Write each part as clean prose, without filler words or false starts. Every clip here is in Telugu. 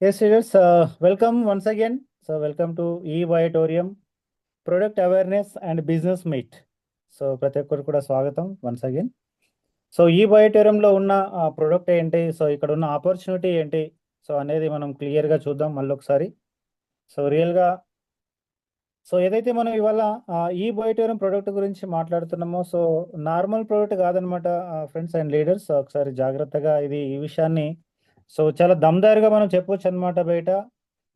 Yes, leaders, welcome once again. So, welcome to eViatorium Product Awareness and Business Meet. So ప్రతి ఒక్కరు కూడా స్వాగతం వన్స్ అగైన్. సో ఈ బయోటోరియంలో ఉన్న ప్రొడక్ట్ ఏంటి, సో ఇక్కడ ఉన్న ఆపర్చునిటీ ఏంటి, సో అనేది మనం క్లియర్గా చూద్దాం మళ్ళీ ఒకసారి. సో రియల్గా ఏదైతే మనం ఇవాళ ఈ బయోటోరియం ప్రోడక్ట్ గురించి మాట్లాడుతున్నామో, సో నార్మల్ ప్రోడక్ట్ కాదనమాట ఫ్రెండ్స్ అండ్ లీడర్స్. ఒకసారి జాగ్రత్తగా ఈ విషయాన్ని సో చాలా దమ్దారుగా మనం చెప్పొచ్చు అనమాట. బయట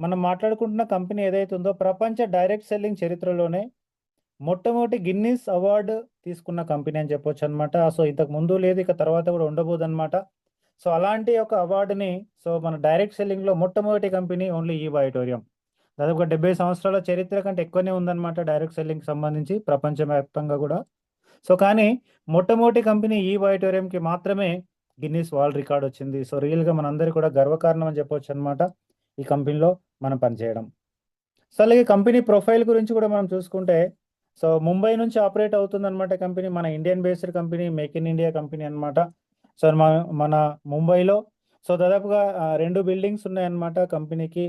మనం మాట్లాడుకుంటున్న కంపెనీ ఏదైతే ఉందో ప్రపంచ డైరెక్ట్ సెల్లింగ్ చరిత్రలోనే మొట్టమొదటి గిన్నీస్ అవార్డు తీసుకున్న కంపెనీ అని చెప్పొచ్చు అనమాట. సో ఇంతకు ముందు లేదు, ఇక తర్వాత కూడా ఉండబోదు అనమాట. సో అలాంటి ఒక అవార్డుని సో మన డైరెక్ట్ సెల్లింగ్లో మొట్టమొదటి కంపెనీ ఓన్లీ ఈ బయోటోరియం. దాదాపు 70 సంవత్సరాల చరిత్ర కంటే ఎక్కువనే ఉందన్నమాట డైరెక్ట్ సెల్లింగ్ సంబంధించి ప్రపంచవ్యాప్తంగా కూడా. సో కానీ మొట్టమొదటి కంపెనీ ఈ బయోటోరియంకి మాత్రమే గిన్నీస్ వరల్డ్ రికార్డ్ వచ్చింది. సో రియల్గా మనందరికీ కూడా గర్వకారణం అని చెప్పొచ్చు అనమాట ఈ కంపెనీలో మనం పనిచేయడం. సో అలాగే కంపెనీ ప్రొఫైల్ గురించి కూడా మనం చూసుకుంటే, సో ముంబై నుంచి ఆపరేట్ అవుతుంది అనమాట కంపెనీ. మన Indian based company, make in India company అనమాట. సో మన ముంబైలో సో దాదాపుగా 2 బిల్డింగ్స్ ఉన్నాయన్నమాట కంపెనీకి.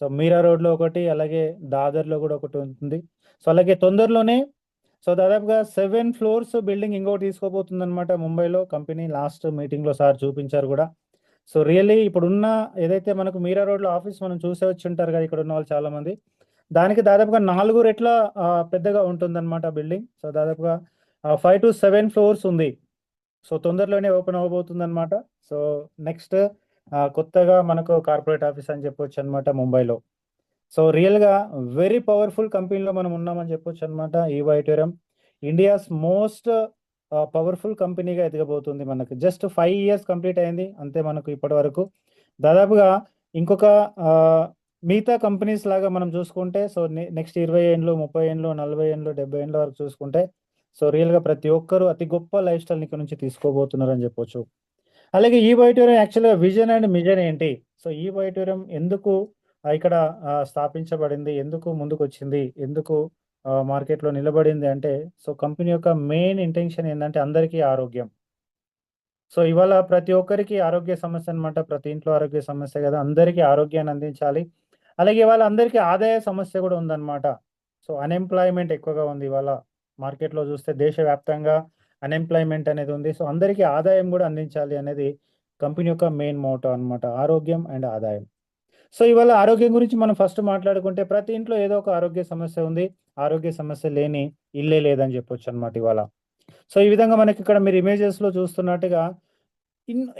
సో మీరా రోడ్లో ఒకటి, అలాగే దాదర్లో కూడా ఒకటి ఉంటుంది. సో అలాగే తొందరలోనే సో దాదాపుగా 7 ఫ్లోర్స్ బిల్డింగ్ ఇంకోటి తీసుకోబోతుంది అనమాట ముంబైలో కంపెనీ. లాస్ట్ మీటింగ్లో సార్ చూపించారు కూడా. సో రియల్లీ ఇప్పుడున్న ఏదైతే మనకు మీరా రోడ్లో ఆఫీస్ మనం చూసే వచ్చి ఉంటారు కదా ఇక్కడ ఉన్న వాళ్ళు చాలా మంది, దానికి దాదాపుగా 4 రెట్ల పెద్దగా ఉంటుందన్నమాట బిల్డింగ్. సో దాదాపుగా 5 to 7 ఫ్లోర్స్ ఉంది. సో తొందరలోనే ఓపెన్ అవ్వబోతుంది అనమాట. సో నెక్స్ట్ కొత్తగా మనకు కార్పొరేట్ ఆఫీస్ అని చెప్పొచ్చు అనమాట ముంబైలో. సో రియల్గా వెరీ పవర్ఫుల్ కంపెనీలో మనం ఉన్నామని చెప్పొచ్చు అనమాట. ఈ వైటోరియం ఇండియాస్ మోస్ట్ పవర్ఫుల్ కంపెనీగా ఎదగబోతుంది. మనకు జస్ట్ 5 ఇయర్స్ కంప్లీట్ అయింది అంతే మనకు ఇప్పటి వరకు. దాదాపుగా ఇంకొక మిగతా కంపెనీస్ లాగా మనం చూసుకుంటే సో నెక్స్ట్ 20 ఏండ్లు, 30 ఏండ్లు, 40 ఏండ్లు, 70 ఏండ్ల వరకు చూసుకుంటే సో రియల్గా ప్రతి ఒక్కరు అతి గొప్ప లైఫ్ స్టైల్ ఇక్కడ నుంచి తీసుకోబోతున్నారు అని చెప్పొచ్చు. అలాగే ఈ బయోటోరియం యాక్చువల్గా విజన్ అండ్ మిజన్ ఏంటి, సో ఈ బయోటోరియం ఎందుకు ఇక్కడ స్థాపించబడింది, ఎందుకు ముందుకు వచ్చింది, ఎందుకు మార్కెట్లో నిలబడింది అంటే, సో కంపెనీ యొక్క మెయిన్ ఇంటెన్షన్ ఏంటంటే అందరికీ ఆరోగ్యం. సో ఇవాళ ప్రతి ఒక్కరికి ఆరోగ్య సమస్య అనమాట. ప్రతి ఇంట్లో ఆరోగ్య సమస్య కదా, అందరికీ ఆరోగ్యాన్ని అందించాలి. అలాగే ఇవాళ అందరికీ ఆదాయ సమస్య కూడా ఉందన్నమాట. సో అన్ఎంప్లాయ్మెంట్ ఎక్కువగా ఉంది ఇవాళ మార్కెట్లో చూస్తే. దేశవ్యాప్తంగా అన్ఎంప్లాయ్మెంట్ అనేది ఉంది. సో అందరికీ ఆదాయం కూడా అందించాలి అనేది కంపెనీ యొక్క మెయిన్ మోటో అనమాట, ఆరోగ్యం అండ్ ఆదాయం. సో ఇవాళ ఆరోగ్యం గురించి మనం ఫస్ట్ మాట్లాడుకుంటే ప్రతి ఇంట్లో ఏదో ఒక ఆరోగ్య సమస్య ఉంది. ఆరోగ్య సమస్య లేని ఇల్లే లేదని చెప్పొచ్చు అనమాట ఇవాళ. సో ఈ విధంగా మనకి ఇక్కడ మీరు ఇమేజెస్లో చూస్తున్నట్టుగా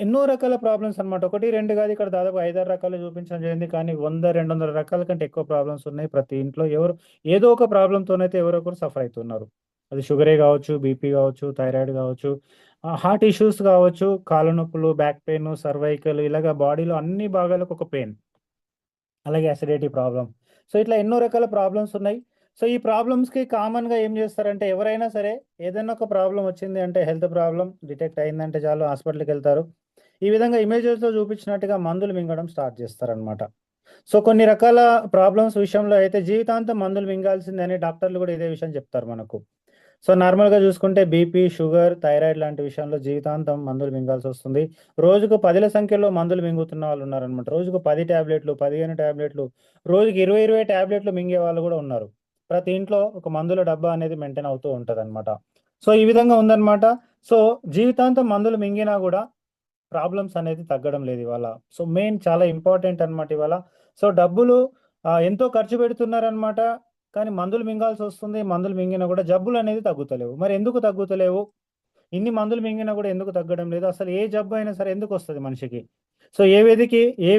ఎన్నో రకాల ప్రాబ్లమ్స్ అనమాట. 1, 2 కాదు, ఇక్కడ దాదాపు 5, 6 రకాలు చూపించడం జరిగింది. కానీ 100, 200 రకాల కంటే ఎక్కువ ప్రాబ్లమ్స్ ఉన్నాయి. ప్రతి ఇంట్లో ఏదో ఒక ప్రాబ్లంతోనైతే ఎవరో ఒకరు సఫర్ అవుతున్నారు. అది షుగరే కావచ్చు, బీపీ కావచ్చు, థైరాయిడ్ కావచ్చు, హార్ట్ ఇష్యూస్ కావచ్చు, కాళ్ళ నొప్పులు, బ్యాక్ పెయిన్, సర్వైకల్, ఇలాగా బాడీలో అన్ని భాగాలకు ఒక పెయిన్. అలాగే అసిడిటీ ప్రాబ్లం. సో ఇట్లా ఎన్నో రకాల ప్రాబ్లమ్స్ ఉన్నాయి. సో ఈ ప్రాబ్లమ్స్కి కామన్గా ఏం చేస్తారంటే, ఎవరైనా సరే ఏదైనా ఒక ప్రాబ్లం వచ్చింది అంటే, హెల్త్ ప్రాబ్లం డిటెక్ట్ అయిందంటే చాలు హాస్పిటల్కి వెళ్తారు. ఈ విధంగా ఇమేజెస్లో చూపించినట్టుగా మందులు మింగడం స్టార్ట్ చేస్తారనమాట. సో కొన్ని రకాల ప్రాబ్లమ్స్ విషయంలో అయితే జీవితాంతం మందులు మింగాల్సిందని డాక్టర్లు కూడా ఇదే విషయం చెప్తారు మనకు. సో నార్మల్గా చూసుకుంటే బీపీ, షుగర్, థైరాయిడ్ లాంటి విషయంలో జీవితాంతం మందులు మింగాల్సి వస్తుంది. రోజుకు 10ల సంఖ్యలో మందులు మింగుతున్న వాళ్ళు ఉన్నారనమాట. రోజుకు 10 ట్యాబ్లెట్లు, 15 ట్యాబ్లెట్లు, రోజుకి 20 ట్యాబ్లెట్లు మింగే వాళ్ళు కూడా ఉన్నారు. ప్రతి ఇంట్లో ఒక మందుల డబ్బా అనేది మెయింటైన్ అవుతూ ఉంటుంది అనమాట. సో ఈ విధంగా ఉందన్నమాట. సో జీవితాంతం మందులు మింగినా కూడా ప్రాబ్లమ్స్ అనేది తగ్గడం లేదు ఇవాళ. సో మెయిన్ చాలా ఇంపార్టెంట్ అనమాట ఇవాళ. సో డబ్బులు ఎంతో ఖర్చు పెడుతున్నారనమాట, కానీ మందులు మింగాల్సి వస్తుంది. మందులు మింగినా కూడా జబ్బులు అనేది తగ్గుతలేవు. మరి ఎందుకు తగ్గుతలేవు? ఇన్ని మందులు మింగినా కూడా ఎందుకు తగ్గడం లేదు? అసలు ఏ జబ్బు అయినా సరే ఎందుకు వస్తుంది మనిషికి? సో ఏ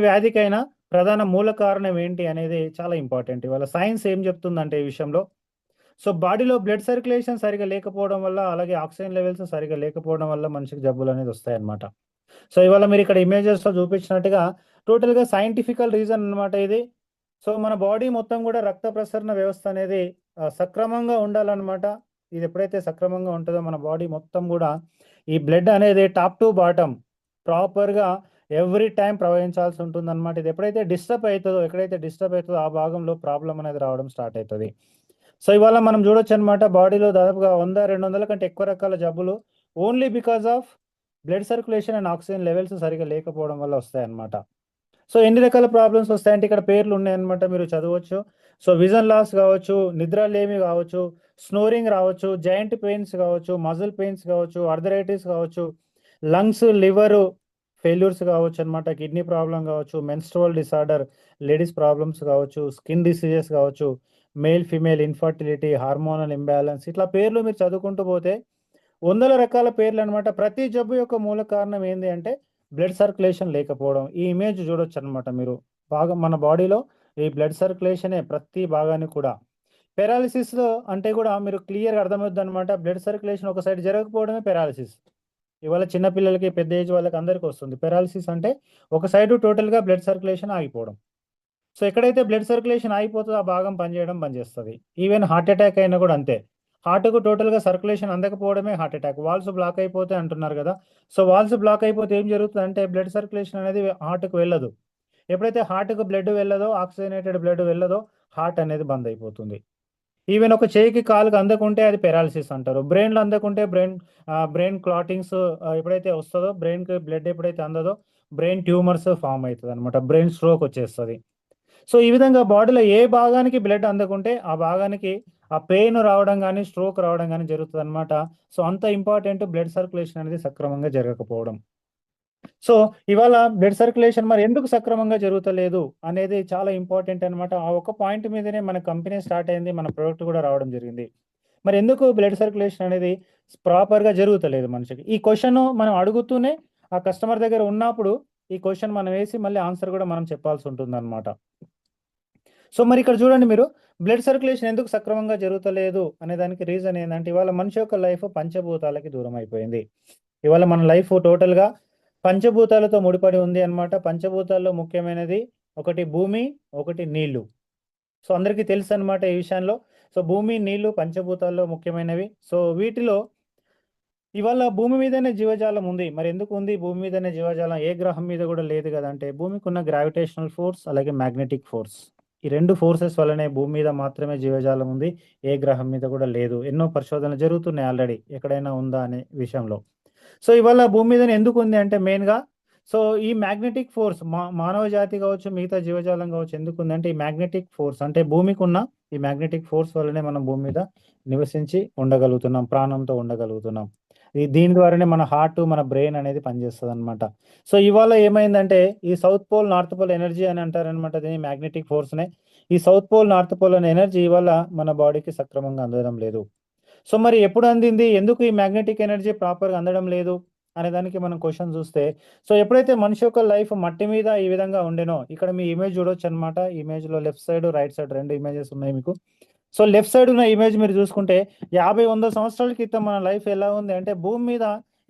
వ్యాధికైనా ప్రధాన మూల కారణం ఏంటి అనేది చాలా ఇంపార్టెంట్. ఇవాళ సైన్స్ ఏం చెప్తుందంటే ఈ విషయంలో, సో బాడీలో బ్లడ్ సర్క్యులేషన్ సరిగా లేకపోవడం వల్ల, అలాగే ఆక్సిజన్ లెవెల్స్ సరిగా లేకపోవడం వల్ల మనిషికి జబ్బులు అనేది వస్తాయన్నమాట. సో ఇవాళ మీరు ఇక్కడ ఇమేజెస్లో చూపించినట్టుగా టోటల్గా సైంటిఫికల్ రీజన్ అనమాట ఇది. సో మన బాడీ మొత్తం కూడా రక్త ప్రసరణ వ్యవస్థ అనేది సక్రమంగా ఉండాలన్నమాట. ఇది ఎప్పుడైతే సక్రమంగా ఉంటుందో మన బాడీ మొత్తం కూడా ఈ బ్లడ్ అనేది టాప్ టు బాటమ్ ప్రాపర్గా ఎవ్రీ టైం ప్రవహించాల్సి ఉంటుంది అనమాట. ఇది ఎక్కడైతే డిస్టర్బ్ అవుతుందో ఆ భాగంలో ప్రాబ్లం అనేది రావడం స్టార్ట్ అవుతుంది. సో ఇవాళ మనం చూడొచ్చు అనమాట, బాడీలో దాదాపుగా 100, 200 కంటే ఎక్కువ రకాల జబ్బులు only because of blood circulation and oxygen levels సరిగా లేకపోవడం వల్ల వస్తాయన్నమాట. సో ఎన్ని రకాల ప్రాబ్లమ్స్ వస్తాయంటే ఇక్కడ పేర్లు ఉన్నాయన్నమాట, మీరు చదవచ్చు. సో విజన్ లాస్ కావచ్చు, నిద్రలేమి కావచ్చు, స్నోరింగ్ రావచ్చు, జాయింట్ పెయిన్స్ కావచ్చు, మజిల్ పెయిన్స్ కావచ్చు, అర్థరైటిస్ కావచ్చు, లంగ్స్ లివర్ ఫెయిల్యూర్స్ కావచ్చు అనమాట, కిడ్నీ ప్రాబ్లం కావచ్చు, మెన్స్ట్రువల్ డిసార్డర్ లేడీస్ ప్రాబ్లమ్స్ కావచ్చు, స్కిన్ డిసీజెస్ కావచ్చు, male female infertility, hormonal imbalance, ఇట్లా పేర్లు మీరు చదువుకుంటూ పోతే వందల రకాల పేర్లు అనమాట. ప్రతి జబ్బు యొక్క మూల కారణం ఏంటి అంటే బ్లడ్ సర్క్యులేషన్ లేకపోవడం. ఈ ఇమేజ్ చూడొచ్చు అనమాట మీరు. బాగా మన బాడీలో ఈ బ్లడ్ సర్క్యులేషనే ప్రతి భాగానికి కూడా. పెరాలిసిస్ అంటే కూడా మీరు క్లియర్గా అర్థమవుద్ది అనమాట. బ్లడ్ సర్క్యులేషన్ ఒక సైడ్ జరగకపోవడమే పెరాలిసిస్. ఇవాళ చిన్నపిల్లలకి, పెద్ద ఏజ్ వాళ్ళకి అందరికీ వస్తుంది. పెరాలిసిస్ అంటే ఒక సైడ్ టోటల్గా బ్లడ్ సర్క్యులేషన్ ఆగిపోవడం. సో ఎక్కడైతే బ్లడ్ సర్క్యులేషన్ ఆగిపోతుందో ఆ భాగం పనిచేయడం బంద్ చేస్తుంది. ఈవెన్ హార్ట్ అటాక్ అయినా కూడా అంతే. హార్ట్కు టోటల్గా సర్క్యులేషన్ అందకపోవడమే హార్ట్ అటాక్. వాల్స్ బ్లాక్ అయిపోతే అంటున్నారు కదా. సో వాల్స్ బ్లాక్ అయిపోతే ఏం జరుగుతుంది అంటే బ్లడ్ సర్క్యులేషన్ అనేది హార్ట్కు వెళ్ళదు. ఎప్పుడైతే హార్ట్కు బ్లడ్ వెళ్ళదో, ఆక్సిజనేటెడ్ బ్లడ్ వెళ్ళదో, హార్ట్ అనేది బంద్ అయిపోతుంది. ఈవెన్ ఒక చేయికి కాలుకి అందకుంటే అది పెరాలిసిస్ అంటారు. బ్రెయిన్లో అందకుంటే బ్రెయిన్ క్లాటింగ్స్ ఎప్పుడైతే వస్తుందో, బ్రెయిన్కి బ్లడ్ ఎప్పుడైతే అందదో బ్రెయిన్ ట్యూమర్స్ ఫామ్ అవుతుంది అనమాట, బ్రెయిన్ స్ట్రోక్ వచ్చేస్తుంది. సో ఈ విధంగా బాడీలో ఏ భాగానికి బ్లడ్ అందకుంటే ఆ భాగానికి ఆ పెయిన్ రావడం కానీ, స్ట్రోక్ రావడం కానీ జరుగుతుంది అనమాట. సో అంత ఇంపార్టెంట్ బ్లడ్ సర్క్యులేషన్ అనేది సక్రమంగా జరగకపోవడం. సో ఇవాళ బ్లడ్ సర్క్యులేషన్ మరి ఎందుకు సక్రమంగా జరుగుతలేదు అనేది చాలా ఇంపార్టెంట్ అనమాట. ఆ ఒక పాయింట్ మీదనే మన కంపెనీ స్టార్ట్ అయింది, మన ప్రోడక్ట్ కూడా రావడం జరిగింది. మరి ఎందుకు బ్లడ్ సర్క్యులేషన్ అనేది ప్రాపర్గా జరుగుతలేదు మనిషికి? ఈ క్వశ్చన్ మనం అడుగుతూనే ఆ కస్టమర్ దగ్గర ఉన్నప్పుడు ఈ క్వశ్చన్ మనం వేసి మళ్ళీ ఆన్సర్ కూడా మనం చెప్పాల్సి ఉంటుంది అనమాట. సో మరి ఇక్కడ చూడండి మీరు, బ్లడ్ సర్క్యులేషన్ ఎందుకు సక్రమంగా జరుగుతలేదు అనే దానికి రీజన్ ఏంటంటే ఇవాళ మనిషి యొక్క లైఫ్ పంచభూతాలకి దూరం అయిపోయింది. ఇవాళ మన లైఫ్ టోటల్గా పంచభూతాలతో ముడిపడి ఉంది అనమాట. పంచభూతాల్లో ముఖ్యమైనది ఒకటి భూమి, ఒకటి నీళ్లు. సో అందరికీ తెలుసు అనమాట ఈ విషయంలో. సో భూమి, నీళ్లు పంచభూతాల్లో ముఖ్యమైనవి. సో వీటిలో ఇవాళ భూమి మీదనే జీవజాలం ఉంది. మరి ఎందుకు ఉంది భూమి మీదనే జీవజాలం? ఏ గ్రహం మీద కూడా లేదు కదా అంటే భూమికి ఉన్న గ్రావిటేషనల్ ఫోర్స్ అలాగే మ్యాగ్నెటిక్ ఫోర్స్, ఈ రెండు ఫోర్సెస్ వల్లనే భూమి మీద మాత్రమే జీవజాలం ఉంది. ఏ గ్రహం మీద కూడా లేదు. ఎన్నో పరిశోధనలు జరుగుతున్నాయి ఆల్రెడీ, ఎక్కడైనా ఉందా అనే విషయంలో. సో ఇవాళ భూమి మీదనే ఎందుకు ఉంది అంటే మెయిన్గా సో ఈ మ్యాగ్నెటిక్ ఫోర్స్ మానవ జాతి కావచ్చు, మిగతా జీవజాలం కావచ్చు, ఎందుకు ఉందంటే ఈ మ్యాగ్నెటిక్ ఫోర్స్ అంటే భూమికి ఉన్న ఈ మ్యాగ్నెటిక్ ఫోర్స్ వల్లనే మనం భూమి మీద నివసించి ఉండగలుగుతున్నాం, ప్రాణంతో ఉండగలుగుతున్నాం. దీని ద్వారానే మన హార్ట్, మన బ్రెయిన్ అనేది పనిచేస్తుంది అనమాట. సో ఇవాళ ఏమైందంటే ఈ south pole, north pole energy అని అంటారనమాట దీని మ్యాగ్నెటిక్ ఫోర్స్నే. ఈ సౌత్ పోల్, నార్త్ పోల్ అనే ఎనర్జీ ఇవాళ మన బాడీకి సక్రమంగా అందడం లేదు. సో మరి ఎప్పుడు అందింది? ఎందుకు ఈ మ్యాగ్నెటిక్ ఎనర్జీ ప్రాపర్గా అందడం లేదు అనే దానికి మనం క్వశ్చన్ చూస్తే, సో ఎప్పుడైతే మనిషి యొక్క లైఫ్ మట్టి మీద ఈ విధంగా ఉండేనో, ఇక్కడ మీ ఇమేజ్ చూడొచ్చు అనమాట. ఇమేజ్లో లెఫ్ట్ సైడ్, రైట్ సైడ్ రెండు ఇమేజెస్ ఉన్నాయి మీకు. సో లెఫ్ట్ సైడ్ ఉన్న ఇమేజ్ మీరు చూసుకుంటే 50-100 సంవత్సరాల క్రితం మన లైఫ్ ఎలా ఉంది అంటే భూమి మీద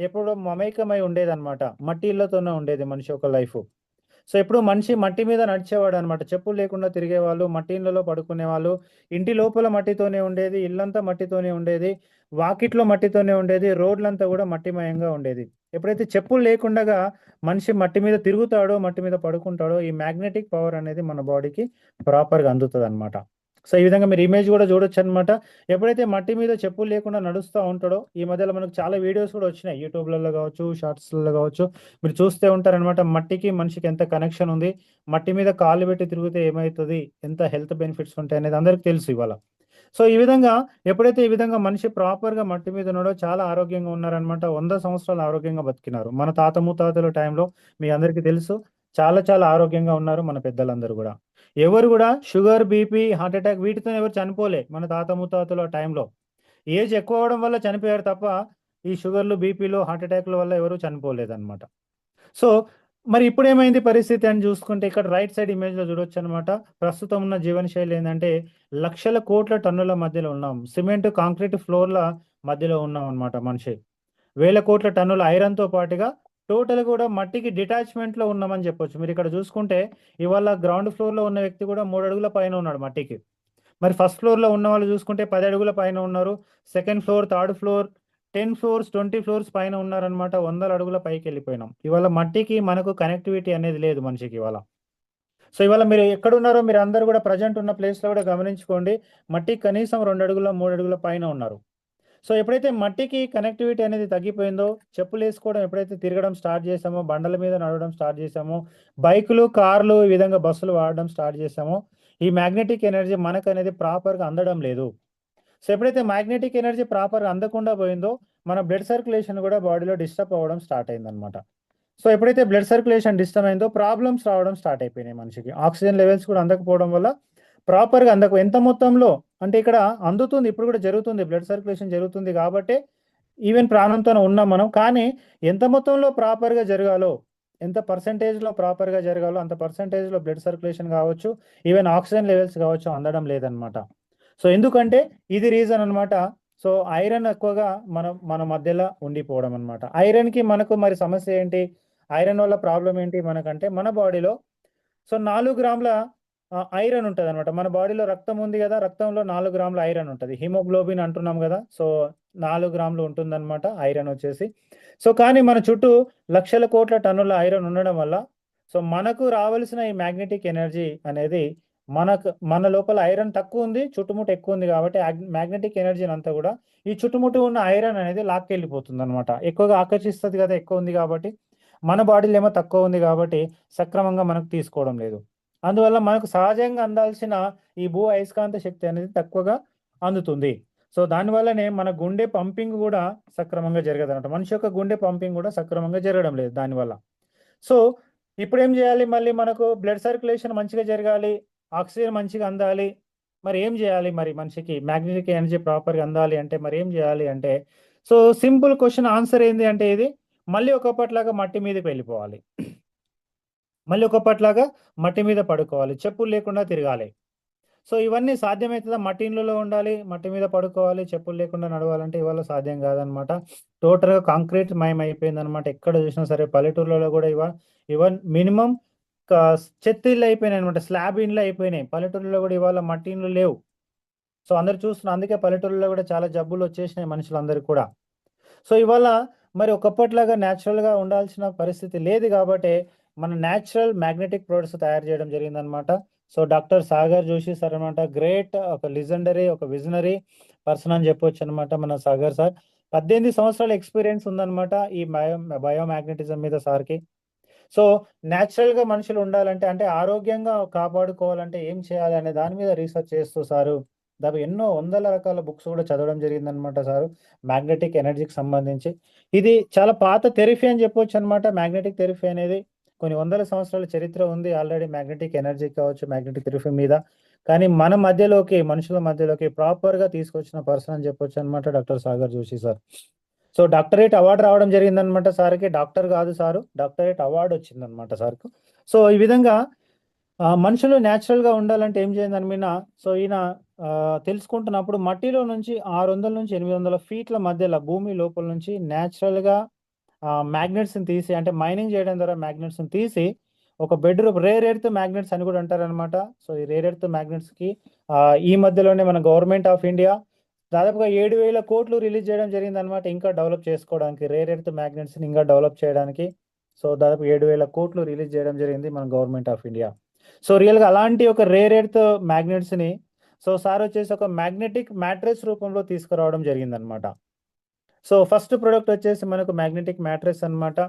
ఎప్పుడో మమేకమై ఉండేదన్నమాట. మట్టి ఇళ్లతోనే ఉండేది మనిషి యొక్క లైఫ్. సో ఎప్పుడు మనిషి మట్టి మీద నడిచేవాడు అనమాట. చెప్పులు లేకుండా తిరిగేవాళ్ళు, మట్టి ఇళ్ళలో పడుకునేవాళ్ళు. ఇంటి లోపల మట్టితోనే ఉండేది, ఇల్లంతా మట్టితోనే ఉండేది, వాకిట్లో మట్టితోనే ఉండేది, రోడ్లంతా కూడా మట్టిమయంగా ఉండేది. ఎప్పుడైతే చెప్పులు లేకుండా మనిషి మట్టి మీద తిరుగుతాడో, మట్టి మీద పడుకుంటాడో, ఈ మ్యాగ్నెటిక్ పవర్ అనేది మన బాడీకి ప్రాపర్గా అందుతుంది అనమాట. సో ఈ విధంగా మీరు ఇమేజ్ కూడా చూడొచ్చు అనమాట. ఎప్పుడైతే మట్టి మీద చెప్పులు లేకుండా నడుస్తూ ఉంటాడో, ఈ మధ్యలో మనకు చాలా వీడియోస్ కూడా వచ్చినాయి యూట్యూబ్లలో కావచ్చు, షార్ట్స్లలో కావచ్చు, మీరు చూస్తే ఉంటారనమాట. మట్టికి మనిషికి ఎంత కనెక్షన్ ఉంది, మట్టి మీద కాళ్ళు పెట్టి తిరిగితే ఏమవుతుంది, ఎంత హెల్త్ బెనిఫిట్స్ ఉంటాయి అనేది అందరికి తెలుసు ఇవాళ. సో ఈ విధంగా ఎప్పుడైతే ఈ విధంగా మనిషి ప్రాపర్గా మట్టి మీద ఉన్నాడో చాలా ఆరోగ్యంగా ఉన్నారనమాట. 100 సంవత్సరాలు ఆరోగ్యంగా బతికినారు. మన తాత ముత్తాతల టైంలో మీ అందరికీ తెలుసు చాలా చాలా ఆరోగ్యంగా ఉన్నారు మన పెద్దలందరూ కూడా. ఎవరు కూడా షుగర్, బీపీ, హార్ట్ అటాక్ వీటితో ఎవరు చనిపోలే మన తాత ముత్తాతల టైంలో. ఏజ్ ఎక్కువ అవడం వల్ల చనిపోయారు తప్ప ఈ షుగర్లు, బీపీలు, హార్ట్ అటాక్ల వల్ల ఎవరు చనిపోలేదన్నమాట. సో మరి ఇప్పుడు ఏమైంది పరిస్థితి అని చూసుకుంటే ఇక్కడ రైట్ సైడ్ ఇమేజ్లో చూడొచ్చు అనమాట. ప్రస్తుతం ఉన్న జీవనశైలి ఏంటంటే లక్షల కోట్ల టన్నుల మధ్యలో ఉన్నాం. సిమెంట్, కాంక్రీట్ ఫ్లోర్ల మధ్యలో ఉన్నాం అనమాట మనిషి. వేల కోట్ల టన్నుల ఐరన్తో పాటుగా టోటల్ కూడా మట్టికి డిటాచ్మెంట్లో ఉన్నామని చెప్పొచ్చు. మీరు ఇక్కడ చూసుకుంటే ఇవాళ గ్రౌండ్ ఫ్లోర్లో ఉన్న వ్యక్తి కూడా 3 అడుగుల పైన ఉన్నాడు మట్టికి. మరి ఫస్ట్ ఫ్లోర్లో ఉన్న వాళ్ళు చూసుకుంటే 10 అడుగుల పైన ఉన్నారు. Second floor, third floor, 10 floors, 20 floors పైన ఉన్నారనమాట. 100 అడుగుల పైకి వెళ్ళిపోయినాం. ఇవాళ మట్టికి మనకు కనెక్టివిటీ అనేది లేదు మనిషికి ఇవాళ. సో ఇవాళ మీరు ఎక్కడున్నారో మీరు అందరూ కూడా ప్రజెంట్ ఉన్న ప్లేస్లో కూడా గమనించుకోండి. మట్టికి కనీసం 2 అడుగుల, 3 అడుగుల పైన ఉన్నారు. సో ఎప్పుడైతే మట్టికి కనెక్టివిటీ అనేది తగ్గిపోయిందో, చెప్పులు వేసుకోవడం ఎప్పుడైతే తిరగడం స్టార్ట్ చేసామో, బండల మీద నడవడం స్టార్ట్ చేసామో, బైకులు, కార్లు, ఈ విధంగా బస్సులు వాడడం స్టార్ట్ చేసామో, ఈ మ్యాగ్నెటిక్ ఎనర్జీ మనకు అనేది ప్రాపర్గా అందడం లేదు. సో ఎప్పుడైతే మ్యాగ్నెటిక్ ఎనర్జీ ప్రాపర్గా అందకుండా పోయిందో, మన బ్లడ్ సర్క్యులేషన్ కూడా బాడీలో డిస్టర్బ్ అవ్వడం స్టార్ట్ అయిందనమాట. సో ఎప్పుడైతే బ్లడ్ సర్క్యులేషన్ డిస్టర్బ్ అయిందో, ప్రాబ్లమ్స్ రావడం స్టార్ట్ అయిపోయినాయి మనిషికి. ఆక్సిజన్ లెవెల్స్ కూడా అందకపోవడం వల్ల ప్రాపర్గా ఎంత మొత్తంలో అంటే ఇక్కడ అందుతుంది, ఇప్పుడు కూడా జరుగుతుంది, బ్లడ్ సర్క్యులేషన్ జరుగుతుంది కాబట్టి ఈవెన్ ప్రాణంతో ఉన్నాం మనం. కానీ ఎంత మొత్తంలో ప్రాపర్గా జరగాలో, ఎంత పర్సంటేజ్లో ప్రాపర్గా జరగాలో అంత పర్సంటేజ్లో బ్లడ్ సర్క్యులేషన్ కావచ్చు, ఈవెన్ ఆక్సిజన్ లెవెల్స్ కావచ్చు అందడం లేదనమాట. సో ఎందుకంటే ఇది రీజన్ అనమాట. సో ఐరన్ ఎక్కువగా మన మధ్యలో ఉండిపోవడం అనమాట. ఐరన్కి మనకు మరి సమస్య ఏంటి, ఐరన్ వల్ల ప్రాబ్లం ఏంటి మనకంటే, మన బాడీలో సో 4 గ్రాముల ఐరన్ ఉంటుంది అనమాట. మన బాడీలో రక్తం ఉంది కదా, రక్తంలో 4 గ్రాముల ఐరన్ ఉంటుంది, హిమోగ్లోబిన్ అంటున్నాం కదా. సో 4 గ్రాములు ఉంటుందన్నమాట ఐరన్ వచ్చేసి. సో కానీ మన చుట్టూ లక్షల కోట్ల టన్నుల ఐరన్ ఉండడం వల్ల సో మనకు రావాల్సిన ఈ మ్యాగ్నెటిక్ ఎనర్జీ అనేది మన లోపల ఐరన్ తక్కువ ఉంది, చుట్టుముట్టు ఎక్కువ ఉంది కాబట్టి మ్యాగ్నెటిక్ ఎనర్జీని అంతా కూడా ఈ చుట్టుముట్టు ఉన్న ఐరన్ అనేది లాక్కెళ్ళిపోతుంది అనమాట. ఎక్కువగా ఆకర్షిస్తుంది కదా, ఎక్కువ ఉంది కాబట్టి. మన బాడీలో ఏమో తక్కువ ఉంది కాబట్టి సక్రమంగా మనకు తీసుకోవడం లేదు. అందువల్ల మనకు సహజంగా అందాల్సిన ఈ భూ అయస్కాంత శక్తి అనేది తక్కువగా అందుతుంది. సో దానివల్లనే మన గుండె పంపింగ్ కూడా సక్రమంగా జరగదన్నమాట. మనిషి యొక్క గుండె పంపింగ్ కూడా సక్రమంగా జరగడం లేదు దానివల్ల. సో ఇప్పుడు ఏం చేయాలి, మళ్ళీ మనకు బ్లడ్ సర్క్యులేషన్ మంచిగా జరగాలి, ఆక్సిజన్ మంచిగా అందాలి. మరి ఏం చేయాలి, మరి మనిషికి మ్యాగ్నెటిక్ ఎనర్జీ ప్రాపర్గా అందాలి అంటే మరి ఏం చేయాలి అంటే, సో సింపుల్ క్వశ్చన్ ఆన్సర్ ఏంది అంటే, ఇది మళ్ళీ ఒకప్పట్లాగా మట్టి మీదకి వెళ్ళిపోవాలి. మళ్ళీ ఒకప్పట్లాగా మట్టి మీద పడుకోవాలి, చెప్పులు లేకుండా తిరగాలి. సో ఇవన్నీ సాధ్యమవుతుందా, మట్టి ఇళ్ళలో ఉండాలి, మట్టి మీద పడుకోవాలి, చెప్పులు లేకుండా నడవాలంటే ఇవాళ సాధ్యం కాదనమాట. టోటల్గా కాంక్రీట్ మయం అయిపోయింది అనమాట. ఎక్కడ చూసినా సరే పల్లెటూర్లలో కూడా ఈవెన్ మినిమం చెత్త ఇళ్ళు అయిపోయినాయి అనమాట, స్లాబ్ ఇండ్లు అయిపోయినాయి. పల్లెటూరులో కూడా ఇవాళ మట్టి ఇండ్లు లేవు. సో అందరు చూస్తున్నారు, అందుకే పల్లెటూరులో కూడా చాలా జబ్బులు వచ్చేసినాయి మనుషులందరికీ కూడా. సో ఇవాళ మరి ఒకప్పట్లాగా న్యాచురల్గా ఉండాల్సిన పరిస్థితి లేదు కాబట్టి మన న్యాచురల్ మ్యాగ్నెటిక్ ప్రొడక్ట్స్ తయారు చేయడం జరిగిందనమాట. So doctor Sagar Joshi sir అనమాట, గ్రేట్, ఒక లిజెండరీ, ఒక విజనరీ పర్సన్ అని చెప్పొచ్చు అనమాట మన సాగర్ సార్. 18 సంవత్సరాల ఎక్స్పీరియన్స్ ఉందన్నమాట ఈ బయోమ్యాగ్నెటిజం మీద సార్కి. సో న్యాచురల్గా మనుషులు ఉండాలంటే, అంటే ఆరోగ్యంగా కాపాడుకోవాలంటే ఏం చేయాలి అనే దాని మీద రీసెర్చ్ చేస్తూ సారు దాదాపు ఎన్నో వందల రకాల బుక్స్ కూడా చదవడం జరిగిందనమాట సారు, మ్యాగ్నెటిక్ ఎనర్జీకి సంబంధించి. ఇది చాలా పాత థెరపీ అని చెప్పొచ్చు అనమాట. మ్యాగ్నెటిక్ థెరపీ అనేది కొన్ని వందల సంవత్సరాల చరిత్ర ఉంది ఆల్రెడీ మ్యాగ్నెటిక్ ఎనర్జీ కావచ్చు, మ్యాగ్నెటిక్ థెరపీ మీద. కానీ మన మధ్యలోకి, మనుషుల మధ్యలోకి ప్రాపర్గా తీసుకొచ్చిన పర్సన్ అని చెప్పొచ్చు అనమాట doctor Sagar Joshi sir. So doctorate award రావడం జరిగిందనమాట సార్కి. డాక్టర్ కాదు సారు, డాక్టరేట్ అవార్డు వచ్చిందనమాట సార్కు. సో ఈ విధంగా మనుషులు న్యాచురల్గా ఉండాలంటే ఏం చేయాలని మీద సో ఈయన తెలుసుకుంటున్నప్పుడు మట్టిలో నుంచి 600 నుంచి 800 ఫీట్ల మధ్యలో భూమి లోపల నుంచి న్యాచురల్గా మ్యాగ్నెట్స్ని తీసి, అంటే మైనింగ్ చేయడం ద్వారా మ్యాగ్నెట్స్ని తీసి ఒక బెడ్రూమ్, రేర్ ఎర్త్ మ్యాగ్నెట్స్ అని కూడా అంటారనమాట. సో ఈ రేర్ ఎర్త్ మ్యాగ్నెట్స్కి ఈ మధ్యలోనే మన గవర్నమెంట్ ఆఫ్ ఇండియా దాదాపుగా 7,000 కోట్లు రిలీజ్ చేయడం జరిగింది అనమాట, ఇంకా డెవలప్ చేసుకోవడానికి, రేర్ ఎర్త్ మ్యాగ్నెట్స్ని ఇంకా డెవలప్ చేయడానికి. సో దాదాపు 7,000 కోట్లు రిలీజ్ చేయడం జరిగింది మన గవర్నమెంట్ ఆఫ్ ఇండియా. సో రియల్గా అలాంటి ఒక రేర్ ఎర్త్ మ్యాగ్నెట్స్ని సో సార్ వచ్చేసి ఒక మ్యాగ్నెటిక్ మ్యాట్రెస్ రూపంలో తీసుకురావడం జరిగిందనమాట. సో ఫస్ట్ ప్రోడక్ట్ వచ్చేసి మనకు మ్యాగ్నెటిక్ మ్యాట్రెస్ అనమాట.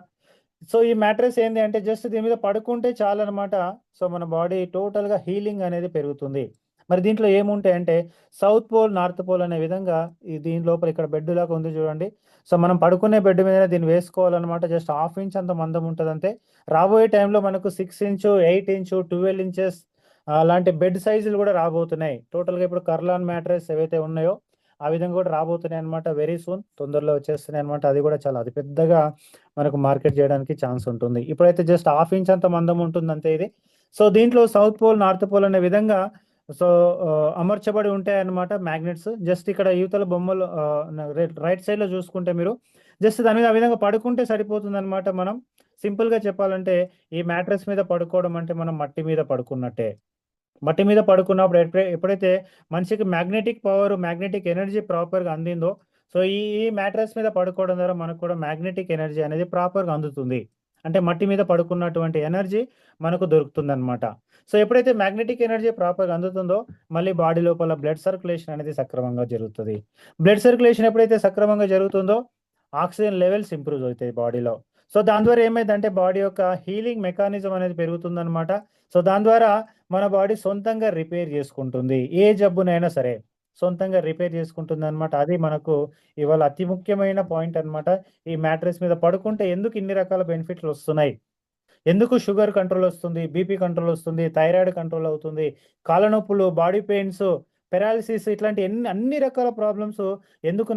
సో ఈ మ్యాట్రెస్ ఏంటి అంటే జస్ట్ దీని మీద పడుకుంటే చాలన్నమాట. సో మన బాడీ టోటల్గా హీలింగ్ అనేది పెరుగుతుంది. మరి దీంట్లో ఏముంటాయంటే సౌత్ పోల్, నార్త్ పోల్ అనే విధంగా దీని లోపల ఇక్కడ బెడ్ లాగా ఉంది చూడండి. సో మనం పడుకునే బెడ్ మీద దీన్ని వేసుకోవాలన్నమాట. జస్ట్ 1/2 ఇంచ్ అంత మందం ఉంటుంది అంతే. రాబోయే టైంలో మనకు 6 ఇంచు, 8 ఇంచు, 12 ఇంచెస్ అలాంటి బెడ్ సైజులు కూడా రాబోతున్నాయి. టోటల్గా ఇప్పుడు కర్లాన్ మ్యాట్రెస్ ఏవైతే ఉన్నాయో ఆ విధంగా కూడా రాబోతున్నాయి అనమాట. వెరీ సూన్, తొందరలో వచ్చేస్తున్నాయి అనమాట. అది కూడా చాలా అతి పెద్దగా మనకు మార్కెట్ చేయడానికి ఛాన్స్ ఉంటుంది. ఇప్పుడైతే జస్ట్ 1/2 ఇంచ్ అంత మందం ఉంటుంది అంతే ఇది. సో దీంట్లో సౌత్ పోల్, నార్త్ పోల్ అనే విధంగా సో అమర్చబడి ఉంటాయి అన్నమాట మ్యాగ్నెట్స్. జస్ట్ ఇక్కడ యువతల బొమ్మలు రైట్ సైడ్ లో చూసుకుంటే మీరు జస్ట్ దాని మీద ఆ విధంగా పడుకుంటే సరిపోతుంది అనమాట. మనం సింపుల్ గా చెప్పాలంటే ఈ మ్యాట్రెస్ మీద పడుకోవడం అంటే మనం మట్టి మీద పడుకున్నట్టే. మట్టి మీద పడుకున్నప్పుడు ఎప్పుడైతే మనిషికి మ్యాగ్నెటిక్ పవర్, మ్యాగ్నెటిక్ ఎనర్జీ ప్రాపర్గా అందిందో సో ఈ మ్యాట్రెస్ మీద పడుకోవడం ద్వారా మనకు కూడా మ్యాగ్నెటిక్ ఎనర్జీ అనేది ప్రాపర్గా అందుతుంది. అంటే మట్టి మీద పడుకున్నటువంటి ఎనర్జీ మనకు దొరుకుతుందన్నమాట. సో ఎప్పుడైతే మ్యాగ్నెటిక్ ఎనర్జీ ప్రాపర్‌గా అందుతుందో మళ్ళీ బాడీ లోపల బ్లడ్ సర్క్యులేషన్ అనేది సక్రమంగా జరుగుతది. బ్లడ్ సర్క్యులేషన్ ఎప్పుడైతే సక్రమంగా జరుగుతుందో ఆక్సిజన్ లెవెల్స్ ఇంప్రూవ్ అవుతాయి బాడీలో. సో దాని ద్వారా ఏమైందంటే బాడీ యొక్క హీలింగ్ మెకానిజం అనేది పెరుగుతుందన్నమాట. సో దాని ద్వారా మన బాడీ సొంతంగా రిపేర్ చేసుకుంటుంది. ఏ జబ్బునైనా సరే సొంతంగా రిపేర్ చేసుకుంటుందన్నమాట. అది మనకు ఇవాళ అతి ముఖ్యమైన పాయింట్ అన్నమాట. ఈ మ్యాట్రెస్ మీద పడుకుంటే ఎందుకు ఇన్ని రకాల బెనిఫిట్లు వస్తున్నాయి? ఎందుకు షుగర్ కంట్రోల్ వస్తుంది, బీపీ కంట్రోల్ వస్తుంది, థైరాయిడ్ కంట్రోల్ అవుతుంది, కాళ్ళ నొప్పులు, బాడీ పెయిన్స్, పెరాలిసిస్ ఇట్లాంటి అన్ని రకాల ప్రాబ్లమ్స్ ఎందుకు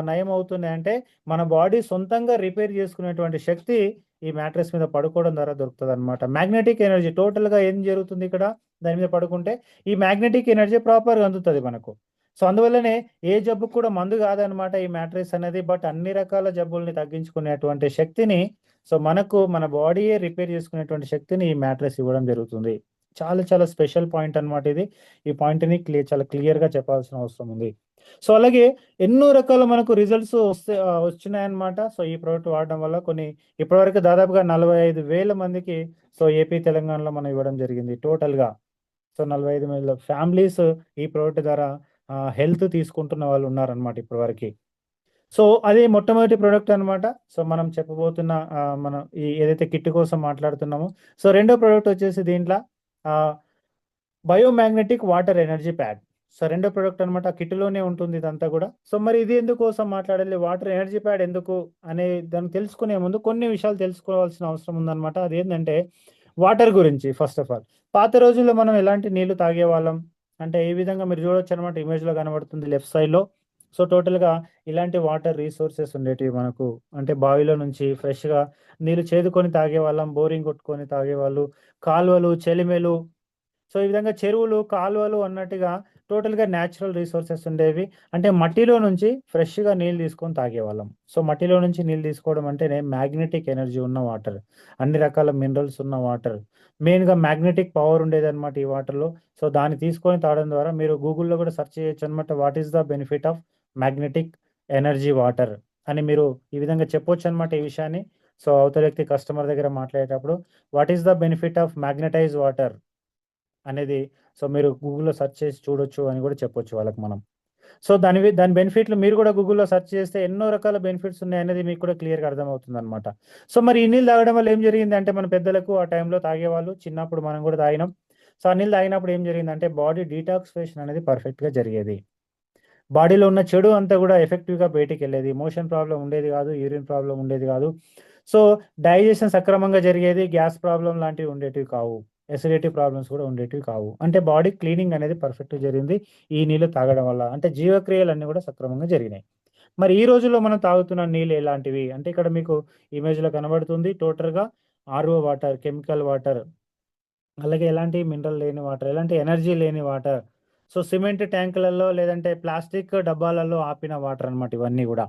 నయం అవుతున్నాయంటే మన బాడీ సొంతంగా రిపేర్ చేసుకునేటువంటి శక్తి ఈ మ్యాట్రెస్ మీద పడుకోవడం ద్వారా దొరుకుతదనమాట. మ్యాగ్నెటిక్ ఎనర్జీ టోటల్‌గా ఏం జరుగుతుంది ఇక్కడ దాని మీద పడుకుంటే ఈ మ్యాగ్నెటిక్ ఎనర్జీ ప్రాపర్‌గా అందుతది మనకు. సో అందువల్లనే ఏ జబ్బుకి కూడా మందు కాదనమాట ఈ మ్యాట్రెస్ అనేది. బట్ అన్ని రకాల జబ్బుల్ని తగ్గించుకునేటువంటి శక్తిని సో మనకు మన బాడీయే రిపేర్ చేసుకునేటువంటి శక్తిని ఈ మ్యాట్రెస్ ఇవ్వడం జరుగుతుంది. చాలా చాలా స్పెషల్ పాయింట్ అన్నమాట ఇది. ఈ పాయింట్‌ని చాలా క్లియర్‌గా చెప్పాల్సిన అవసరం ఉంది. సో అలాగే ఎన్నో రకాల మనకు రిజల్ట్స్ వచ్చినాయన్నమాట. సో ఈ ప్రొడక్ట్ వాడడం వల్ల ఇప్పటివరకు దాదాపుగా 45,000 మందికి సో ఏపీ, తెలంగాణలో మనం ఇవ్వడం జరిగింది టోటల్‌గా. సో 45,000 ఫ్యామిలీస్ ఈ ప్రొడక్ట్ ద్వారా హెల్త్ తీసుకుంటున్న వాళ్ళు ఉన్నారన్నమాట ఇప్పటివరకి. సో అది మొట్టమొదటి ప్రొడక్ట్ అన్నమాట. సో మనం చెప్పబోతున్న మనం ఏదైతే కిట్ కోసం మాట్లాడుతున్నామో సో రెండో ప్రొడక్ట్ వచ్చేసి దీంట్లో ఆహ్, biomagnetic water energy pad. So రెండో ప్రొడక్ట్ అన్నమాట. కిట్‌లోనే ఉంటుంది ఇదంతా గూడా. సో మరి ఇది ఎందుకోసం మాట్లాడాలి? వాటర్ ఎనర్జీ ప్యాడ్ ఎందుకు అనే దాన్ని తెలుసుకునే ముందు కొన్ని విషయాలు తెలుసుకోవాల్సిన అవసరం ఉందన్నమాట. అదేంటంటే వాటర్ గురించి ఫస్ట్ ఆఫ్ ఆల్. పాత రోజుల్లో మనం ఎలాంటి నీళ్లు తాగేవాళ్ళం అంటే ఈ విధంగా మీరు చూడొచ్చన్నమాట ఇమేజ్‌లో కనబడుతుంది లెఫ్ట్ సైడ్‌లో. సో టోటల్‌గా ఇలాంటి వాటర్ రిసోర్సెస్ ఉండేటివి మనకు. అంటే బావిలో నుంచి ఫ్రెష్‌గా నీళ్లు చేదుకొని తాగేవాళ్ళం. బోరింగ్ కొట్టుకొని తాగేవాళ్ళు. కాలువలు, చెలిమెలు సో ఈ విధంగా చెరువులు, కాలువలు అన్నట్టుగా టోటల్‌గా న్యాచురల్ రిసోర్సెస్ ఉండేవి. అంటే మట్టిలో నుంచి ఫ్రెష్‌గా నీళ్ళు తీసుకొని తాగేవాళ్ళం. సో మట్టిలో నుంచి నీళ్ళు తీసుకోవడం అంటేనే మ్యాగ్నెటిక్ ఎనర్జీ ఉన్న వాటర్. అన్ని రకాల మినరల్స్ ఉన్న వాటర్. మెయిన్‌గా మ్యాగ్నెటిక్ పవర్ ఉండేదన్నమాట ఈ వాటర్‌లో. సో దాన్ని తీసుకొని తాగడం ద్వారా మీరు గూగుల్‌లో కూడా సెర్చ్ చేయొచ్చన్నమాట. What is the benefit of magnetic energy water అని మీరు ఈ విధంగా చెప్పొచ్చన్నమాట ఈ విషయాన్ని. సో అవతల వ్యక్తి కస్టమర్ దగ్గర మాట్లాడేటప్పుడు what is the benefit of magnetised water అనేది సో మీరు గూగుల్‌లో సెర్చ్ చేసి చూడొచ్చు అని కూడా చెప్పొచ్చు వాళ్ళకి మనం. సో దాని బెనిఫిట్‌లు మీరు కూడా గూగుల్‌లో సెర్చ్ చేస్తే ఎన్నో రకాల బెనిఫిట్స్ ఉన్నాయనేది మీకు కూడా క్లియర్‌గా అర్థమవుతుందన్నమాట. సో మరి ఈ నీళ్ళు తాగడం వల్ల ఏం జరిగిందంటే మన పెద్దలకు ఆ టైంలో తాగేవాళ్ళు. చిన్నప్పుడు మనం కూడా తాగినాం. సో ఆ నీళ్ళు తాగినప్పుడు ఏం జరిగిందంటే బాడీ డీటాక్సిఫికేషన్ అనేది పర్ఫెక్ట్‌గా జరిగేది. బాడీలో ఉన్న చెడు అంతా కూడా ఎఫెక్టివ్‌గా బయటికెళ్ళేది. మోషన్ ప్రాబ్లమ్ ఉండేది కాదు. యూరిన్ ప్రాబ్లమ్ ఉండేది కాదు. సో డైజెషన్ సక్రమంగా జరిగేది. గ్యాస్ ప్రాబ్లమ్ లాంటివి ఉండేటివి కావు. అసిడిటీ ప్రాబ్లమ్స్ కూడా ఉండేటివి కావు. అంటే బాడీ క్లీనింగ్ అనేది పర్ఫెక్ట్‌గా జరిగింది. ఈ నీళ్లు తాగడం వల్ల. అంటే జీవక్రియలన్నీ కూడా సక్రమంగా జరిగినాయి. మరి ఈ రోజుల్లో మనం తాగుతున్న నీళ్ళు ఎలాంటివి? అంటే ఇక్కడ మీకు ఇమేజ్‌లో కనబడుతుంది. టోటల్‌గా ఆర్‌ఓ వాటర్, కెమికల్ వాటర్ అలాగే ఎలాంటి మినరల్ లేని వాటర్, ఎలాంటి ఎనర్జీ లేని వాటర్. సో సిమెంట్ ట్యాంకులలో లేదంటే ప్లాస్టిక్ డబ్బాలలో ఆపిన వాటర్ అన్నమాట ఇవన్నీ గూడా.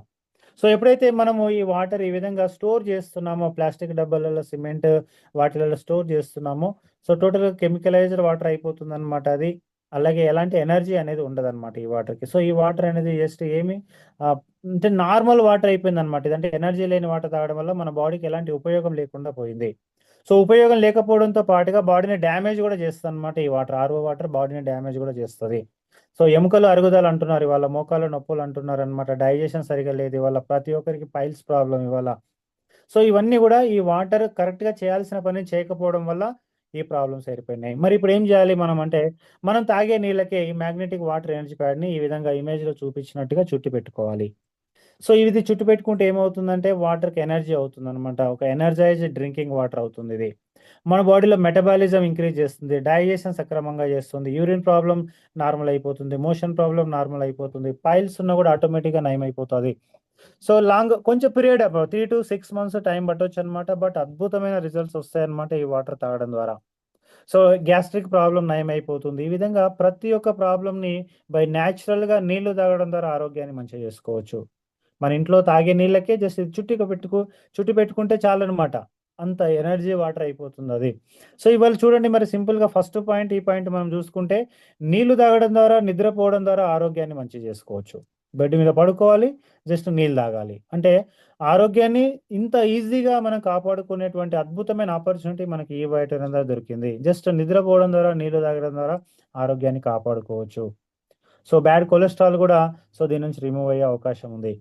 సో ఎప్పుడైతే మనము ఈ వాటర్ ఈ విధంగా స్టోర్ చేస్తున్నామో ప్లాస్టిక్ డబ్బాలలో, సిమెంట్ వాటిలలో స్టోర్ చేస్తున్నామో సో టోటల్‌గా కెమికలైజ్డ్ వాటర్ అయిపోతుందన్నమాట అది. అలాగే ఎలాంటి ఎనర్జీ అనేది ఉండదన్నమాట ఈ వాటర్‌కి. సో ఈ వాటర్ అనేది జస్ట్ ఆహ్, అంటే నార్మల్ వాటర్ అయిపోయిందన్నమాట. ఇదంటే ఎనర్జీ లేని వాటర్ తాగడం వల్ల మన బాడీకి ఎలాంటి ఉపయోగం లేకుండా పోయింది. సో ఉపయోగం లేకపోవడంతో పాటుగా బాడీని డ్యామేజ్ గూడా చేస్తదన్నమాట ఈ వాటర్. ఆర్‌ఓ వాటర్ బాడీని డ్యామేజ్ గూడా చేస్తది. సో ఎముకలు అరుగుదల అంటున్నారు ఇవాళ. మోకాళ్ళ నొప్పులు అంటున్నారనమాట. డైజెషన్ సరిగ్గా లేదు ఇవాళ. ప్రతి ఒక్కరికి పైల్స్ ప్రాబ్లమ్ ఇవాళ. సో ఇవన్నీ గూడా ఈ వాటర్ కరెక్ట్‌గా చేయాల్సిన పని చేయకపోవడం వల్ల ఈ ప్రాబ్లమ్స్ ఏర్పడినాయి. మరి ఇప్పుడు ఏం జేయాలి మనం అంటే, మనం తాగే నీళ్ళకే ఈ మ్యాగ్నెటిక్ వాటర్ ఎనర్జీ ప్యాడ్‌ని ఈ విధంగా ఇమేజ్‌లో చూపించినట్టుగా చుట్టి పెట్టుకోవాలి. సో ఇది చుట్టు పెట్టుకుంటే ఏమవుతుందంటే వాటర్‌కి ఎనర్జీ అవుతుందనమాట. ఒక ఎనర్జైజ్డ్ డ్రింకింగ్ వాటర్ అవుతుందిది. మన బాడీలో మెటబాలిజం ఇంక్రీజ్ చేస్తుంది. డైజెషన్ సక్రమంగా చేస్తుంది. యూరిన్ ప్రాబ్లమ్ నార్మల్ అయిపోతుంది. మోషన్ ప్రాబ్లమ్ నార్మల్ అయిపోతుంది. పైల్స్ ఉన్నా కూడా ఆటోమేటిక్‌గా నయమైపోతది. సో కొంచెం పీరియడ్ 3-6 మంత్స్ టైం పట్టొచ్చనమాట. బట్ అద్భుతమైన రిజల్ట్స్ వస్తాయన్నమాట ఈ వాటర్ తాగడం ద్వారా. సో గ్యాస్ట్రిక్ ప్రాబ్లమ్ నయమైపోతుంది. ఈ విధంగా ప్రతి ఒక్క ప్రాబ్లమ్‌ని నేచురల్‌గా నీళ్లు తాగడం ద్వారా ఆరోగ్యాన్ని మంచిగా చేసుకోవచ్చు. మన ఇంట్లో తాగే నీళ్ళకే జస్ట్ ఇది చుట్టి పెట్టుకుంటే చాలనమాట. అంత ఎనర్జీ వాటర్ అయిపోతుందది. సో ఇవాళ చూడండి మరి సింపుల్‌గా ఫస్ట్ పాయింట్, ఈ పాయింట్ మనం చూసుకుంటే నీళ్లు తాగడం ద్వారా, నిద్రపోవడం ద్వారా ఆరోగ్యాన్ని మంచిగా చేసుకోవచ్చు. బెడ్ మీద పడుకోవాలి, జస్ట్ నీళ్ళు తాగాలి. అంటే ఆరోగ్యాన్ని ఇంత ఈజీగా మనం కాపాడుకునేటువంటి అద్భుతమైన ఆపర్చునిటీ మనకి ఈ బయోటోరియం ద్వారా దొరికింది. జస్ట్ నిద్రపోవడం ద్వారా, నీళ్లు తాగడం ద్వారా ఆరోగ్యాన్ని కాపాడుకోవచ్చు. సో బ్యాడ్ కొలెస్ట్రాల్ కూడా దీని నుంచి రిమూవ్ అయ్యే అవకాశం ఉంది.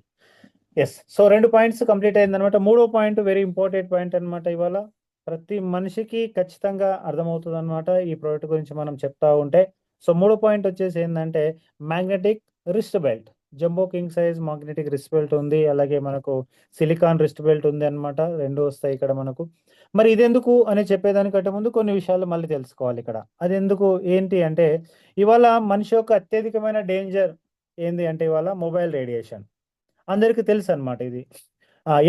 ఎస్. సో 2 పాయింట్స్ కంప్లీట్ అయిందనమాట. మూడో పాయింట్ వెరీ ఇంపార్టెంట్ పాయింట్ అనమాట. ఇవాళ ప్రతి మనిషికి ఖచ్చితంగా అర్థమవుతుంది అనమాట ఈ ప్రోడక్ట్ గురించి మనం చెప్తా ఉంటే. సో మూడో పాయింట్ వచ్చేసి ఏంటంటే magnetic wrist belt. Jumbo king size magnetic wrist belt ఉంది. అలాగే మనకు సిలికాన్ రిస్ట్ బెల్ట్ ఉంది అనమాట. 2 వస్తాయి ఇక్కడ మనకు. మరి ఇదెందుకు అని చెప్పేదానికంటే ముందు కొన్ని విషయాలు మళ్ళీ తెలుసుకోవాలి ఇక్కడ. అదెందుకు ఏంటి అంటే ఇవాళ మనిషి యొక్క అత్యధికమైన డేంజర్ ఏంది అంటే ఇవాళ మొబైల్ రేడియేషన్. అందరికీ తెలుసు అనమాట ఇది.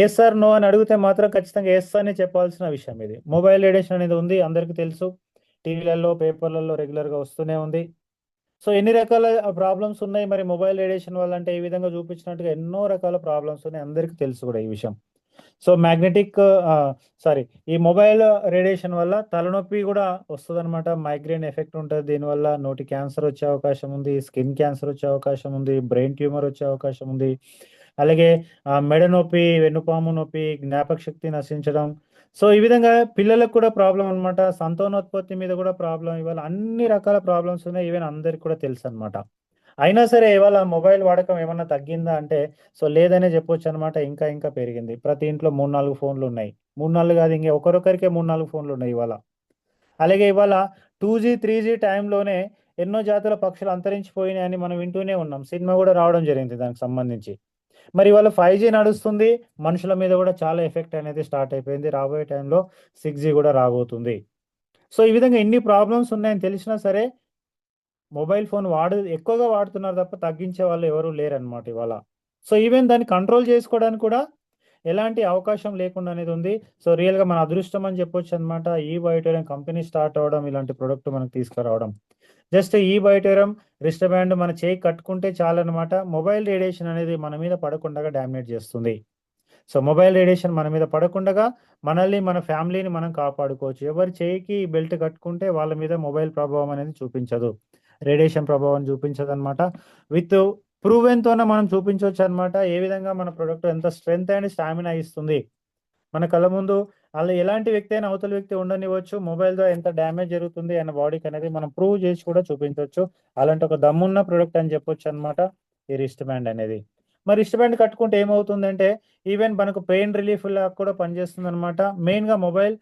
ఎస్ ఆర్ నో అని అడిగితే మాత్రం ఖచ్చితంగా ఎస్ అని చెప్పాల్సిన విషయం ఇది. మొబైల్ రేడియేషన్ అనేది ఉంది, అందరికీ తెలుసు. టీవీలలో, పేపర్లలో రెగ్యులర్గా వస్తూనే ఉంది. సో ఎన్ని రకాల ప్రాబ్లమ్స్ ఉన్నాయి మరి మొబైల్ రేడియేషన్ వల్ల అంటే ఈ విధంగా చూపించినట్టుగా ఎన్నో రకాల ప్రాబ్లమ్స్ ఉన్నాయి, అందరికీ తెలుసు కూడా ఈ విషయం. సో మ్యాగ్నెటిక్ ఈ మొబైల్ రేడియేషన్ వల్ల తలనొప్పి కూడా వస్తుంది అనమాట. మైగ్రేన్ ఎఫెక్ట్ ఉంటుంది దీనివల్ల. నోటి క్యాన్సర్ వచ్చే అవకాశం ఉంది, స్కిన్ క్యాన్సర్ వచ్చే అవకాశం ఉంది, బ్రెయిన్ ట్యూమర్ వచ్చే అవకాశం ఉంది. అలాగే మెడ నొప్పి, వెన్నుపాము నొప్పి, జ్ఞాపక శక్తి నశించడం. సో ఈ విధంగా పిల్లలకు కూడా ప్రాబ్లం అనమాట. సంతానోత్పత్తి మీద కూడా ప్రాబ్లం. ఇవాళ అన్ని రకాల ప్రాబ్లమ్స్ ఉన్నాయి, ఈవెన్ అందరికి కూడా తెలుసు అనమాట. అయినా సరే ఇవాళ మొబైల్ వాడకం ఏమన్నా తగ్గిందా అంటే లేదనే చెప్పొచ్చు అనమాట. ఇంకా ఇంకా పెరిగింది. ప్రతి ఇంట్లో 3-4 ఫోన్లు ఉన్నాయి. 3-4 కాదు, ఇంకా ఒకరొకరికే 3-4 ఫోన్లు ఉన్నాయి ఇవాళ. అలాగే ఇవాళ 2G 3G టైంలోనే ఎన్నో జాతుల పక్షులు అంతరించిపోయినాయని మనం వింటూనే ఉన్నాం. సినిమా కూడా రావడం జరిగింది దానికి సంబంధించి. మరి ఇవాళ 5G నడుస్తుంది, మనుషుల మీద కూడా చాలా ఎఫెక్ట్ అనేది స్టార్ట్ అయిపోయింది. రాబోయే టైంలో 6G కూడా రాబోతుంది. సో ఈ విధంగా ఎన్ని ప్రాబ్లమ్స్ ఉన్నాయని తెలిసినా సరే మొబైల్ ఫోన్ ఎక్కువగా వాడుతున్నారు తప్ప తగ్గించే వాళ్ళు ఎవరు లేరనమాట ఇవాళ. సో ఈవెన్ దాన్ని కంట్రోల్ చేసుకోవడానికి కూడా ఎలాంటి అవకాశం లేకుండా అనేది ఉంది. సో రియల్గా మన అదృష్టం అని చెప్పొచ్చు అనమాట. ఈ బయోటోరియం కంపెనీ స్టార్ట్ అవడం, ఇలాంటి ప్రొడక్ట్ మనకు తీసుకురావడం. జస్ట్ ఈ బయోటోరియం రిస్ట్ బ్యాండ్ మన చేయి కట్టుకుంటే చాలన్నమాట. మొబైల్ రేడియేషన్ అనేది మన మీద పడకుండా డామినేట్ చేస్తుంది. సో మొబైల్ రేడియేషన్ మన మీద పడకుండా మనల్ని, మన ఫ్యామిలీని మనం కాపాడుకోవచ్చు. ఎవరి చేయికి బెల్ట్ కట్టుకుంటే వాళ్ళ మీద మొబైల్ ప్రభావం అనేది చూపించదు, రేడియేషన్ ప్రభావం చూపించదనమాట. విత్ ప్రూవెన్తోనే మనం చూపించవచ్చు అనమాట. ఏ విధంగా మన ప్రొడక్ట్ ఎంత స్ట్రెంగ్త్ అండ్ స్టామినా ఇస్తుంది. మన కళ్ళ ముందు అలా ఎలాంటి వ్యక్తి అయినా అవతల వ్యక్తి ఉండనివ్వచ్చు, మొబైల్‌తో ఎంత డ్యామేజ్ జరుగుతుంది అన్న బాడీకి అనేది మనం ప్రూవ్ చేసి కూడా చూపించొచ్చు. అలాంటి ఒక దమ్మున్న ప్రొడక్ట్ అని చెప్పొచ్చు అనమాట ఈ రిస్ట్ బ్యాండ్ అనేది. మరి రిస్ట్ బ్యాండ్ కట్టుకుంటే ఏమవుతుందంటే ఈవెన్ మనకు పెయిన్ రిలీఫ్ లాగా కూడా పనిచేస్తుందనమాట. మెయిన్‌గా మొబైల్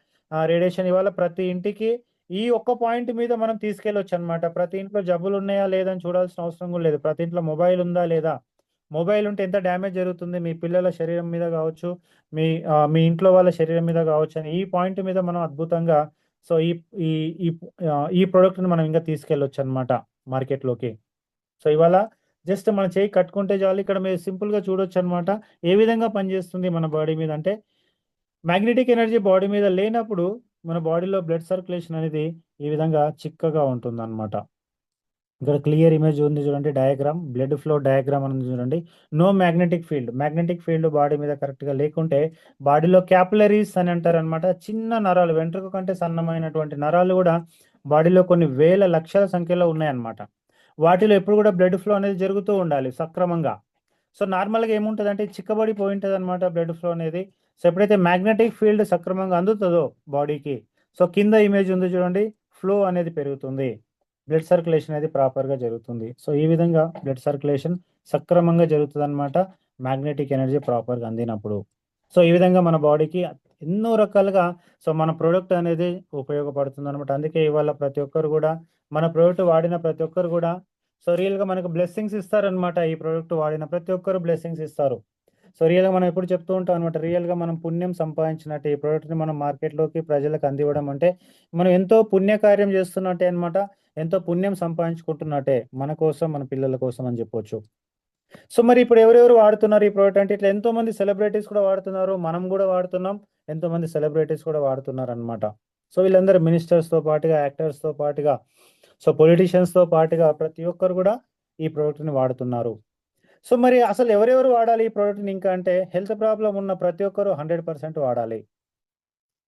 రేడియేషన్ ఇవాళ ప్రతి ఇంటికి ఈ ఒక్క పాయింట్ మీద మనం తీసుకెళ్ళొచ్చనమాట. ప్రతి ఇంట్లో జబ్బులున్నాయా లేదా అని చూడాల్సిన అవసరం కూడా లేదు. ప్రతి ఇంట్లో మొబైల్ ఉందా లేదా? మొబైల్ ఉంటే ఎంత డ్యామేజ్ జరుగుతుంది మీ పిల్లల శరీరం మీద కావచ్చు, మీ ఇంట్లో వాళ్ళ శరీరం మీద కావచ్చు అని ఈ పాయింట్ మీద మనం అద్భుతంగా సో ఈ ఈ ఈ ఈ ప్రొడక్ట్‌ని మనం ఇంకా తీసుకెళ్ళొచ్చనమాట మార్కెట్‌లోకి. సో ఇవాళ జస్ట్ మన చేయి కట్టుకుంటే చాలు. ఇక్కడ మీరు సింపుల్‌గా చూడొచ్చనమాట. ఏ విధంగా పనిచేస్తుంది మన బాడీ మీద అంటే మ్యాగ్నెటిక్ ఎనర్జీ బాడీ మీద లేనప్పుడు మన బాడీలో బ్లడ్ సర్క్యులేషన్ అనేది ఈ విధంగా చిక్కగా ఉంటుందన్నమాట. ఇక్కడ క్లియర్ ఇమేజ్ ఉంది చూడండి, డయాగ్రామ్, బ్లడ్ ఫ్లో డయాగ్రామ్ అని ఉంది చూడండి. నో మ్యాగ్నెటిక్ ఫీల్డ్ బాడీ మీద కరెక్ట్‌గా లేకుంటే బాడీలో క్యాపిలరీస్ అని అంటారనమాట. చిన్న నరాలు, వెంట్రుక కంటే సన్నమైనటువంటి నరాలు కూడా బాడీలో కొన్ని వేల లక్షల సంఖ్యలో ఉన్నాయన్నమాట. వాటిలో ఎప్పుడు కూడా బ్లడ్ ఫ్లో అనేది జరుగుతూ ఉండాలి సక్రమంగా. సో నార్మల్‌గా ఏముంటదంటే చిక్కబడిపోయి ఉంటదనమాట బ్లడ్ ఫ్లో అనేది. సో ఎప్పుడైతే మ్యాగ్నెటిక్ ఫీల్డ్ సక్రమంగా అందుతదో బాడీకి, సో కింద ఇమేజ్ ఉంది చూడండి, ఫ్లో అనేది పెరుగుతుంది. బ్లడ్ సర్క్యులేషన్ అనేది ప్రాపర్‌గా జరుగుతుంది. సో ఈ విధంగా బ్లడ్ సర్క్యులేషన్ సక్రమంగా జరుగుతదనమాట మ్యాగ్నెటిక్ ఎనర్జీ ప్రాపర్‌గా అందినప్పుడు. సో ఈ విధంగా మన బాడీకి ఎన్నో రకాలుగా మన ప్రొడక్ట్ అనేది ఉపయోగపడుతుందనమాట. అందుకే ఇవాళ ప్రతి ఒక్కరు గూడా మన ప్రొడక్ట్ వాడిన ప్రతి ఒక్కరు గూడా రియల్‌గా మనకు బ్లెస్సింగ్స్ ఇస్తారనమాట. ఈ ప్రొడక్ట్ వాడిన ప్రతి ఒక్కరు బ్లెస్సింగ్స్ ఇస్తారు. సో రియల్‌గా మనం ఎప్పుడు చెప్తూ ఉంటాం అనమాట. రియల్‌గా మనం పుణ్యం సంపాదించినట్టే ఈ ప్రొడక్ట్‌ని మనం మార్కెట్‌లోకి ప్రజలకు అందివ్వడం అంటే మనం ఎంతో పుణ్యకార్యం చేస్తున్నట్టే అనమాట. ఎంతో పుణ్యం సంపాదించుకుంటున్నట్టే. మన కోసం, మన పిల్లల కోసం అని చెప్పొచ్చు. సో మరి ఇప్పుడు ఎవరెవరు వాడుతున్నారు ఈ ప్రోడక్ట్ అంటే ఇట్లా ఎంతోమంది సెలబ్రిటీస్ కూడా వాడుతున్నారు. మనం కూడా వాడుతున్నాం. ఎంతోమంది సెలబ్రిటీస్ కూడా వాడుతున్నారనమాట. సో వీళ్ళందరూ మినిస్టర్స్‌తో పాటుగా, యాక్టర్స్‌తో పాటుగా, పొలిటీషియన్స్‌తో పాటుగా ప్రతి ఒక్కరు కూడా ఈ ప్రోడక్ట్‌ని వాడుతున్నారు. సో మరి అసలు ఎవరెవరు వాడాలి ఈ ప్రోడక్ట్‌ని ఇంకా అంటే హెల్త్ ప్రాబ్లమ్ ఉన్న ప్రతి ఒక్కరు 100% వాడాలి.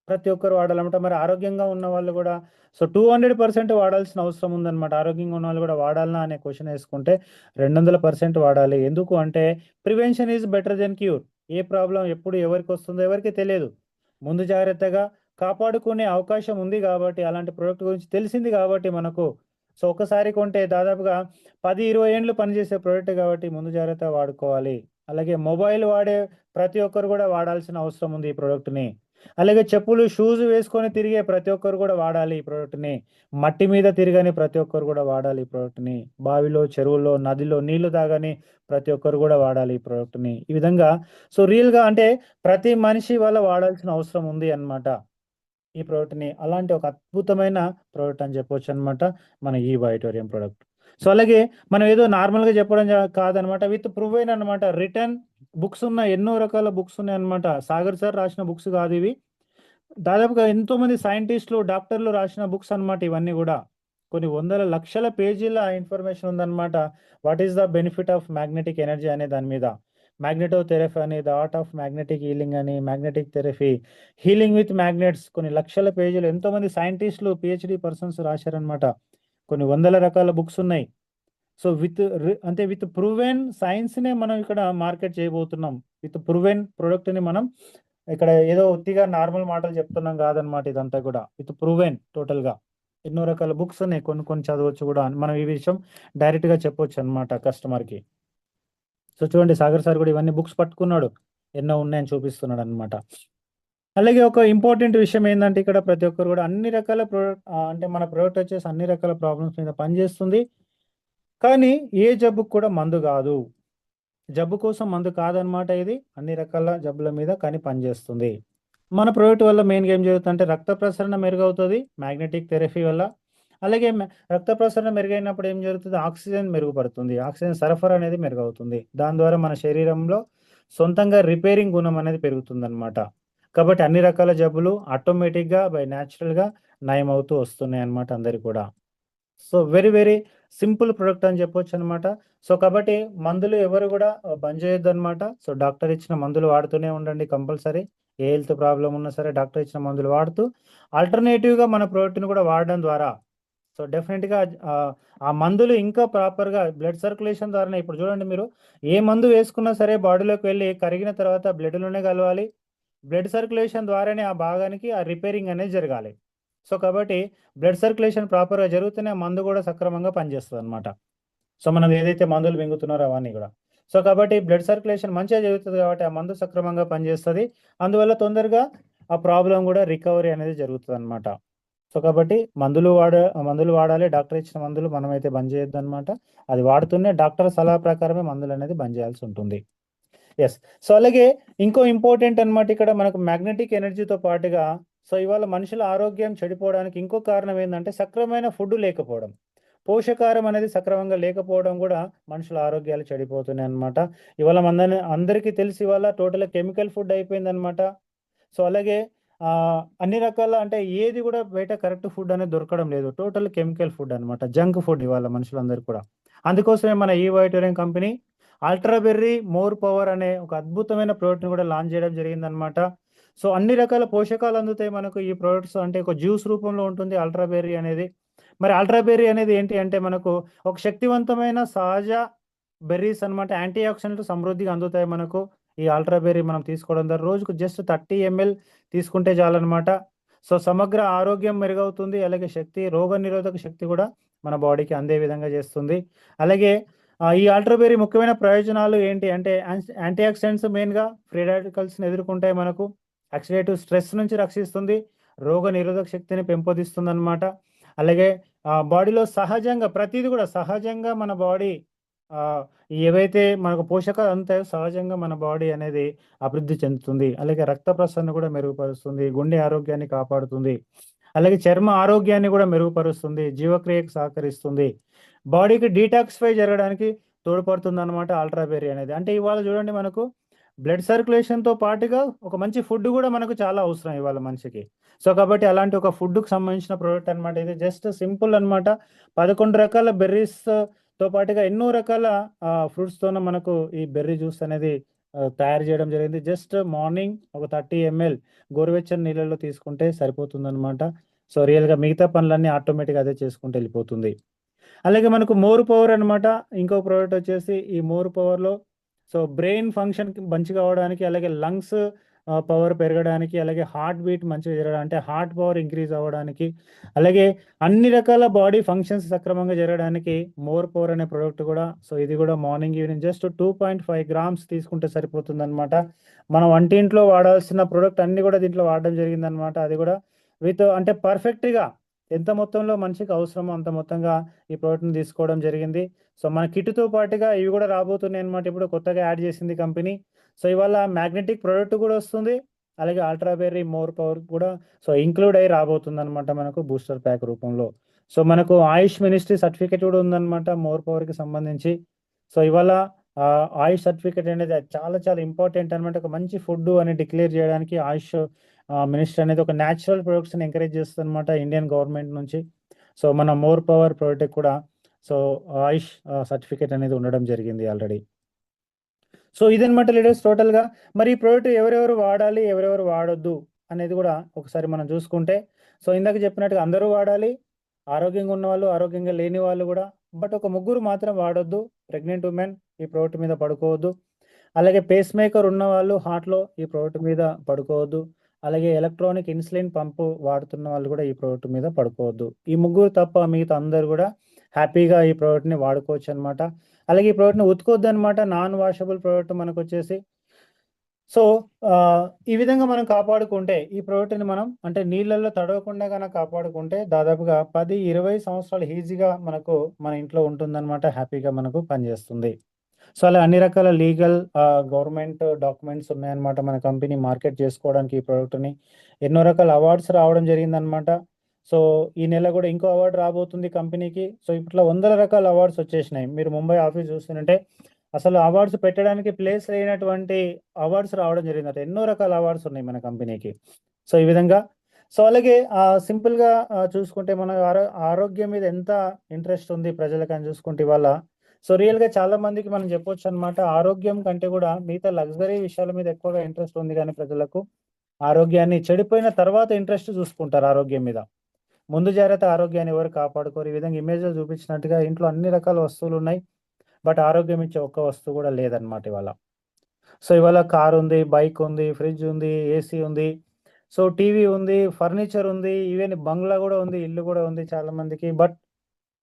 ప్రతి ఒక్కరు వాడాలన్నమాట. మరి ఆరోగ్యంగా ఉన్న వాళ్ళు కూడా సో 200% వాడాల్సిన అవసరం ఉందన్నమాట. ఆరోగ్యంగా ఉన్న వాళ్ళు కూడా వాడాలనా అనే క్వశ్చన్ వేసుకుంటే 200% వాడాలి. ఎందుకు అంటే prevention is better than cure. ఏ ప్రాబ్లం ఎప్పుడు ఎవరికి వస్తుందో ఎవరికి తెలియదు. ముందు జాగ్రత్తగా కాపాడుకునే అవకాశం ఉంది కాబట్టి, అలాంటి ప్రోడక్ట్ గురించి తెలిసింది కాబట్టి మనకు, సో ఒకసారి కొంటే దాదాపుగా 10-20 ఏండ్లు పనిచేసే ప్రోడక్ట్ కాబట్టి ముందు జాగ్రత్త వాడుకోవాలి. అలాగే మొబైల్ వాడే ప్రతి ఒక్కరు కూడా వాడాల్సిన అవసరం ఉంది ఈ ప్రోడక్ట్ని. అలాగే చెప్పులు షూస్ వేసుకొని తిరిగే ప్రతి ఒక్కరు కూడా వాడాలి ఈ ప్రోడక్ట్ని. మట్టి మీద తిరగని ప్రతి ఒక్కరు కూడా వాడాలి ఈ ప్రోడక్ట్ని. బావిలో, చెరువుల్లో, నదిలో నీళ్లు తాగని ప్రతి ఒక్కరు కూడా వాడాలి ఈ ప్రోడక్ట్ని. ఈ విధంగా సో రియల్గా అంటే ప్రతి మనిషి వల్ల వాడాల్సిన అవసరం ఉంది అన్నమాట ఈ ప్రోడక్ట్ని. అలాంటి ఒక అద్భుతమైన ప్రోడక్ట్ అని చెప్పొచ్చు అనమాట మన ఈ వైటోరియం ప్రోడక్ట్. సో అలాగే మనం ఏదో నార్మల్గా చెప్పడం కాదనమాట, విత్ ప్రూవెన్ అనమాట. రిటర్న్ బుక్స్ ఉన్న ఎన్నో రకాల బుక్స్ ఉన్నాయి అనమాట. సాగర్ సార్ రాసిన బుక్స్ కాదు ఇవి, దాదాపుగా ఎంతో మంది సైంటిస్టులు, డాక్టర్లు రాసిన బుక్స్ అన్నమాట ఇవన్నీ కూడా. కొన్ని వందల లక్షల పేజీల ఇన్ఫర్మేషన్ ఉందన్నమాట. What is the benefit of magnetic energy అనే దాని మీద. మ్యాగ్నెటో థెరపీ అని, the art of magnetic healing అని, magnetic therapy, healing with magnets, కొన్ని లక్షల పేజీలు ఎంతో మంది సైంటిస్టులు, పిహెచ్డి పర్సన్స్ రాశారనమాట. కొన్ని వందల రకాల బుక్స్ ఉన్నాయి. సో అంటే విత్ ప్రూవెన్ సైన్స్నే మనం ఇక్కడ మార్కెట్ చేయబోతున్నాం. విత్ ప్రూవెన్ ప్రోడక్ట్ని మనం ఇక్కడ ఏదో ఉత్తిగా నార్మల్ మాటలు చెప్తున్నాం కాదనమాట. ఇదంతా కూడా విత్ ప్రూవెన్ టోటల్గా. ఎన్నో రకాల బుక్స్ ఉన్నాయి, కొన్ని కొన్ని చదవచ్చు కూడా. మనం ఈ విషయం డైరెక్ట్గా చెప్పొచ్చు అనమాట కస్టమర్కి. సో చూడండి, సాగర్ సార్ కూడా ఇవన్నీ బుక్స్ పట్టుకున్నాడు, ఎన్నో ఉన్నాయని చూపిస్తున్నాడు అనమాట. అలాగే ఒక ఇంపార్టెంట్ విషయం ఏంటంటే ఇక్కడ ప్రతి ఒక్కరు కూడా అన్ని రకాల ప్రోడక్ట్, అంటే మన ప్రోడక్ట్ వచ్చేసి అన్ని రకాల ప్రాబ్లమ్స్ మీద పనిచేస్తుంది. కానీ ఏ జబ్బుకు కూడా మందు కాదు. జబ్బు కోసం మందు కాదనమాట ఇది, అన్ని రకాల జబ్బుల మీద కానీ పనిచేస్తుంది. మన ప్రోడక్ట్ వల్ల మెయిన్గా ఏం జరుగుతుందంటే రక్త ప్రసరణ మెరుగవుతుంది మ్యాగ్నెటిక్ థెరపీ వల్ల. అలాగే రక్త ప్రసరణ మెరుగైనప్పుడు ఏం జరుగుతుంది, ఆక్సిజన్ మెరుగుపడుతుంది, ఆక్సిజన్ సరఫరా అనేది మెరుగవుతుంది. దాని ద్వారా మన శరీరంలో సొంతంగా రిపేరింగ్ గుణం అనేది పెరుగుతుంది అనమాట. కాబట్టి అన్ని రకాల జబ్బులు ఆటోమేటిక్గా బై న్యాచురల్గా నయం అవుతూ వస్తున్నాయి అన్నమాట అందరికి కూడా. So very very simple product అని చెప్పొచ్చు అనమాట. సో కాబట్టి మందులు ఎవరు కూడా బంద్ చేయొద్దు అనమాట. సో డాక్టర్ ఇచ్చిన మందులు వాడుతూనే ఉండండి కంపల్సరీ. ఏ హెల్త్ ప్రాబ్లం ఉన్నా సరే డాక్టర్ ఇచ్చిన మందులు వాడుతూ ఆల్టర్నేటివ్గా మన ప్రోడక్ట్ని కూడా వాడడం ద్వారా సో డెఫినెట్గా ఆ మందులు ఇంకా ప్రాపర్గా బ్లడ్ సర్క్యులేషన్ ద్వారానే. ఇప్పుడు చూడండి, మీరు ఏ మందు వేసుకున్నా సరే బాడీలోకి వెళ్ళి కరిగిన తర్వాత బ్లడ్లోనే కలవాలి. బ్లడ్ సర్క్యులేషన్ ద్వారానే ఆ భాగానికి ఆ రిపేరింగ్ అనేది జరగాలి. సో కాబట్టి బ్లడ్ సర్క్యులేషన్ ప్రాపర్గా జరుగుతూనే ఆ మందు కూడా సక్రమంగా పనిచేస్తుంది అనమాట. సో మనం ఏదైతే మందులు మింగుతున్నారో అవన్నీ కూడా. సో కాబట్టి బ్లడ్ సర్క్యులేషన్ మంచిగా జరుగుతుంది కాబట్టి ఆ మందు సక్రమంగా పనిచేస్తుంది. అందువల్ల తొందరగా ఆ ప్రాబ్లం కూడా రికవరీ అనేది జరుగుతుంది అనమాట. సో కాబట్టి మందులు వాడాలి. డాక్టర్ ఇచ్చిన మందులు మనమైతే బంద్ చేయొద్దు అనమాట. అది వాడుతూనే డాక్టర్ సలహా ప్రకారమే మందులు అనేది బంద్ చేయాల్సి ఉంటుంది. ఎస్. సో అలాగే ఇంకో ఇంపార్టెంట్ అనమాట ఇక్కడ మనకు మ్యాగ్నెటిక్ ఎనర్జీతో పాటుగా, సో ఇవాళ మనుషుల ఆరోగ్యం చెడిపోవడానికి ఇంకో కారణం ఏంటంటే సక్రమైన ఫుడ్ లేకపోవడం. పోషకాహారం అనేది సక్రమంగా లేకపోవడం కూడా మనుషుల ఆరోగ్యాలు చెడిపోతున్నాయి అనమాట. ఇవాళ అందరికీ తెలిసి ఇవాళ టోటల్ కెమికల్ ఫుడ్ అయిపోయింది అనమాట. సో అలాగే అన్ని రకాల అంటే ఏది కూడా బయట కరెక్ట్ ఫుడ్ అనేది దొరకడం లేదు. టోటల్ కెమికల్ ఫుడ్ అనమాట, జంక్ ఫుడ్ ఇవాళ మనుషులందరూ కూడా. అందుకోసమే మన ఈ Vitorium company ultra berry more power అనే ఒక అద్భుతమైన ప్రోడక్ట్ని కూడా లాంచ్ చేయడం జరిగిందనమాట. సో అన్ని రకాల పోషకాలు అందుతాయి మనకు ఈ ప్రోడక్ట్స్. అంటే ఒక జ్యూస్ రూపంలో ఉంటుంది అల్ట్రా బెర్రీ అనేది. మరి అల్ట్రా బెర్రీ అనేది ఏంటి అంటే మనకు ఒక శక్తివంతమైన సహజ బెర్రీస్ అనమాట. యాంటీ ఆక్సిడెంట్లు సమృద్ధిగా అందుతాయి మనకు. ఈ అల్ట్రా బెర్రీ మనం తీసుకోవడం ద్వారా రోజుకు జస్ట్ 30 ml తీసుకుంటే చాలన్నమాట. సో సమగ్ర ఆరోగ్యం మెరుగవుతుంది. అలాగే రోగ నిరోధక శక్తి కూడా మన బాడీకి అందే విధంగా చేస్తుంది. అలాగే ఈ అల్ట్రా బెర్రీ ముఖ్యమైన ప్రయోజనాలు ఏంటి అంటే యాంటీ ఆక్సిడెంట్స్ మెయిన్గా ఫ్రీ రాడికల్స్ని ఎదుర్కొంటాయి మనకు. ఆక్సిడేటివ్ స్ట్రెస్ నుంచి రక్షిస్తుంది. రోగ నిరోధక శక్తిని పెంపొందిస్తుంది అనమాట. అలాగే బాడీలో సహజంగా ప్రతిదీ కూడా సహజంగా మన బాడీ ఏవైతే మనకు పోషకాలు అందుతాయో సహజంగా మన బాడీ అనేది అభివృద్ధి చెందుతుంది. అలాగే రక్త ప్రసరణ కూడా మెరుగుపరుస్తుంది, గుండె ఆరోగ్యాన్ని కాపాడుతుంది, అలాగే చర్మ ఆరోగ్యాన్ని కూడా మెరుగుపరుస్తుంది, జీవక్రియకు సహకరిస్తుంది, బాడీకి డీటాక్సిఫై జరగడానికి తోడ్పడుతుంది అనమాట అల్ట్రా బెర్రీ అనేది. అంటే ఇవాళ చూడండి మనకు బ్లడ్ సర్క్యులేషన్తో పాటుగా ఒక మంచి ఫుడ్ కూడా మనకు చాలా అవసరం ఇవాళ మనిషికి. సో కాబట్టి అలాంటి ఒక ఫుడ్కు సంబంధించిన ప్రోడక్ట్ అనమాట ఇది. జస్ట్ సింపుల్ అనమాట. 11 రకాల బెర్రీస్తో పాటుగా ఎన్నో రకాల ఫ్రూట్స్తోన మనకు ఈ బెర్రీ జ్యూస్ అనేది తయారు చేయడం జరిగింది. జస్ట్ మార్నింగ్ ఒక 30 ml గోరువెచ్చని నీళ్ళలో తీసుకుంటే సరిపోతుందనమాట. సో రియల్‌గా మిగతా పనులన్నీ ఆటోమేటిక్‌గా అదే చేసుకుంటూ వెళ్ళిపోతుంది. అలాగే మనకు మోర్ పవర్ అనమాట. ఇంకో ప్రోడక్ట్ వచ్చేసి ఈ మోర్ పవర్‌లో సో బ్రెయిన్ ఫంక్షన్ మంచిగా అవ్వడానికి, అలాగే లంగ్స్ పవర్ పెరగడానికి, అలాగే హార్ట్ బీట్ మంచిగా జరగడానికి, అంటే హార్ట్ పవర్ ఇంక్రీజ్ అవ్వడానికి, అలాగే అన్ని రకాల బాడీ ఫంక్షన్స్ సక్రమంగా జరగడానికి మోర్ పవర్ అనే ప్రోడక్ట్ కూడా సో ఇది కూడా మార్నింగ్ ఈవినింగ్ జస్ట్ 2.5 గ్రామ్స్ తీసుకుంటే సరిపోతుందన్నమాట. మనం వంటింట్లో వాడాల్సిన ప్రోడక్ట్ అన్ని కూడా దీంట్లో వాడడం జరిగిందనమాట. అది కూడా విత్ అంటే పర్ఫెక్ట్‌గా ఎంత మొత్తంలో మనిషికి అవసరమో అంత మొత్తంగా ఈ ప్రోడక్ట్‌ని తీసుకోవడం జరిగింది. సో మన కిట్‌తో పాటుగా ఇవి కూడా రాబోతున్నాయన్నమాట. ఇప్పుడు కొత్తగా యాడ్ చేసింది కంపెనీ. సో ఇవాళ మ్యాగ్నెటిక్ ప్రోడక్ట్ కూడా వస్తుంది. అలాగే అల్ట్రా బెర్రీ మోర్ పవర్ కూడా సో ఇంక్లూడ్ అయ్యి రాబోతుందన్నమాట మనకు బూస్టర్ ప్యాక్ రూపంలో. సో మనకు ఆయుష్ మినిస్ట్రీ సర్టిఫికేట్ కూడా ఉందన్నమాట మోర్ పవర్‌కి సంబంధించి. సో ఇవాళ ఆయుష్ సర్టిఫికేట్ అనేది అది చాలా చాలా ఇంపార్టెంట్ అనమాట. ఒక మంచి ఫుడ్ అని డిక్లేర్ చేయడానికి ఆయుష్ మినిస్ట్రీ అనేది ఒక న్యాచురల్ ప్రొడక్ట్స్‌ని ఎంకరేజ్ చేస్తుందన్నమాట ఇండియన్ గవర్నమెంట్ నుంచి. సో మన మోర్ పవర్ ప్రోడక్ట్ కూడా సో ఆయుష్ సర్టిఫికేట్ అనేది ఉండడం జరిగింది ఆల్రెడీ. సో ఇదనమాట లీడర్స్ టోటల్‌గా. మరి ఈ ప్రోడక్ట్ ఎవరెవరు వాడాలి, ఎవరెవరు వాడొద్దు అనేది కూడా ఒకసారి మనం చూసుకుంటే, సో ఇందాక చెప్పినట్టుగా అందరూ వాడాలి. ఆరోగ్యంగా ఉన్నవాళ్ళు, ఆరోగ్యంగా లేని వాళ్ళు కూడా. బట్ ఒక ముగ్గురు మాత్రం వాడొద్దు. ప్రెగ్నెంట్ వుమెన్ ఈ ప్రోడక్ట్ మీద పడుకోవద్దు. అలాగే పేస్ మేకర్ ఉన్నవాళ్ళు హార్ట్‌లో ఈ ప్రోడక్ట్ మీద పడుకోవద్దు. అలాగే ఎలక్ట్రానిక్ ఇన్సులిన్ పంపు వాడుతున్న వాళ్ళు కూడా ఈ ప్రోడక్ట్ మీద పడుకోవద్దు. ఈ ముగ్గురు తప్ప మిగతా అందరూ కూడా హ్యాపీగా ఈ ప్రోడక్ట్‌ని వాడుకోవచ్చనమాట. అలాగే ఈ ప్రోడక్ట్‌ని ఉతుకొద్దనమాట. నాన్ వాషబుల్ ప్రోడక్ట్ మనకొచ్చేసి. సో, ఈ విధంగా మనం కాపాడుకుంటే ఈ ప్రోడక్ట్‌ని మనం అంటే నీళ్ళల్లో తడవకుండా గనక కాపాడుకుంటే దాదాపుగా 10, 20 సంవత్సరాలు ఈజీగా మనకు మన ఇంట్లో ఉంటుందనమాట. హ్యాపీగా మనకు పనిచేస్తుంది. సో, అలా అన్ని రకాల లీగల్ గవర్నమెంట్ డాక్యుమెంట్స్ ఉన్నాయన్నమాట. మన కంపెనీ మార్కెట్ చేసుకోవడానికి ఈ ప్రోడక్ట్‌ని. ఎన్నో రకాల అవార్డ్స్ రావడం జరిగిందనమాట. సో, ఈ నెల కూడా ఇంకో అవార్డ్ రాబోతుంది కంపెనీకి. సో, ఇట్లా వందల రకాల అవార్డ్స్ వచ్చేసినాయి. మీరు ముంబై ఆఫీస్ చూస్తుంటే అసలు అవార్డ్స్ పెట్టడానికి ప్లేస్ లేనటువంటి అవార్డ్స్ రావడం జరిగిందట. ఎన్నో రకాల అవార్డ్స్ ఉన్నాయి మన కంపెనీకి. సో, ఈ విధంగా సో, అలాగే సింపుల్‌గా చూసుకుంటే మన ఆరోగ్యం మీద ఎంత ఇంట్రెస్ట్ ఉంది ప్రజలకని చూసుకుంటే ఇవాళ సో, రియల్‌గా చాలా మందికి మనం చెప్పొచ్చనమాట. ఆరోగ్యం కంటే కూడా మిగతా లగ్జరీ విషయాల మీద ఎక్కువగా ఇంట్రెస్ట్ ఉంది గానీ ప్రజలకు. ఆరోగ్యాన్ని చెడిపోయిన తర్వాత ఇంట్రెస్ట్ చూసుకుంటారు ఆరోగ్యం మీద. ముందు జాగ్రత్త ఆరోగ్యాన్ని ఎవరు కాపాడుకోరు. ఈ విధంగా ఇమేజ్‌లో చూపించినట్టుగా ఇంట్లో అన్ని రకాల వస్తువులున్నాయి. బట్ ఆరోగ్యం ఇచ్చే ఒక్క వస్తువు కూడా లేదనమాట ఇవాళ. సో, ఇవాళ కారుంది, బైకుంది, ఫ్రిడ్జుంది, ఏసీ ఉంది. సో, టీవీ ఉంది, ఫర్నిచర్ ఉంది, ఈవెన్ బంగ్లా గూడా ఉంది, ఇల్లు గూడా ఉంది చాలా మందికి. బట్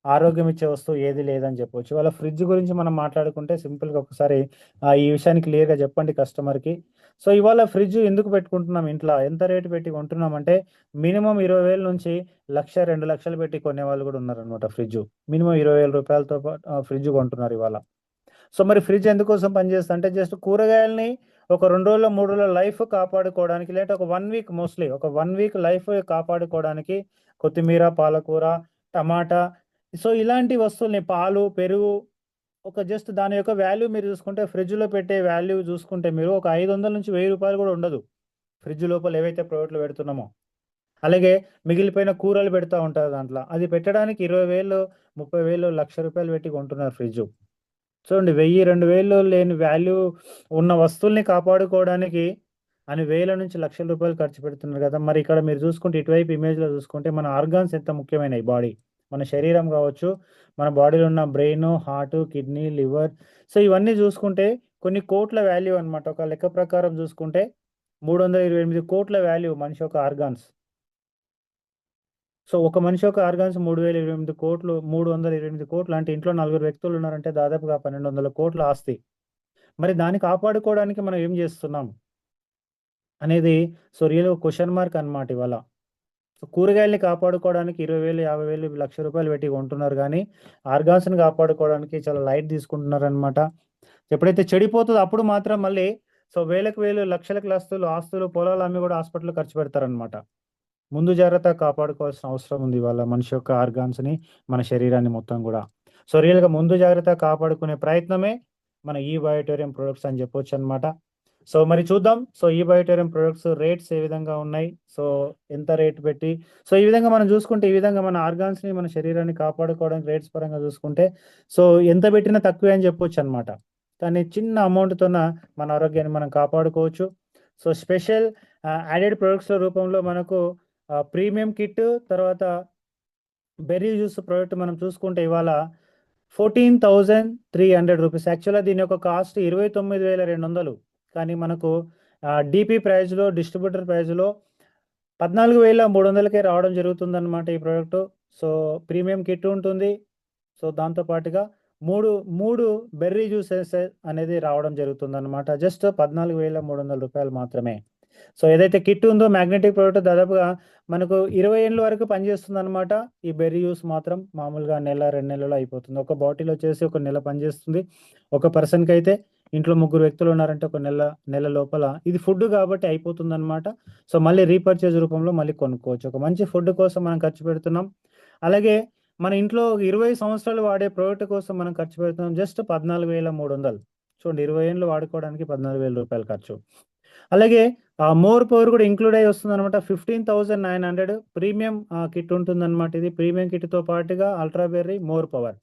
ఆరోగ్యం ఇచ్చే వస్తువు ఏది లేదని చెప్పొచ్చు. ఇవాళ ఫ్రిడ్జ్ గురించి మనం మాట్లాడుకుంటే సింపుల్‌గా ఒకసారి ఈ విషయాన్ని క్లియర్‌గా చెప్పండి కస్టమర్‌కి. సో, ఇవాళ ఫ్రిడ్జ్ ఎందుకు పెట్టుకుంటున్నాం ఇంట్ల? ఎంత రేట్ పెట్టి కొంటున్నామంటే మినిమమ్ 20,000 నుంచి 1,00,000, 2,00,000 పెట్టి కొనేవాళ్ళు గూడా ఉన్నారనమాట ఫ్రిడ్జు. మినిమమ్ 20,000 రూపాయలతో ఫ్రిడ్జ్ కొంటున్నారు ఇవాళ. సో, మరి ఫ్రిడ్జ్ ఎందుకోసం పనిచేస్తదంటే జస్ట్ కూరగాయలని ఒక 2 రోజుల్లో, 3 రోజుల లైఫ్ కాపాడుకోవడానికి లేదంటే ఒక 1 వీక్ మోస్ట్‌లీ ఒక 1 వీక్ లైఫ్ కాపాడుకోవడానికి కొత్తిమీర, పాలకూర, టమాటా సో, ఇలాంటి వస్తువుల్ని పాలు, పెరుగు ఒక జస్ట్ దాని యొక్క వాల్యూ మీరు చూసుకుంటే ఫ్రిడ్జ్‌లో పెట్టే వాల్యూ చూసుకుంటే మీరు ఒక 500-1000 కూడా ఉండదు. ఫ్రిడ్జ్ లోపల ఏవైతే ప్రోడక్ట్‌లు పెడుతున్నామో. అలాగే మిగిలిపోయిన కూరలు పెడతా ఉంటారు దాంట్ల. అది పెట్టడానికి 20,000, 30,000, ₹1,00,000 పెట్టి కొంటున్నారు ఫ్రిడ్జు. చూడండి 1000, 2000 లేని వాల్యూ ఉన్న వస్తువుల్ని కాపాడుకోవడానికి అని వేల నుంచి లక్షల రూపాయలు ఖర్చు పెడుతున్నారు కదా! మరి ఇక్కడ మీరు చూసుకుంటే ఇటువైపు ఇమేజ్‌లో చూసుకుంటే మన ఆర్గాన్స్ ఎంత ముఖ్యమైనయి బాడీ. మన శరీరం కావచ్చు, మన బాడీలో ఉన్న brain, heart, kidney, liver so, ఇవన్నీ చూసుకుంటే కొన్ని కోట్ల వాల్యూ అనమాట. ఒక లెక్క ప్రకారం చూసుకుంటే 328,00,00,000 వాల్యూ మనిషి యొక్క ఆర్గాన్స్. సో, ఒక మనిషి యొక్క ఆర్గాన్స్ 3,028,00,00,000 328,00,00,000 అంటే ఇంట్లో నలుగురు వ్యక్తులున్నారంటే దాదాపుగా 1,200,00,00,000 ఆస్తి. మరి దాన్ని కాపాడుకోవడానికి మనం ఏం జేస్తున్నాం? అనేది సో, రియల్‌గా క్వెషన్ మార్క్ అన్నమాట ఇవాళ. సో, కూరగాయల్ని కాపాడుకోవడానికి 20,000, 50,000, ₹1,00,000 పెట్టి కొంటున్నారు గానీ, ఆర్గాన్స్‌ని కాపాడుకోవడానికి చాలా లైట్ తీసుకుంటున్నారనమాట. ఎప్పుడైతే చెడిపోతదో అప్పుడు మాత్రం మళ్ళీ సో, వేలకు వేలు, లక్షలకు లక్షలు ఆస్తులు, పొలాలు అమ్మి గూడా హాస్పిటల్‌లో ఖర్చు పెడతారనమాట. ముందు జాగ్రత్త కాపాడుకోవాల్సిన అవసరం ఉంది ఇవాళ మనిషి యొక్క ఆర్గాన్స్‌ని, మన శరీరాన్ని మొత్తం గూడా. సో, రియల్‌గా ముందు జాగ్రత్త కాపాడుకునే ప్రయత్నమే మన ఈ బయోటోరియం ప్రొడక్ట్స్ అని చెప్పొచ్చనమాట. సో, మరి చూద్దాం. సో, ఈ బయోటోరియం ప్రొడక్ట్స్ రేట్స్ ఏ విధంగా ఉన్నాయి? సో, ఎంత రేట్ పెట్టి సో, ఈ విధంగా మనం చూసుకుంటే ఈ విధంగా మన ఆర్గాన్స్‌ని, మన శరీరాన్ని కాపాడుకోవడానికి రేట్స్ పరంగా చూసుకుంటే సో, ఎంత పెట్టినా తక్కువే అని చెప్పొచ్చనమాట. కానీ చిన్న అమౌంట్తోన మన ఆరోగ్యాన్ని మనం కాపాడుకోవచ్చు. సో స్పెషల్ యాడెడ్ ప్రొడక్ట్స్ రూపంలో మనకు ప్రీమియం కిట్, తర్వాత బెర్రీ జ్యూస్ ప్రోడక్ట్ మనం చూసుకుంటే ఇవాళ 14,300 రూపీస్. యాక్చువల్గా దీని యొక్క కాస్ట్ 29,200. కానీ మనకు డిపి ప్రైస్లో, డిస్ట్రిబ్యూటర్ ప్రైస్లో 14,300కే రావడం జరుగుతుందన్నమాట ఈ ప్రోడక్ట్. సో ప్రీమియం కిట్ ఉంటుంది. సో దాంతో పాటుగా మూడు మూడు బెర్రీ జ్యూసెస్ అనేది రావడం జరుగుతుందన్నమాట. జస్ట్ 14,300 రూపాయలు మాత్రమే. సో ఏదైతే కిట్ ఉందో మ్యాగ్నెటిక్ ప్రోడక్ట్ దాదాపుగా మనకు 20 ఏళ్ళ వరకు పనిచేస్తుంది అనమాట. ఈ బెర్రీ జ్యూస్ మాత్రం మామూలుగా నెల 2 నెలల్లో అయిపోతుంది. ఒక బాటిల్ వచ్చేసి ఒక నెల పనిచేస్తుంది. ఒక పర్సన్కి అయితే ఇంట్లో 3 వ్యక్తులు ఉన్నారంటే ఒక నెల లోపల ఇది ఫుడ్ కాబట్టి అయిపోతుంది అనమాట. సో మళ్ళీ రీపర్చేజ్ రూపంలో మళ్ళీ కొనుక్కోవచ్చు. ఒక మంచి ఫుడ్ కోసం మనం ఖర్చు పెడుతున్నాం. అలాగే మన ఇంట్లో 20 సంవత్సరాలు వాడే ప్రోడక్ట్ కోసం మనం ఖర్చు పెడుతున్నాం జస్ట్ 14,300. చూడండి, 20 ఏళ్ళు వాడుకోవడానికి 14,000 రూపాయలు ఖర్చు. అలాగే మోర్ పవర్ కూడా ఇంక్లూడ్ అయ్యి వస్తుంది అనమాట. 15,900 ప్రీమియం కిట్ ఉంటుందన్నమాట. ఇది ప్రీమియం కిట్తో పాటుగా అల్ట్రా బెర్రీ, మోర్ పవర్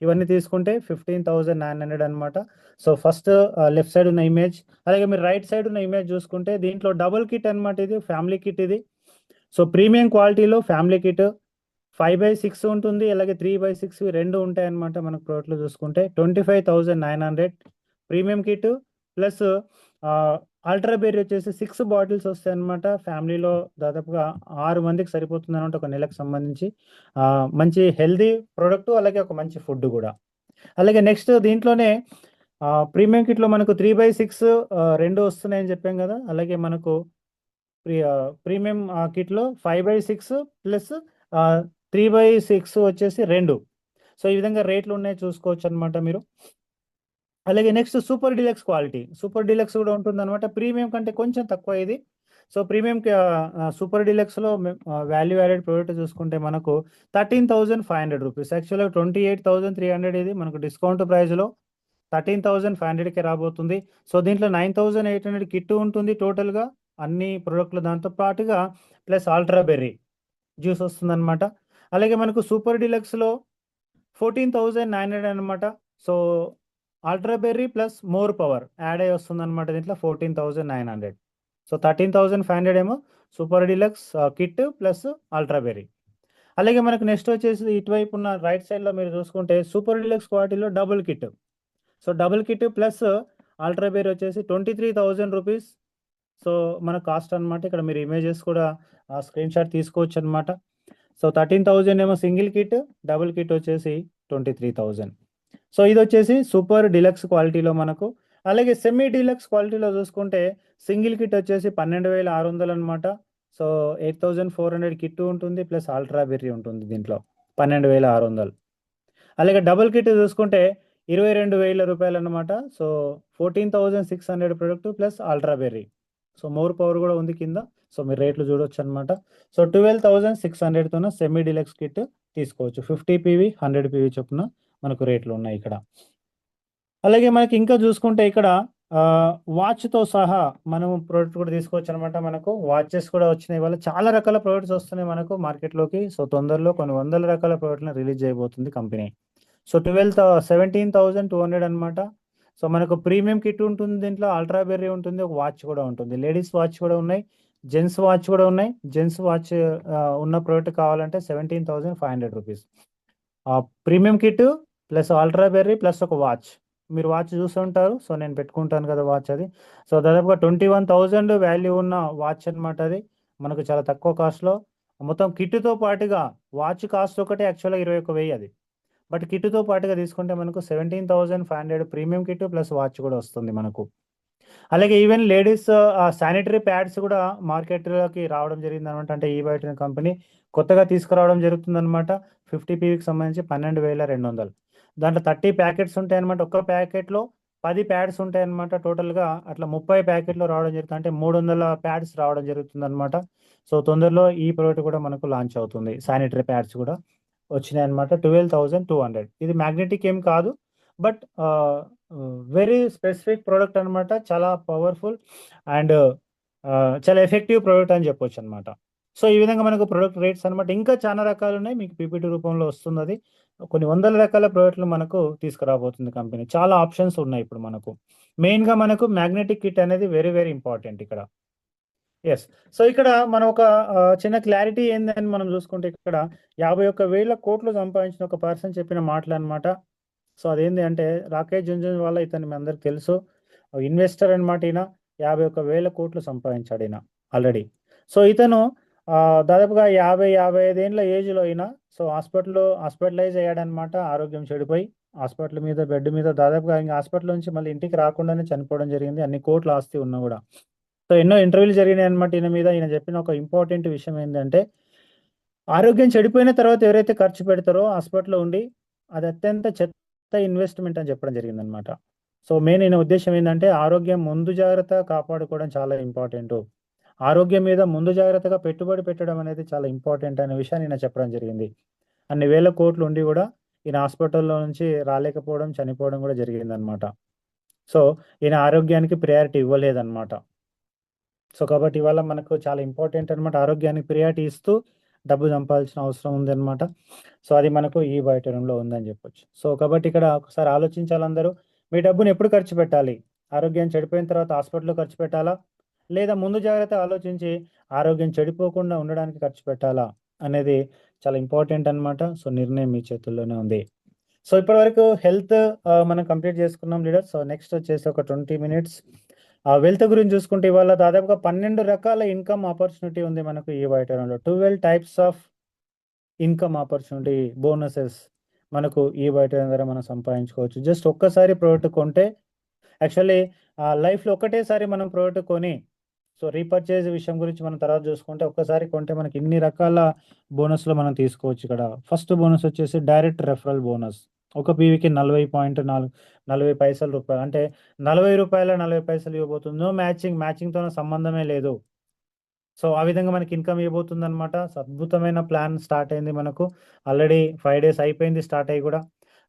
ఇవన్నీ తీసుకుంటే 15,900 అనమాట. సో ఫస్ట్ లెఫ్ట్ సైడ్ ఉన్న ఇమేజ్, అలాగే మీరు రైట్ సైడ్ ఉన్న ఇమేజ్ చూసుకుంటే దీంట్లో డబుల్ కిట్ అనమాట. ఇది ఫ్యామిలీ కిట్ ఇది. సో ప్రీమియం క్వాలిటీలో ఫ్యామిలీ కిట్ 5/6 ఉంటుంది, అలాగే 3/6 రెండు ఉంటాయి అనమాట. మనకు ప్రోడక్ట్లో చూసుకుంటే 25,900 premium kit plus ultra berry వచ్చేసి 6 బాటిల్స్ వస్తాయి అనమాట. ఫ్యామిలీలో దాదాపుగా 6 మందికి సరిపోతుంది అనమాట ఒక నెలకు సంబంధించి. మంచి హెల్దీ ప్రోడక్ట్, అలాగే ఒక మంచి ఫుడ్ కూడా. అలాగే నెక్స్ట్ దీంట్లోనే ప్రీమియం కిట్లో మనకు 3/6 రెండు వస్తున్నాయని చెప్పాం కదా. అలాగే మనకు ప్రీమియం కిట్లో 5/6 ప్లస్ 3/6 వచ్చేసి రెండు. సో ఈ విధంగా రేట్లు ఉన్నాయి, చూసుకోవచ్చు అనమాట మీరు. అలాగే next super deluxe quality. Super deluxe కూడా ఉంటుందన్నమాట. ప్రీమియం కంటే కొంచెం తక్కువ ఇది. సో ప్రీమియం సూపర్ డీలక్స్లో వాల్యూ యాడెడ్ ప్రోడక్ట్ చూసుకుంటే మనకు 13,500 రూపీస్. యాక్చువల్గా 28,300 ఇది మనకు డిస్కౌంట్ ప్రైస్లో 13,500కి రాబోతుంది. సో దీంట్లో 9,800 కిట్ ఉంటుంది టోటల్గా అన్ని ప్రోడక్ట్లు దాంతో పాటుగా, ప్లస్ అల్ట్రా బెర్రీ జ్యూస్ వస్తుందన్నమాట. అలాగే మనకు సూపర్ డీలక్స్లో 14,900 అనమాట. So ultra berry plus more power add అయ్యి వస్తుంది అనమాట దీంట్లో 14,900. సో 13,500 ఏమో super deluxe kit plus ultra berry. అలాగే మనకు నెక్స్ట్ వచ్చేసి ఇటువైపు ఉన్న రైట్ సైడ్లో మీరు చూసుకుంటే సూపర్ డీలక్స్ క్వాలిటీలో double kit. So double kit plus ultra berry వచ్చేసి 23,000 రూపీస్. సో మన కాస్ట్ అనమాట. ఇక్కడ మీరు ఇమేజెస్ కూడా స్క్రీన్ షాట్ తీసుకోవచ్చు అనమాట. సో 13,000 ఏమో సింగిల్ కిట్, డబుల్ కిట్ వచ్చేసి 23,000. సో ఇది వచ్చేసి సూపర్ డీలక్స్ క్వాలిటీలో మనకు. అలాగే సెమీ డీలక్స్ క్వాలిటీలో చూసుకుంటే సింగిల్ కిట్ వచ్చేసి 12,600 అనమాట. సో 8,400 కిట్ ఉంటుంది, ప్లస్ అల్ట్రా బెర్రీ ఉంటుంది దీంట్లో 12,600. అలాగే డబుల్ కిట్ చూసుకుంటే 22,000 రూపాయలు అనమాట. So 14,600 product plus ultra berry. So more power కూడా ఉంది కింద. సో మీరు రేట్లు చూడొచ్చు అనమాట. సో 12,600తోన సెమీ డీలక్స్ కిట్ తీసుకోవచ్చు. 50 PV 100 PV చొప్పున మనకు రేట్లు ఉన్నాయి ఇక్కడ. అలాగే మనకి ఇంకా చూసుకుంటే ఇక్కడ వాచ్తో సహా మనం ప్రోడక్ట్ కూడా తీసుకోవచ్చు అనమాట. మనకు వాచెస్ కూడా వచ్చినాయి. వల్ల చాలా రకాల ప్రోడక్ట్స్ వస్తున్నాయి మనకు మార్కెట్లోకి. సో తొందరలో కొన్ని వందల రకాల ప్రోడక్ట్లను రిలీజ్ చేయబోతుంది కంపెనీ. సో 17,200 అనమాట. సో మనకు ప్రీమియం కిట్ ఉంటుంది దీంట్లో, అల్ట్రా బెర్రీ ఉంటుంది, ఒక వాచ్ కూడా ఉంటుంది. లేడీస్ వాచ్ కూడా ఉన్నాయి, జెంట్స్ వాచ్ కూడా ఉన్నాయి. జెంట్స్ వాచ్ ఉన్న ప్రోడక్ట్ కావాలంటే 17,500 rupees. Premium kit plus ultra berry plus ఒక వాచ్. మీరు వాచ్ చూస్తుంటారు, సో నేను పెట్టుకుంటాను కదా వాచ్ అది. సో దాదాపుగా 21,000 వాల్యూ ఉన్న వాచ్ అనమాట అది. మనకు చాలా తక్కువ కాస్ట్లో మొత్తం కిట్తో పాటుగా వాచ్ కాస్ట్ ఒకటే యాక్చువల్గా 21,000 అది. బట్ కిట్తో పాటుగా తీసుకుంటే మనకు 17,500 ప్రీమియం కిట్ ప్లస్ వాచ్ కూడా వస్తుంది మనకు. అలాగే ఈవెన్ లేడీస్ శానిటరీ ప్యాడ్స్ కూడా మార్కెట్లోకి రావడం జరిగింది అనమాట. అంటే ఈ బయట కంపెనీ కొత్తగా తీసుకురావడం జరుగుతుంది అనమాట. 50 PVకి సంబంధించి 12,200. దాంట్లో 30 ప్యాకెట్స్ ఉంటాయి అనమాట. ఒక్క ప్యాకెట్లో 10 ప్యాడ్స్ ఉంటాయి అనమాట. టోటల్గా అట్లా 30 ప్యాకెట్లు రావడం జరుగుతుంది. అంటే 300 ప్యాడ్స్ రావడం జరుగుతుంది అనమాట. సో తొందరలో ఈ ప్రోడక్ట్ కూడా మనకు లాంచ్ అవుతుంది. శానిటరీ ప్యాడ్స్ కూడా వచ్చినాయి అనమాట. 12,200. ఇది మ్యాగ్నెటిక్ ఏం కాదు, బట్ వెరీ స్పెసిఫిక్ ప్రోడక్ట్ అనమాట. చాలా పవర్ఫుల్ అండ్ చాలా ఎఫెక్టివ్ ప్రోడక్ట్ అని చెప్పొచ్చు అనమాట. సో ఈ విధంగా మనకు ప్రొడక్ట్ రేట్స్ అనమాట. ఇంకా చాలా రకాలు ఉన్నాయి, మీకు పీపీటీ రూపంలో వస్తుంది అది. కొన్ని వందల రకాల ప్రోడక్ట్లు మనకు తీసుకురాబోతుంది కంపెనీ. చాలా ఆప్షన్స్ ఉన్నాయి ఇప్పుడు మనకు. మెయిన్గా మనకు మ్యాగ్నెటిక్ కిట్ అనేది వెరీ వెరీ ఇంపార్టెంట్ ఇక్కడ. ఎస్. సో ఇక్కడ మనం ఒక చిన్న క్లారిటీ ఏందని మనం చూసుకుంటే, ఇక్కడ 51,000 కోట్లు సంపాదించిన ఒక పర్సన్ చెప్పిన మాటలు అనమాట. సో అదేంటి అంటే, రాకేష్ జుంజున్వాలా ఇతను మీ అందరికి తెలుసు, ఇన్వెస్టర్ అనమాట. ఈయన 51,000 కోట్లు సంపాదించాడు ఈయన ఆల్రెడీ. సో ఇతను దాదాపుగా 55 ఏండ్ల ఏజ్లో ఈయన సో హాస్పిటలైజ్ అయ్యాడనమాట. ఆరోగ్యం చెడిపోయి హాస్పిటల్ మీద బెడ్ మీద దాదాపుగా ఇంకా హాస్పిటల్ నుంచి మళ్ళీ ఇంటికి రాకుండానే చనిపోవడం జరిగింది, అన్ని కోట్ల ఆస్తి ఉన్నా కూడా. సో ఎన్నో ఇంటర్వ్యూలు జరిగినాయి అనమాట ఈయన మీద. ఈయన చెప్పిన ఒక ఇంపార్టెంట్ విషయం ఏంటంటే, ఆరోగ్యం చెడిపోయిన తర్వాత ఎవరైతే ఖర్చు పెడతారో హాస్పిటల్లో ఉండి, అది అత్యంత చెత్త ఇన్వెస్ట్మెంట్ అని చెప్పడం జరిగిందనమాట. సో మెయిన్ ఈయన ఉద్దేశం ఏంటంటే, ఆరోగ్యం ముందు జాగ్రత్త కాపాడుకోవడం చాలా ఇంపార్టెంట్, ఆరోగ్యం మీద ముందు జాగ్రత్తగా పెట్టుబడి పెట్టడం అనేది చాలా ఇంపార్టెంట్ అనే విషయాన్ని ఈయన చెప్పడం జరిగింది. అన్ని వేల కోట్లు ఉండి కూడా ఈయన హాస్పిటల్లో నుంచి రాలేకపోవడం, చనిపోవడం కూడా జరిగిందనమాట. సో ఈయన ఆరోగ్యానికి ప్రయారిటీ ఇవ్వలేదన్నమాట. సో కాబట్టి ఇవాళ మనకు చాలా ఇంపార్టెంట్ అనమాట, ఆరోగ్యానికి ప్రియారిటీ ఇస్తూ డబ్బు సంపాదించిన అవసరం ఉందన్నమాట. సో అది మనకు ఈ బయోటెరంలో ఉందని చెప్పొచ్చు. సో కాబట్టి ఇక్కడ ఒకసారి ఆలోచించాలి అందరూ, మీ డబ్బుని ఎప్పుడు ఖర్చు పెట్టాలి? ఆరోగ్యం చెడిపోయిన తర్వాత హాస్పిటల్లో ఖర్చు పెట్టాలా, లేదా ముందు జాగ్రత్త ఆలోచించి ఆరోగ్యం చెడిపోకుండా ఉండడానికి ఖర్చు పెట్టాలా అనేది చాలా ఇంపార్టెంట్ అనమాట. సో నిర్ణయం మీ చేతుల్లోనే ఉంది. సో ఇప్పటి వరకు హెల్త్ మనం కంప్లీట్ చేసుకున్నాం లీడర్. సో నెక్స్ట్ వచ్చేసి ఒక 20 మినిట్స్ వెల్త్ గురించి చూసుకుంటే, ఇవాళ దాదాపుగా 12 రకాల ఇన్కమ్ ఆపర్చునిటీ ఉంది మనకు ఈ బయోటెరంలో. 12 types of income opportunity bonuses మనకు ఈ బయోటెరం ద్వారా మనం సంపాదించుకోవచ్చు. జస్ట్ ఒక్కసారి ప్రోడక్ట్ కొంటే, యాక్చువల్లీ లైఫ్లో ఒకటేసారి మనం ప్రోడక్ట్ కొని, సో రీపర్చేజ్ విషయం గురించి మనం తర్వాత చూసుకుంటే, ఒక్కసారి కొంటే మనకి ఇన్ని రకాల బోనస్లు మనం తీసుకోవచ్చు. ఇక్కడ ఫస్ట్ బోనస్ వచ్చేసి డైరెక్ట్ రెఫరల్ బోనస్. ఒక పీవీకి 40 పైసలు రూపాయలు, అంటే 40 రూపాయల 40 పైసలు ఇవ్వబోతుంది. నో మ్యాచింగ్తో సంబంధమే లేదు. సో ఆ విధంగా మనకి ఇన్కమ్ ఇవ్వబోతుంది అనమాట. అద్భుతమైన ప్లాన్ స్టార్ట్ అయింది మనకు. ఆల్రెడీ 5 డేస్ అయిపోయింది స్టార్ట్ అయ్యి కూడా.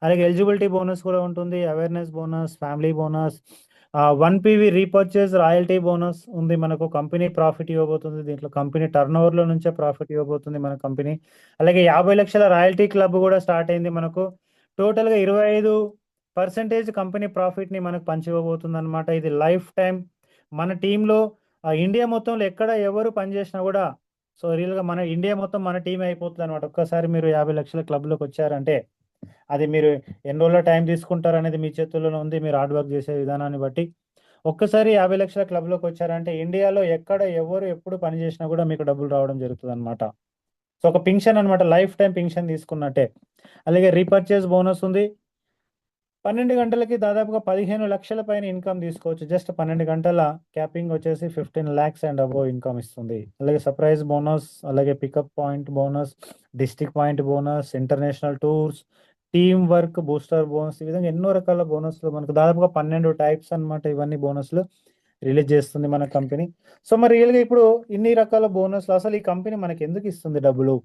అలాగే ఎలిజిబిలిటీ బోనస్ కూడా ఉంటుంది, awareness bonus, family bonus, 1 PV repurchase royalty bonus ఉంది మనకు. కంపెనీ ప్రాఫిట్ ఇవ్వబోతుంది దీంట్లో, కంపెనీ టర్నోవర్లో నుంచే ప్రాఫిట్ ఇవ్వబోతుంది మన కంపెనీ. అలాగే 50 లక్షల రాయల్టీ క్లబ్ కూడా స్టార్ట్ అయింది మనకు. టోటల్గా 25% కంపెనీ ప్రాఫిట్ని మనకు పంచి ఇవ్వబోతుంది అనమాట. ఇది లైఫ్ టైం మన టీంలో ఇండియా మొత్తంలో ఎక్కడ ఎవరు పనిచేసినా కూడా, సో రియల్గా మన ఇండియా మొత్తం మన టీం అయిపోతుంది అనమాట. ఒక్కసారి మీరు 50 లక్షల క్లబ్లోకి వచ్చారంటే, అది మీరు ఎన్ని రోజుల టైం తీసుకుంటారు అనేది మీ చేతుల్లోనే ఉంది, మీరు హార్డ్ వర్క్ చేసే విధానాన్ని బట్టి. ఒక్కసారి 50 లక్షల క్లబ్లోకి వచ్చారంటే, ఇండియాలో ఎక్కడ ఎవరు ఎప్పుడు పని చేసినా కూడా మీకు డబ్బులు రావడం జరుగుతుంది అనమాట. సో ఒక పింఛన్ అనమాట, లైఫ్ టైం పింఛన్ తీసుకున్నట్టే. అలాగే రీపర్చేజ్ బోనస్ ఉంది. 12 గంటలకి దాదాపుగా 15 లక్షల పైన ఇన్కమ్ తీసుకోవచ్చు. జస్ట్ 12 గంటల క్యాపింగ్ వచ్చేసి 15 lakhs అండ్ అబోవ్ ఇన్కమ్ ఇస్తుంది. అలాగే సర్ప్రైజ్ బోనస్, అలాగే pickup point bonus, district point bonus, international tours, team work booster bonus, ఈ విధంగా ఎన్నో రకాల బోనస్లు మనకు దాదాపుగా 12 టైప్స్ అనమాట. ఇవన్నీ బోనస్లు రిలీజ్ చేస్తుంది మన కంపెనీ. సో మరి రియల్గా ఇప్పుడు ఇన్ని రకాల బోనస్లు అసలు ఈ కంపెనీ మనకి ఎందుకు ఇస్తుంది డబ్బులు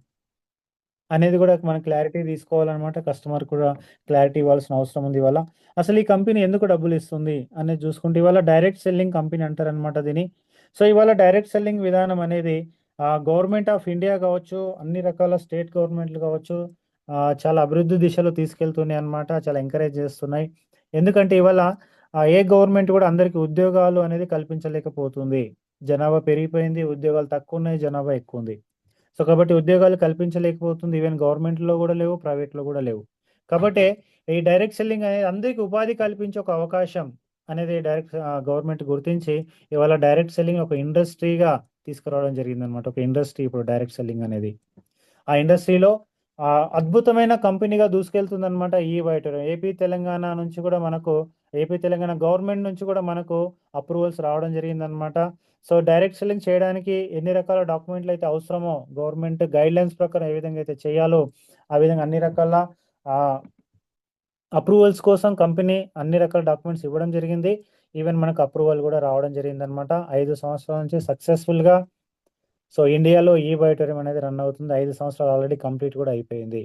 అనేది కూడా మనం క్లారిటీ తీసుకోవాలన్నమాట. కస్టమర్ కూడా క్లారిటీ ఇవ్వాల్సిన అవసరం ఉంది. ఇవాళ అసలు ఈ కంపెనీ ఎందుకు డబ్బులు ఇస్తుంది అనేది చూసుకుంటే, ఇవాళ డైరెక్ట్ సెల్లింగ్ కంపెనీ అంటారనమాట దీన్ని. సో ఇవాళ డైరెక్ట్ సెల్లింగ్ విధానం అనేది గవర్నమెంట్ ఆఫ్ ఇండియా కావచ్చు, అన్ని రకాల స్టేట్ గవర్నమెంట్లు కావచ్చు, చాలా అభివృద్ధి దిశలో తీసుకెళ్తున్నాయి అనమాట. చాలా ఎంకరేజ్ చేస్తున్నాయి. ఎందుకంటే ఇవాళ ఏ గవర్నమెంట్ కూడా అందరికీ ఉద్యోగాలు అనేది కల్పించలేకపోతుంది. జనాభా పెరిగిపోయింది, ఉద్యోగాలు తక్కువ ఉన్నాయి, జనాభా ఎక్కువ ఉంది. సో కాబట్టి ఉద్యోగాలు కల్పించలేకపోతుంది. ఈవెన్ గవర్నమెంట్లో కూడా లేవు, ప్రైవేట్లో కూడా లేవు. కాబట్టి ఈ డైరెక్ట్ సెల్లింగ్ అనేది అందరికీ ఉపాధి కల్పించే ఒక అవకాశం అనేది డైరెక్ట్ గవర్నమెంట్ గుర్తించి ఇవాళ డైరెక్ట్ సెల్లింగ్ ఒక ఇండస్ట్రీగా తీసుకురావడం జరిగిందనమాట. ఒక ఇండస్ట్రీ ఇప్పుడు డైరెక్ట్ సెల్లింగ్ అనేది. ఆ ఇండస్ట్రీలో అద్భుతమైన కంపెనీగా దూసుకెళ్తుందనమాట ఈ బయోటెరం. ఏపీ తెలంగాణ గవర్నమెంట్ నుంచి కూడా మనకు అప్రూవల్స్ రావడం జరిగిందనమాట. సో డైరెక్ట్ సెల్లింగ్ చేయడానికి ఎన్ని రకాల డాక్యుమెంట్లు అయితే అవసరమో, గవర్నమెంట్ గైడ్లైన్స్ ప్రకారం ఏ విధంగా అయితే చేయాలో ఆ విధంగా అన్ని రకాల అప్రూవల్స్ కోసం కంపెనీ అన్ని రకాల డాక్యుమెంట్స్ ఇవ్వడం జరిగింది. ఈవెన్ మనకు అప్రూవల్ కూడా రావడం జరిగింది అనమాట. 5 సంవత్సరాల నుంచి సక్సెస్ఫుల్గా సో ఇండియాలో ఈ బయోటెరం అనేది రన్ అవుతుంది. 5 సంవత్సరాలు ఆల్రెడీ కంప్లీట్ కూడా అయిపోయింది.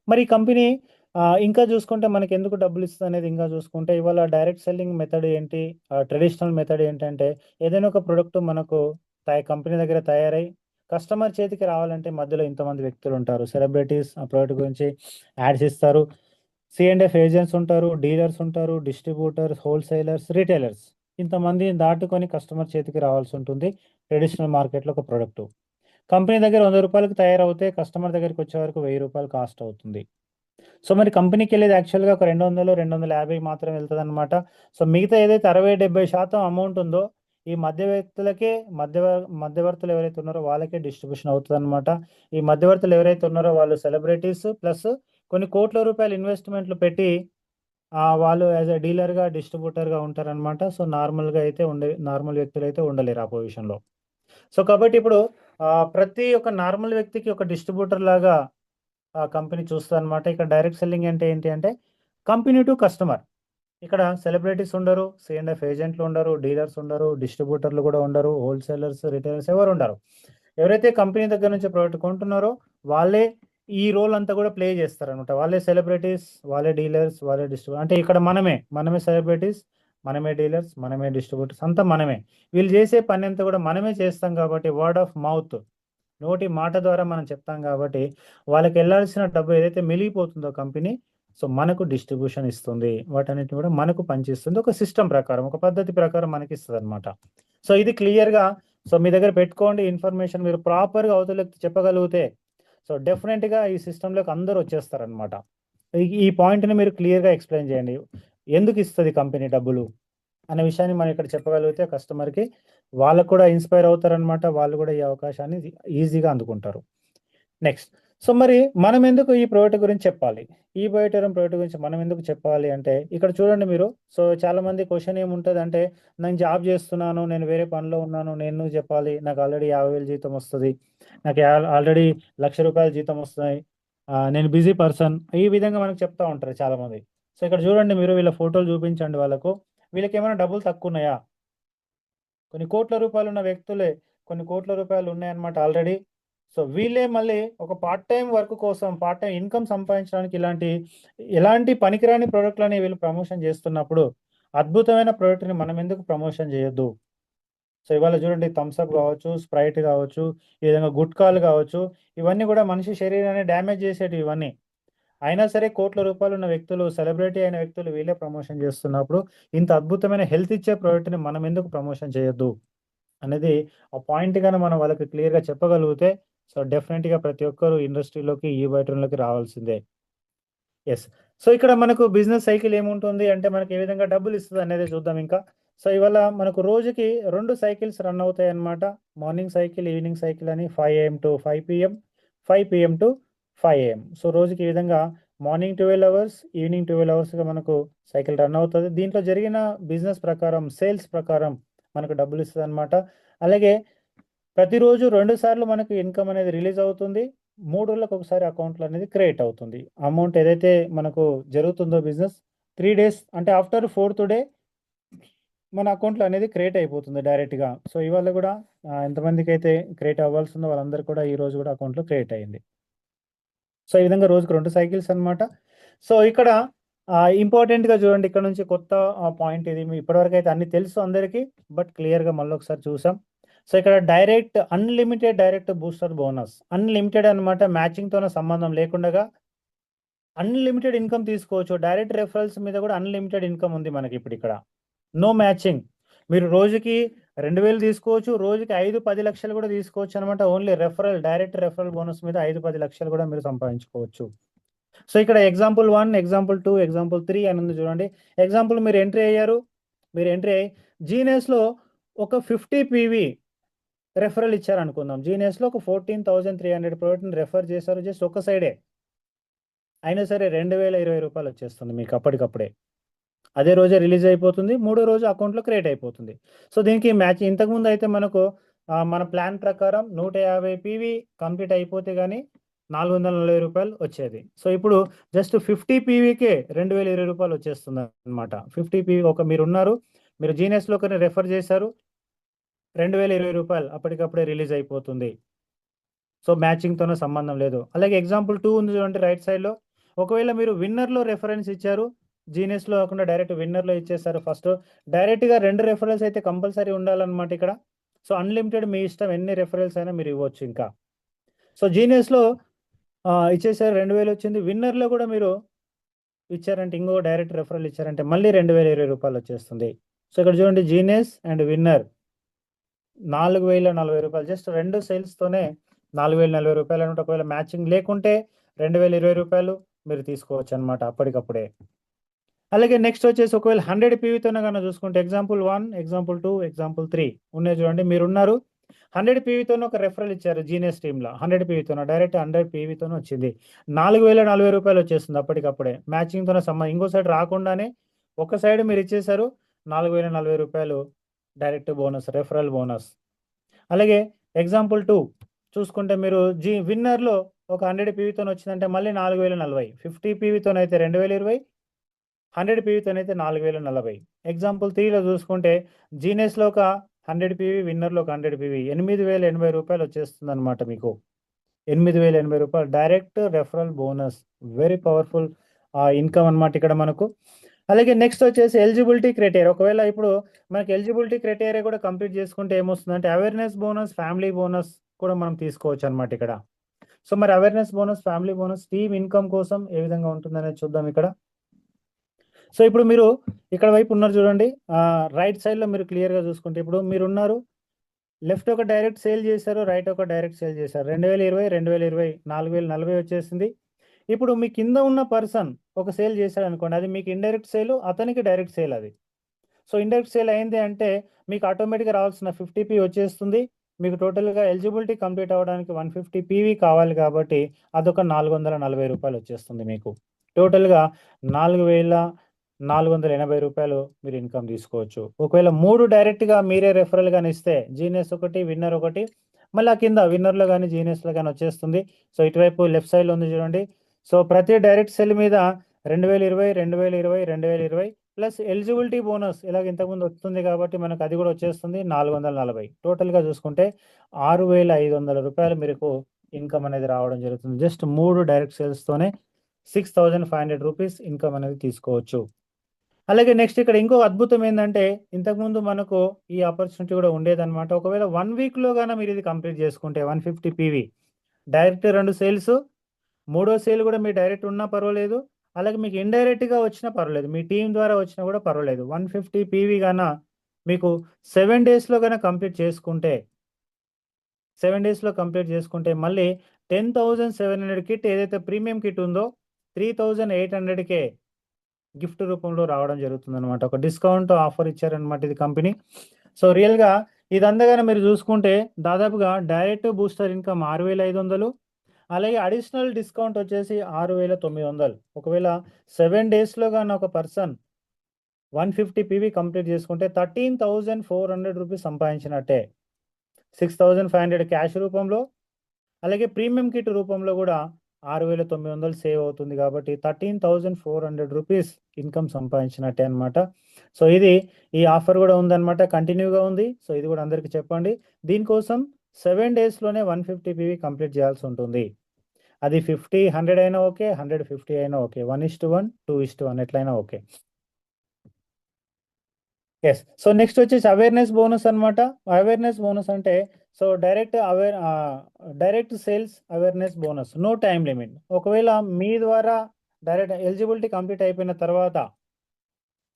మరి ఈ కంపెనీ ఇంకా చూసుకుంటే మనకి ఎందుకు డబ్బులు ఇస్తుంది అనేది ఇంకా చూసుకుంటే, ఇవాళ డైరెక్ట్ సెల్లింగ్ మెథడ్ ఏంటి, ట్రెడిషనల్ మెథడ్ ఏంటంటే, ఏదైనా ఒక ప్రొడక్ట్ మనకు కంపెనీ దగ్గర తయారై కస్టమర్ చేతికి రావాలంటే మధ్యలో ఇంతమంది వ్యక్తులు ఉంటారు. సెలబ్రిటీస్ ఆ ప్రోడక్ట్ గురించి యాడ్స్ ఇస్తారు. C&F ఏజెంట్స్ ఉంటారు, డీలర్స్ ఉంటారు, డిస్ట్రిబ్యూటర్స్, హోల్సేలర్స్, రిటైలర్స్. ఇంతమంది దాటుకొని కస్టమర్ చేతికి రావాల్సి ఉంటుంది ట్రెడిషనల్ మార్కెట్‌లో ఒక ప్రొడక్టు. కంపెనీ దగ్గర రూ. 100కి తయారవుతే కస్టమర్ దగ్గరికి వచ్చే వరకు రూ. 1000 కాస్ట్ అవుతుంది. సో, మరి కంపెనీకెళ్ళేది యాక్చువల్‌గా ఒక 200, 250 మాత్రమే వెళ్తదనమాట. సో, మిగతా ఏదైతే 60-70% అమౌంట్ ఉందో ఈ మధ్య వ్యక్తులకే మధ్యవర్తులు ఎవరైతే ఉన్నారో వాళ్ళకే డిస్ట్రిబ్యూషన్ అవుతదనమాట. ఈ మధ్యవర్తులు ఎవరైతే ఉన్నారో వాళ్ళు సెలబ్రిటీస్ ప్లస్ కొన్ని కోట్ల రూపాయల ఇన్వెస్ట్‌మెంట్‌లు పెట్టి వాళ్ళు యాస్ ఎ డీలర్‌గా, డిస్ట్రిబ్యూటర్‌గా ఉంటారనమాట. సో, నార్మల్ వ్యక్తులైతే ఉండలేరు ఆ పొజిషన్‌లో. సో, కాబట్టి ఇప్పుడు ప్రతి ఒక్క నార్మల్ వ్యక్తికి ఒక డిస్ట్రిబ్యూటర్ లాగా కంపెనీ చూస్తదనమాట. ఇక్కడ డైరెక్ట్ సెల్లింగ్ అంటే ఏంటి అంటే కంపెనీ టు కస్టమర్. ఇక్కడ సెలబ్రిటీస్ ఉండరు, C&F ఏజెంట్లు ఉండరు, డీలర్స్ ఉండరు, డిస్ట్రిబ్యూటర్లు కూడా ఉండరు, హోల్‌సేలర్స్, రిటైలర్స్ ఎవరు ఉండరు. ఎవరైతే కంపెనీ దగ్గర నుంచి ప్రొడక్ట్ కొంటున్నారో వాళ్ళే ఈ రోల్ అంతా కూడా ప్లే చేస్తారనమాట. వాళ్ళే సెలబ్రిటీస్, వాళ్ళే డీలర్స్, వాళ్ళే అంటే ఇక్కడ మనమే సెలబ్రిటీస్, మనమే డీలర్స్, మనమే డిస్ట్రిబ్యూటర్స్ అంతా మనమే. వీళ్ళు చేసే పనంతా కూడా మనమే చేస్తాం కాబట్టి వర్డ్ ఆఫ్ మౌత్ నోటి మాట ద్వారా మనం చెప్తాం కాబట్టి వాళ్ళకెళ్ళాల్సిన డబ్బు ఏదైతే మిగిలిపోతుందో కంపెనీ, సో, మనకు డిస్ట్రిబ్యూషన్ ఇస్తుంది. వాటన్నిటిని కూడా మనకు పంచిస్తుంది. ఒక సిస్టమ్ ప్రకారం, ఒక పద్ధతి ప్రకారం మనకిస్తదనమాట. సో, ఇది క్లియర్‌గా సో, మీ దగ్గర పెట్టుకోండి ఇన్ఫర్మేషన్ మీరు ప్రాపర్‌గా అవతల వ్యక్తి చెప్పగలిగితే, సో, డెఫినెట్‌గా ఈ సిస్టమ్‌లోకి అందరూ వచ్చేస్తారనమాట. ఈ పాయింట్‌ని మీరు క్లియర్‌గా ఎక్స్‌ప్లెయిన్ చేయండి. ఎందుకిస్తది కంపెనీ డబ్బులు? అనే విషయాన్ని మనం ఇక్కడ చెప్పగలిగితే కస్టమర్‌కి వాళ్ళకు కూడా ఇన్‌స్పైర్ అవుతారనమాట. వాళ్ళు కూడా ఈ అవకాశాన్ని ఈజీగా అందుకుంటారు. నెక్స్ట్. సో, మరి మనమెందుకు ఈ ప్రోడక్ట్ గురించి చెప్పాలి? ఈ బయోటెరమ్ ప్రోడక్ట్ గురించి మనం ఎందుకు చెప్పాలి అంటే, ఇక్కడ చూడండి మీరు. సో, చాలామంది క్వెషన్ ఏముంటదంటే, నేను జాబ్ చేస్తున్నాను, నేను వేరే పనిలో ఉన్నాను, నేనెందుకు చెప్పాలి? నాకు ఆల్రెడీ 50,000 జీతం వస్తది. నాకు ఆల్రెడీ రూ. 1,00,000 జీతం వస్తున్నాయి. నేను బిజీ పర్సన్. ఈ విధంగా మనకు చెప్తా ఉంటారు చాలామంది. సో, ఇక్కడ చూడండి మీరు వీళ్ళ ఫోటోలు చూపించండి వాళ్ళకు. వీళ్ళకేమైనా డబ్బులు తక్కువున్నాయా? కొన్ని కోట్ల రూపాయలున్న వ్యక్తులే, కొన్ని కోట్ల రూపాయలు ఉన్నాయన్నమాట ఆల్రెడీ. సో, వీళ్ళే మళ్ళీ ఒక పార్ట్ టైమ్ వర్క్ కోసం, పార్ట్ టైమ్ ఇన్‌కమ్ సంపాదించడానికి ఎలాంటి పనికిరాని ప్రొడక్ట్‌లని వీళ్ళు ప్రమోషన్ చేస్తున్నప్పుడు, అద్భుతమైన ప్రొడక్ట్‌ని మనం ఎందుకు ప్రమోషన్ చేయొద్దు? సో, ఇవాళ చూడండి థమ్స్ అప్ కావచ్చు, స్ప్రైట్ కావచ్చు, ఈ విధంగా గుట్కాలు కావచ్చు, ఇవన్నీ కూడా మనిషి శరీరాన్ని డ్యామేజ్ చేసేటివి ఇవన్నీ. అయినా సరే కోట్ల రూపాయలున్న వ్యక్తులు, సెలబ్రిటీ అయిన వ్యక్తులు వీళ్ళే ప్రమోషన్ చేస్తున్నప్పుడు, ఇంత అద్భుతమైన హెల్త్ ఇచ్చే ప్రొడక్ట్‌ని మనం ఎందుకు ప్రమోషన్ చేయొద్దు? అనేది ఆ పాయింట్ గాని మనం వాళ్ళకి క్లియర్‌గా చెప్పగలిగితే, సో, డెఫినెట్‌గా ప్రతి ఒక్కరు ఇండస్ట్రీలోకి ఈ బయటలోకి రావాల్సిందే. యెస్. సో, ఇక్కడ మనకు బిజినెస్ సైకిల్ ఏముంటుంది అంటే, మనకి ఏ విధంగా డబ్బులిస్తదనేది చూద్దాం ఇంకా. సో, ఇవాళ మనకు రోజుకి 2 సైకిల్స్ రన్ అవుతాయన్నమాట. మార్నింగ్ సైకిల్, ఈవినింగ్ సైకిల్ అని 5 AM to 5 PM, 5 PM to 5 AM. So, రోజుకి ఈ విధంగా మార్నింగ్ 12 అవర్స్, ఈవినింగ్ 12 అవర్స్‌గా మనకు సైకిల్ రన్ అవుతది. దీంట్లో జరిగిన బిజినెస్ ప్రకారం, సేల్స్ ప్రకారం మనకు డబ్బులిస్తదన్నమాట. అలాగే ప్రతిరోజు 2 సార్లు మనకు ఇన్‌కమ్ అనేది రిలీజ్ అవుతుంది. 3 రోజులకొకసారి అకౌంట్‌లో అనేది క్రియేట్ అవుతుంది. అమౌంట్ ఏదైతే మనకు జరుగుతుందో బిజినెస్ 3 డేస్ అంటే ఆఫ్టర్ 4థ్ డే మన అకౌంట్‌లో అనేది క్రియేట్ అయిపోతుంది డైరెక్ట్‌గా. సో, ఇవాళ గూడా ఎంతమందికైతే క్రియేట్ అవ్వాల్సిందో వాళ్ళందరికి కూడా ఈ రోజు గూడా అకౌంట్‌లో క్రియేట్ అయింది. సో, ఈ విధంగా రోజుకి 2 సైకిల్స్ అన్నమాట. సో, ఇక్కడ ఇంపార్టెంట్‌గా చూడండి ఇక్కడ నుంచి కొత్త పాయింట్ ఇది. ఇప్పటివరకైతే అన్నీ తెలుసు అందరికి. బట్ క్లియర్‌గా మళ్ళొకసారి చూసాం. సో, ఇక్కడ అన్‌లిమిటెడ్ బూస్టర్ బోనస్. అన్‌లిమిటెడ్ అన్నమాట. మ్యాచింగ్‌తోనే సంబంధం లేకుండగా అన్‌లిమిటెడ్ ఇన్‌కమ్ తీసుకోవచ్చు. డైరెక్ట్ రెఫరల్స్ మీద కూడా అన్‌లిమిటెడ్ ఇన్‌కమ్ ఉంది మనకిప్పుడిక్కడ. No matching. మీరు రోజుకి 2,000 తీసుకోవచ్చు. రోజుకి 5, 10 లక్షలు కూడా తీసుకోవచ్చనమాట. ఓన్లీ డైరెక్ట్ రెఫరల్ బోనస్ మీద 5, 10 లక్షలు కూడా మీరు సంపాదించుకోవచ్చు. సో, ఇక్కడ ఎగ్జాంపుల్ 1, ఎగ్జాంపుల్ 2, ఎగ్జాంపుల్ 3 అని ఉంది చూడండి. ఎగ్జాంపుల్ మీరు ఎంట్రీ అయ్యారు. మీరు ఎంట్రీ అయ్యి జీనియస్‌లో ఒక 50 పీవీ రెఫరల్ ఇచ్చారనుకుందాం. జీనియస్‌లో ఒక 14,300 ప్రోడక్ట్‌ని రెఫర్ చేశారు. జస్ట్ ఒక సైడే. అయినా సరే రూ. 2,020 వచ్చేస్తుంది మీకు అప్పటికప్పుడే. అదే రోజే రిలీజ్ అయిపోతుంది. మూడో రోజు అకౌంట్‌లో క్రియేట్ అయిపోతుంది. సో, దీనికి మ్యాచ్ ఇంతకుముందయితే మనకు మన ప్లాన్ ప్రకారం 150 పీవీ కంప్లీట్ అయిపోతే గాని రూ. 440 వచ్చేది. సో, ఇప్పుడు జస్ట్ 50 పీవీకే రూ. 2,020 వచ్చేస్తుందన్నమాట. 50 పీవీ మీరు జీనియస్‌లో ఒకరిని రెఫర్ చేశారు. రూ. 2,020 అప్పటికప్పుడే రిలీజ్ అయిపోతుంది. సో, మ్యాచింగ్‌తోనే సంబంధం లేదు. అలాగే ఎగ్జాంపుల్ 2 ఉంది చూడండి రైట్ సైడ్‌లో. ఒకవేళ మీరు విన్నర్‌లో రిఫరెన్స్ ఇచ్చారు. జీనియస్‌లో కాకుండా డైరెక్ట్ విన్నర్‌లో ఇచ్చేసారు ఫస్ట్. డైరెక్ట్‌గా 2 రిఫరల్స్ అయితే కంపల్సరీ ఉండాలన్నమాట ఇక్కడ. సో అన్లిమిటెడ్ మీ ఇష్టం, ఎన్ని రెఫరల్స్ అయినా మీరు ఇవ్వచ్చు ఇంకా. సో జీనియస్లో ఇచ్చేసారు 2000 వచ్చింది. విన్నర్లో కూడా మీరు ఇచ్చారంటే, ఇంకో డైరెక్ట్ రెఫరల్ ఇచ్చారంటే మళ్ళీ 2020 రూపాయలు వచ్చేస్తుంది. సో ఇక్కడ చూడండి, జీనియస్ అండ్ విన్నర్ 4040 రూపాయలు, జస్ట్ 2 సేల్స్తోనే 4040 రూపాయలు అనమాట. ఒకవేళ మ్యాచింగ్ లేకుంటే 2020 రూపాయలు మీరు తీసుకోవచ్చు అనమాట అప్పటికప్పుడే. అలాగే నెక్స్ట్ వచ్చేసి ఒకవేళ 100 పీవీతోనే కన్నా చూసుకుంటే, ఎగ్జాంపుల్ 1, ఎగ్జాంపుల్ 2, ఎగ్జాంపుల్ 3 ఉన్నాయి చూడండి. మీరున్నారు 100 పీవీతోనే ఒక రెఫరల్ ఇచ్చారు జీనియస్ టీంలో, 100 పీవీతోనే డైరెక్ట్ 100 పీవీతోనే వచ్చింది, 4040 రూపాయలు వచ్చేస్తుంది అప్పటికప్పుడే మ్యాచింగ్తోనే ఇంకో సైడ్ రాకుండానే ఒక సైడ్ మీరు ఇచ్చేసారు 4040 రూపాయలు డైరెక్ట్ బోనస్, రెఫరల్ బోనస్. అలాగే ఎగ్జాంపుల్ 2 చూసుకుంటే, మీరు విన్నర్లో ఒక 100 పీవీతో వచ్చిందంటే మళ్ళీ 4040, 50 పీవీతోనైతే 2020, 100 పీవీతోనైతే 4040. ఎగ్జాంపుల్ 3లో చూసుకుంటే, జీనియస్లో ఒక 100 పీవీ, విన్నర్లో ఒక 100 పీవీ, 8080 రూపాయలు వచ్చేస్తుంది అనమాట మీకు. 8080 రూపాయలు direct referral bonus. Very powerful income అనమాట ఇక్కడ మనకు. అలాగే నెక్స్ట్ వచ్చేసి ఎలిజిబిలిటీ క్రైటీరియా. ఒకవేళ ఇప్పుడు మనకి ఎలిజిబిలిటీ క్రైటీరియా కూడా కంప్లీట్ చేసుకుంటే ఏమొస్తుందంటే, అవేర్నెస్ బోనస్, ఫ్యామిలీ బోనస్ కూడా మనం తీసుకోవచ్చు అనమాట ఇక్కడ. సో మరి awareness bonus, family bonus, team income కోసం ఏ విధంగా ఉంటుందనేది చూద్దాం ఇక్కడ. సో ఇప్పుడు మీరు ఇక్కడ వైపు ఉన్నారు చూడండి, రైట్ సైడ్లో మీరు క్లియర్గా చూసుకుంటే, ఇప్పుడు మీరు ఉన్నారు, లెఫ్ట్ ఒక డైరెక్ట్ సేల్ చేశారు, రైట్ ఒక డైరెక్ట్ సేల్ చేశారు. 2020, 2020 4040 వచ్చేసింది. ఇప్పుడు మీ కింద ఉన్న పర్సన్ ఒక సేల్ చేశాడు అనుకోండి, అది మీకు ఇండైరెక్ట్ సేల్, అతనికి డైరెక్ట్ సేల్ అది. సో ఇండైరెక్ట్ సేల్ అయింది అంటే మీకు ఆటోమేటిక్గా రావాల్సిన 50p వచ్చేస్తుంది. మీకు టోటల్గా ఎలిజిబిలిటీ కంప్లీట్ అవ్వడానికి 150 పీవీ కావాలి కాబట్టి అదొక 440 రూపాయలు వచ్చేస్తుంది మీకు. టోటల్గా 4480 రూపాయలు మీరు ఇన్కమ్ తీసుకోవచ్చు. ఒకవేళ 3 డైరెక్ట్గా మీరే రెఫరల్ కానీ ఇస్తే, జీనియస్ ఒకటి, విన్నర్ ఒకటి, మళ్ళీ కింద విన్నర్లో కానీ జీనియస్లో కానీ వచ్చేస్తుంది. సో ఇటువైపు లెఫ్ట్ సైడ్లో ఉంది చూడండి. సో ప్రతి డైరెక్ట్ సెల్ మీద 2020, 2020, 2020 ప్లస్ ఎలిజిబిలిటీ బోనస్ ఇలాగ ఇంతకుముందు వస్తుంది కాబట్టి మనకు అది కూడా వచ్చేస్తుంది 440. టోటల్గా చూసుకుంటే 6500 రూపాయలు మీకు ఇన్కమ్ అనేది రావడం జరుగుతుంది. జస్ట్ 3 డైరెక్ట్ సేల్స్తోనే 6500 రూపీస్ ఇన్కమ్ అనేది తీసుకోవచ్చు. అలాగే నెక్స్ట్ ఇక్కడ ఇంకో అద్భుతం ఏంటంటే, ఇంతకుముందు మనకు ఈ ఆపర్చునిటీ కూడా ఉండేదన్నమాట. ఒకవేళ 1 వీక్లో గాన మీరు ఇది కంప్లీట్ చేసుకుంటే 150 పీవీ డైరెక్ట్ 2 సేల్స్, మూడో సేల్ కూడా మీ డైరెక్ట్ ఉన్నా పర్వాలేదు, అలాగే మీకు ఇండైరెక్ట్గా వచ్చినా పర్వాలేదు, మీ టీం ద్వారా వచ్చినా కూడా పర్వాలేదు. 150 పీవీ గాన మీకు 7 డేస్లో గాన కంప్లీట్ చేసుకుంటే, 7 డేస్లో కంప్లీట్ చేసుకుంటే మళ్ళీ 10,700 కిట్ ఏదైతే ప్రీమియం కిట్ ఉందో 3800కే గిఫ్ట్ రూపంలో రావడం జరుగుతుంది అనమాట. ఒక డిస్కౌంట్ ఆఫర్ ఇచ్చారనమాట ఇది కంపెనీ. సో రియల్గా ఇది అందగానే మీరు చూసుకుంటే దాదాపుగా డైరెక్ట్ బూస్టర్ ఇన్కమ్ 6500, అలాగే అడిషనల్ డిస్కౌంట్ వచ్చేసి 6900. ఒకవేళ 7 డేస్లో కానీ ఒక పర్సన్ 150 పీవీ కంప్లీట్ చేసుకుంటే 13,400 రూపీస్ సంపాదించినట్టే. 6500 క్యాష్ రూపంలో, అలాగే ప్రీమియం కిట్ రూపంలో కూడా 6900 సేవ్ అవుతుంది కాబట్టి 13,400 రూపీస్ ఇన్కమ్ సంపాదించినట్టే అనమాట. సో ఇది ఈ ఆఫర్ కూడా ఉందన్నమాట, కంటిన్యూగా ఉంది. సో ఇది కూడా అందరికీ చెప్పండి. దీనికోసం 7 డేస్లోనే 150 పీవీ కంప్లీట్ చేయాల్సి ఉంటుంది. అది 50, 100 అయినా ఓకే, 150 అయినా ఓకే, 1:1, 2:1 ఎట్లయినా ఓకే. ఎస్. సో నెక్స్ట్ వచ్చేసి అవేర్నెస్ బోనస్ అనమాట. అవేర్నెస్ బోనస్ అంటే, so direct sales awareness bonus, no time limit. ఒకవేళ మీ ద్వారా డైరెక్ట్ ఎలిజిబిలిటీ కంప్లీట్ అయిపోయిన తర్వాత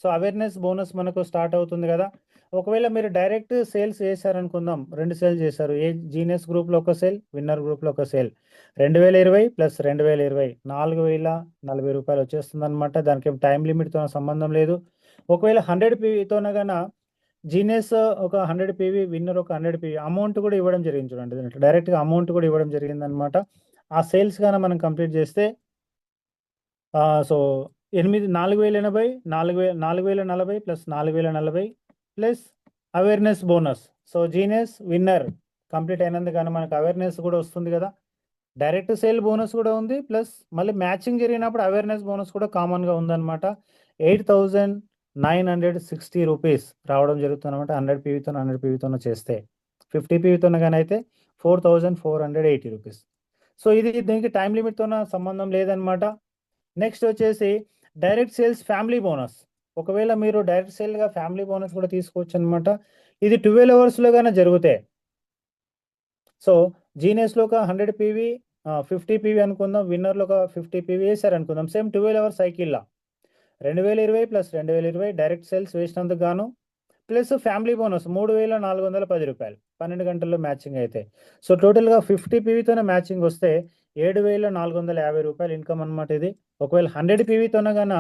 సో అవేర్నెస్ బోనస్ మనకు స్టార్ట్ అవుతుంది కదా. ఒకవేళ మీరు డైరెక్ట్ సేల్స్ చేశారనుకుందాం, 2 సేల్ చేశారు, ఏ జీనియస్ గ్రూప్లో ఒక సేల్, విన్నర్ గ్రూప్లో ఒక సేల్, 2020 ప్లస్ 2020 4040 రూపాయలు వచ్చేస్తుంది అనమాట. దానికి టైం లిమిట్తో సంబంధం లేదు. ఒకవేళ 100 పీవీతోన గన జీనియస్ ఒక 100 పీవీ, విన్నర్ ఒక 100 పీవీ అమౌంట్ కూడా ఇవ్వడం జరిగింది చూడండి, డైరెక్ట్గా అమౌంట్ కూడా ఇవ్వడం జరిగింది అనమాట. ఆ సేల్స్ గాన మనం కంప్లీట్ చేస్తే so 4080, 4040 plus 4040 plus awareness bonus. So genius, winner complete అయినందుకన్నా మనకు అవేర్నెస్ కూడా వస్తుంది కదా. డైరెక్ట్ సేల్ బోనస్ కూడా ఉంది, ప్లస్ మళ్ళీ మ్యాచింగ్ జరిగినప్పుడు అవేర్నెస్ బోనస్ కూడా కామన్గా ఉందన్నమాట. 8,960 రూపీస్ రావడం జరుగుతుంది అనమాట. 100 పీవీతో 100 పీవీతో చేస్తే, 50 పీవీతో కానీ అయితే 4,480 రూపీస్. సో ఇది దీనికి టైం లిమిట్తో సంబంధం లేదనమాట. నెక్స్ట్ వచ్చేసి డైరెక్ట్ సేల్స్ ఫ్యామిలీ బోనస్. ఒకవేళ మీరు డైరెక్ట్ సేల్గా ఫ్యామిలీ బోనస్ కూడా తీసుకోవచ్చు అనమాట. ఇది 12 అవర్స్లో కానీ జరిగితే, సో జీనియస్లో ఒక 100 పీవీ 50 పీవీ అనుకుందాం, విన్నర్లో ఒక 50 పీవీ వేసారు అనుకుందాం, సేమ్ 12 అవర్స్ సైకిల్లా 2020 ప్లస్ 2020 డైరెక్ట్ సేల్స్ వేసినందుకు గాను ప్లస్ ఫ్యామిలీ బోనస్ 3,410 రూపాయలు 12 గంటల్లో మ్యాచింగ్ అయితే. సో టోటల్గా 50 పీవీతోనే మ్యాచింగ్ వస్తే 7,450 రూపాయలు ఇన్కమ్ అనమాట ఇది. ఒకవేళ 100 పీవీతోనే గాన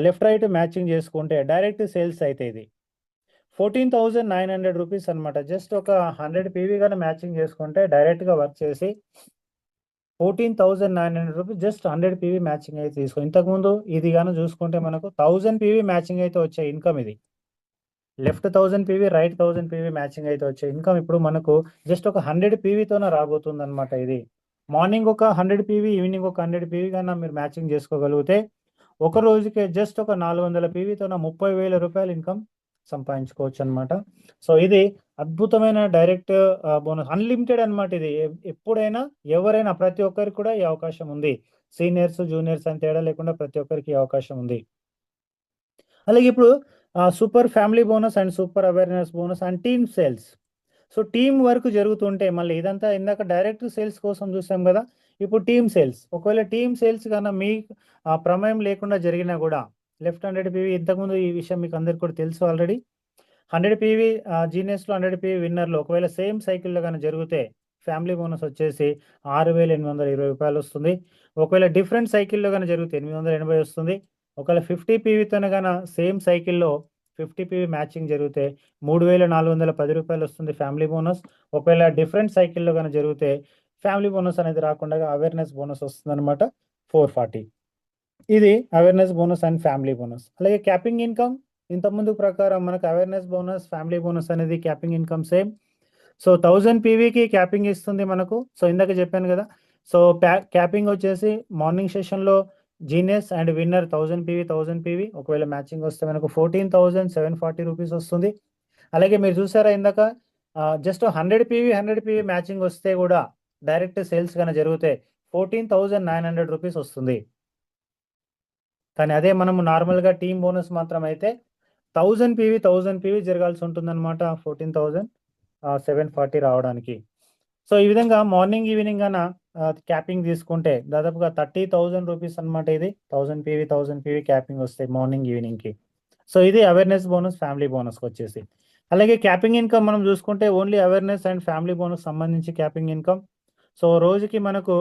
లెఫ్ట్ రైట్ మ్యాచింగ్ చేసుకుంటే డైరెక్ట్ సేల్స్ అయితే ఇది 14,900 రూపీస్ అనమాట. జస్ట్ ఒక 100 పీవీ కానీ మ్యాచింగ్ చేసుకుంటే డైరెక్ట్గా వర్క్ చేసి 14,900 రూపీస్ జస్ట్ 100 పీవీ మ్యాచింగ్ అయితే తీసుకో. ఇంతకుముందు ఇది కానీ చూసుకుంటే మనకు 1000 పీవీ మ్యాచింగ్ అయితే వచ్చే ఇన్కమ్ ఇది. Left 1000 PV, right 1000 PV matching అయితే వచ్చే ఇన్కమ్ ఇప్పుడు మనకు జస్ట్ ఒక 100 పీవీతోనే రాబోతుంది అనమాట ఇది. మార్నింగ్ ఒక 100 పీవీ, ఈవినింగ్ ఒక 100 పీవీ కన్నా మీరు మ్యాచింగ్ చేసుకోగలిగితే ఒక రోజుకే జస్ట్ ఒక 400 పీవీతోన 30,000 రూపాయలు ఇన్కమ్ సంపాదించుకోవచ్చు అనమాట. సో ఇది అద్భుతమైన డైరెక్ట్ బోనస్, అన్లిమిటెడ్ అనమాట ఇది. ఎప్పుడైనా ఎవరైనా ప్రతి ఒక్కరికి కూడా ఈ అవకాశం ఉంది. సీనియర్స్ జూనియర్స్ అని తేడా లేకుండా ప్రతి ఒక్కరికి ఈ అవకాశం ఉంది. అలాగే ఇప్పుడు super family bonus and super awareness bonus and team sales. So team work జరుగుతుంటే మళ్ళీ ఇదంతా ఇందాక డైరెక్ట్ సేల్స్ కోసం చూసాం కదా, ఇప్పుడు టీమ్ సేల్స్. ఒకవేళ టీమ్ సేల్స్ కన్నా మీ ప్రమేయం లేకుండా జరిగినా కూడా లెఫ్ట్ 100 పీవీ, ఇంతకుముందు ఈ విషయం మీకు అందరికి కూడా తెలుసు ఆల్రెడీ. 100 పీవీ జీనియస్లో 100 పీవీ విన్నర్లో ఒకవేళ సేమ్ సైకిల్లో కానీ జరిగితే ఫ్యామిలీ బోనస్ వచ్చేసి 6,820 రూపాయలు వస్తుంది. ఒకవేళ డిఫరెంట్ సైకిల్లో కానీ జరిగితే 880 వస్తుంది. ఒకవేళ 50 పీవీతోనే కానీ సేమ్ సైకిల్లో 50 పీవీ మ్యాచింగ్ జరిగితే 3,410 రూపాయలు వస్తుంది ఫ్యామిలీ బోనస్. ఒకవేళ డిఫరెంట్ సైకిల్లో కానీ జరిగితే ఫ్యామిలీ బోనస్ అనేది రాకుండా అవేర్నెస్ బోనస్ వస్తుంది అనమాట 440. ఇది awareness bonus and family bonus. అలాగే క్యాపింగ్ ఇన్కమ్ ఇంతకుముందు ప్రకారం మనకు అవేర్నెస్ బోనస్, ఫ్యామిలీ బోనస్ అనేది క్యాపింగ్ ఇన్కమ్ సేమ్. సో 1000 పీవీకి క్యాపింగ్ ఇస్తుంది మనకు. సో ఇందాక చెప్పాను కదా, సో క్యాపింగ్ వచ్చేసి మార్నింగ్ సెషన్లో జీనియస్ అండ్ విన్నర్ 1000 పీవీ ఒకవేళ మ్యాచింగ్ వస్తే మనకు 14,740 రూపీస్ వస్తుంది. అలాగే మీరు చూసారా ఇందాక జస్ట్ 100 పీవీ మ్యాచింగ్ వస్తే కూడా డైరెక్ట్ సేల్స్ కన్నా జరిగితే 14,900 రూపీస్ వస్తుంది. కానీ అదే మనము నార్మల్గా టీమ్ బోనస్ మాత్రం అయితే 1000 పీవీ జరగాల్సి ఉంటుందన్నమాట 14,740 రావడానికి. సో ఈ విధంగా మార్నింగ్ ఈవినింగ్ అన్న క్యాపింగ్ తీసుకుంటే దాదాపుగా 30,000 రూపీస్ అనమాట. ఇది 1000 పీవీ క్యాపింగ్ వస్తాయి మార్నింగ్ ఈవినింగ్కి. సో ఇది అవేర్నెస్ బోనస్, ఫ్యామిలీ బోనస్కి వచ్చేసి. అలాగే క్యాపింగ్ ఇన్కమ్ మనం చూసుకుంటే only awareness and family bonus సంబంధించి క్యాపింగ్ ఇన్కమ్. సో రోజుకి మనకు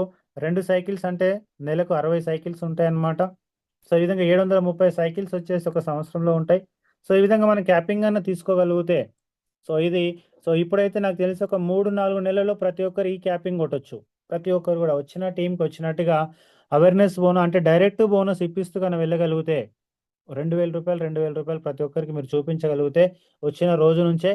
2 సైకిల్స్ అంటే నెలకు 60 సైకిల్స్ ఉంటాయి అన్నమాట. సో ఈ విధంగా 730 సైకిల్స్ వచ్చేసి ఒక సంవత్సరంలో ఉంటాయి. సో ఈ విధంగా మనం క్యాపింగ్ అన్న తీసుకోగలిగితే సో ఇప్పుడైతే నాకు తెలిసి ఒక 3-4 నెలల్లో ప్రతి ఒక్కరు ఈ క్యాపింగ్ కొట్టొచ్చు. ప్రతి ఒక్కరు కూడా వచ్చిన టీంకి వచ్చినట్టుగా అవేర్నెస్ బోనస్ అంటే డైరెక్ట్ బోనస్ ఇప్పిస్తూ కానీ వెళ్ళగలిగితే 2,000 రూపాయలు ప్రతి ఒక్కరికి మీరు చూపించగలిగితే వచ్చిన రోజు నుంచే,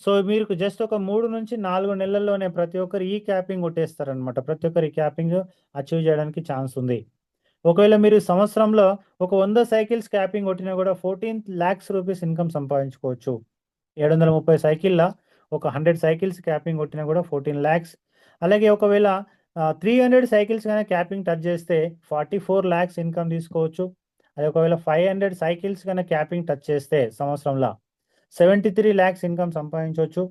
సో మీరు జస్ట్ ఒక 3-4 నెలల్లోనే ప్రతి ఒక్కరు ఈ క్యాపింగ్ కొట్టేస్తారనమాట. ప్రతి ఒక్కరు ఈ క్యాపింగ్ అచీవ్ చేయడానికి ఛాన్స్ ఉంది. ఒకవేళ మీరు సంవత్సరంలో ఒక 100 సైకిల్స్ క్యాపింగ్ కొట్టినా కూడా 14 lakhs రూపీస్ ఇన్కమ్ సంపాదించుకోవచ్చు. 730 సైకిళ్ళ ఒక 100 సైకిల్స్ క్యాపింగ్ కొట్టినా కూడా 14 lakhs. అలాగే ఒకవేళ 300 సైకిల్స్ కానీ క్యాపింగ్ టచ్ చేస్తే 44 lakhs ఇన్కమ్ తీసుకోవచ్చు. అది ఒకవేళ 500 సైకిల్స్ కానీ క్యాపింగ్ టచ్ చేస్తే సంవత్సరంలో 73 lakhs ఇన్కమ్ సంపాదించవచ్చు.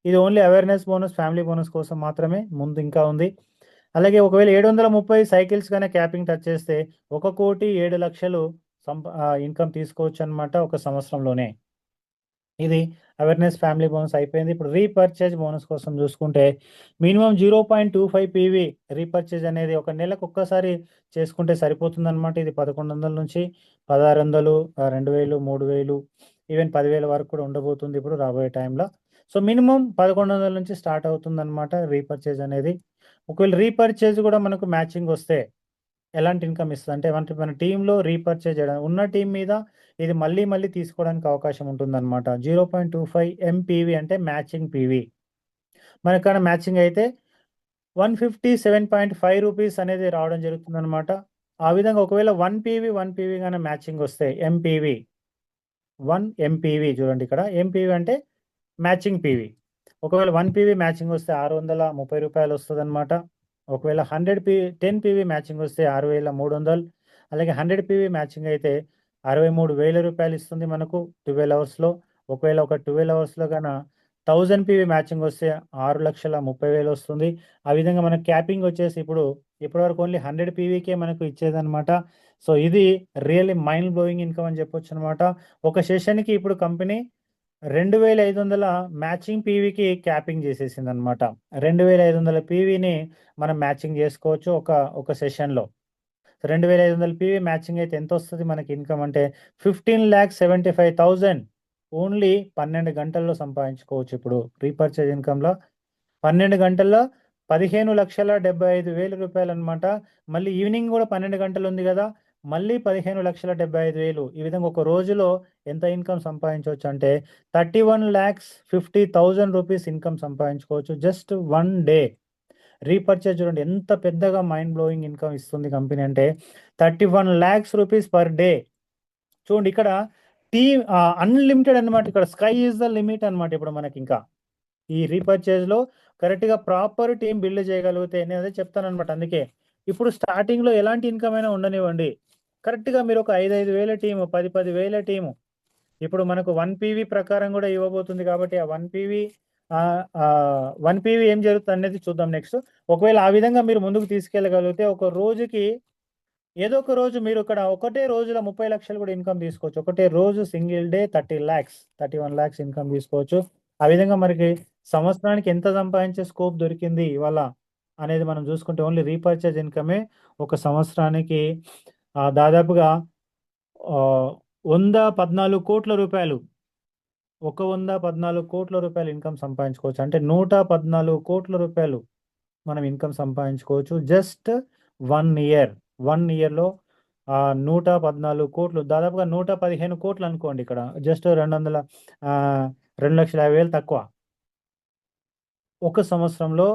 ఇది only awareness bonus, family bonus కోసం మాత్రమే, ముందు ఇంకా ఉంది. అలాగే ఒకవేళ 730 సైకిల్స్ కానీ క్యాపింగ్ టచ్ చేస్తే 1,07,00,000 ఇన్కమ్ తీసుకోవచ్చు అనమాట ఒక సంవత్సరంలోనే. ఇది అవేర్నెస్ ఫ్యామిలీ బోనస్ అయిపోయింది. ఇప్పుడు రీపర్చేజ్ బోనస్ కోసం చూసుకుంటే మినిమం 0.25 పీవీ రీపర్చేజ్ అనేది ఒక నెలకు ఒక్కసారి చేసుకుంటే సరిపోతుంది అనమాట. ఇది 1,100 నుంచి 1,600, 2,000, 3,000, ఈవెన్ 10,000 వరకు కూడా ఉండబోతుంది ఇప్పుడు రాబోయే టైంలో. సో మినిమం 1,100 నుంచి స్టార్ట్ అవుతుంది అనమాట రీపర్చేజ్ అనేది. ఒకవేళ రీపర్చేజ్ కూడా మనకు మ్యాచింగ్ వస్తే ఎలాంటి ఇన్కమ్ ఇస్తుంది అంటే మన టీంలో రీపర్చేజ్ చేయడం ఉన్న టీం మీద ఇది మళ్ళీ తీసుకోవడానికి అవకాశం ఉంటుందన్నమాట. 0.25 ఎంపీవీ అంటే మ్యాచింగ్ పీవీ. మనకన్నా మ్యాచింగ్ అయితే 157.5 రూపీస్ అనేది రావడం జరుగుతుందన్నమాట. ఆ విధంగా ఒకవేళ 1 పీవీ కానీ మ్యాచింగ్ వస్తే ఎంపీవీ 1 ఎంపీవీ చూడండి ఇక్కడ ఎంపీవీ అంటే మ్యాచింగ్ పీవీ. ఒకవేళ 1 పీవీ మ్యాచింగ్ వస్తే 630 రూపాయలు వస్తుంది అనమాట. ఒకవేళ 10 పీవీ మ్యాచింగ్ వస్తే 6,300. అలాగే 100 పీవీ మ్యాచింగ్ అయితే 63,000 రూపాయలు ఇస్తుంది మనకు 12 అవర్స్లో. ఒకవేళ ఒక 12 అవర్స్లో కన్నా 1000 పీవీ మ్యాచింగ్ వస్తే 6,30,000 వస్తుంది. ఆ విధంగా మనకు క్యాపింగ్ వచ్చేసి ఇప్పటివరకు ఓన్లీ 100 పీవీకే మనకు ఇచ్చేదన్నమాట. సో ఇది రియల్లీ మైండ్ బ్లోయింగ్ ఇన్కమ్ అని చెప్పొచ్చు అనమాట. ఒక సెషన్కి ఇప్పుడు కంపెనీ 2,500 మ్యాచింగ్ పీవీకి క్యాపింగ్ చేసేసింది అనమాట. 2,500 పీవీని మనం మ్యాచింగ్ చేసుకోవచ్చు ఒక సెషన్లో. 2,500 పీవీ మ్యాచింగ్ అయితే ఎంత వస్తుంది మనకి ఇన్కమ్ అంటే 15,75,000 ఓన్లీ 12 గంటల్లో సంపాదించుకోవచ్చు. ఇప్పుడు రీపర్చేజ్ ఇన్కమ్లో 12 గంటల్లో 15,75,000 రూపాయలు అనమాట. మళ్ళీ ఈవినింగ్ కూడా 12 గంటలు ఉంది కదా, మళ్ళీ 15,75,000. ఈ విధంగా ఒక రోజులో ఎంత ఇన్కమ్ సంపాదించవచ్చు అంటే 31,50,000 రూపీస్ ఇన్కమ్ సంపాదించుకోవచ్చు జస్ట్ 1 డే. రీపర్చేజ్ చూడండి ఎంత పెద్దగా మైండ్ బ్లోయింగ్ ఇన్కమ్ ఇస్తుంది కంపెనీ అంటే 31 lakhs రూపీస్ పర్ డే. చూడండి ఇక్కడ అన్లిమిటెడ్ అనమాట. ఇక్కడ స్కై ఈజ్ ద లిమిట్ అనమాట. ఇప్పుడు మనకి ఇంకా ఈ రీపర్చేజ్లో కరెక్ట్గా ప్రాపర్ టీం బిల్డ్ చేయగలిగితే నేను అదే చెప్తాను అనమాట. అందుకే ఇప్పుడు స్టార్టింగ్లో ఎలాంటి ఇన్కమ్ అయినా ఉండనివ్వండి, కరెక్ట్గా మీరు ఒక 5,000 టీము 10,000 టీము ఇప్పుడు మనకు 1 పీవీ ప్రకారం కూడా ఇవ్వబోతుంది. కాబట్టి ఆ 1 పీవీ ఏం జరుగుతుంది అనేది చూద్దాం నెక్స్ట్. ఒకవేళ ఆ విధంగా మీరు ముందుకు తీసుకెళ్ళగలిగితే ఒక రోజుకి ఏదో ఒక రోజు మీరు ఇక్కడ ఒకటే రోజులో 30 లక్షలు కూడా ఇన్కమ్ తీసుకోవచ్చు. ఒకటే రోజు single day 30 lakhs 31 lakhs income తీసుకోవచ్చు. ఆ విధంగా మనకి సంవత్సరానికి ఎంత సంపాదించే స్కోప్ దొరికింది ఇవాళ అనేది మనం చూసుకుంటే ఓన్లీ రీపర్చేజ్ ఇన్కమే ఒక సంవత్సరానికి దాదాపుగా 114 కోట్ల రూపాయలు 114 కోట్ల రూపాయలు ఇన్కమ్ సంపాదించుకోవచ్చు. అంటే 114 కోట్ల రూపాయలు మనం ఇన్కమ్ సంపాదించుకోవచ్చు జస్ట్ 1 year. 1 yearలో 114 కోట్లు దాదాపుగా 115 కోట్లు అనుకోండి. ఇక్కడ జస్ట్ 2,50,000 తక్కువ. ఒక సంవత్సరంలో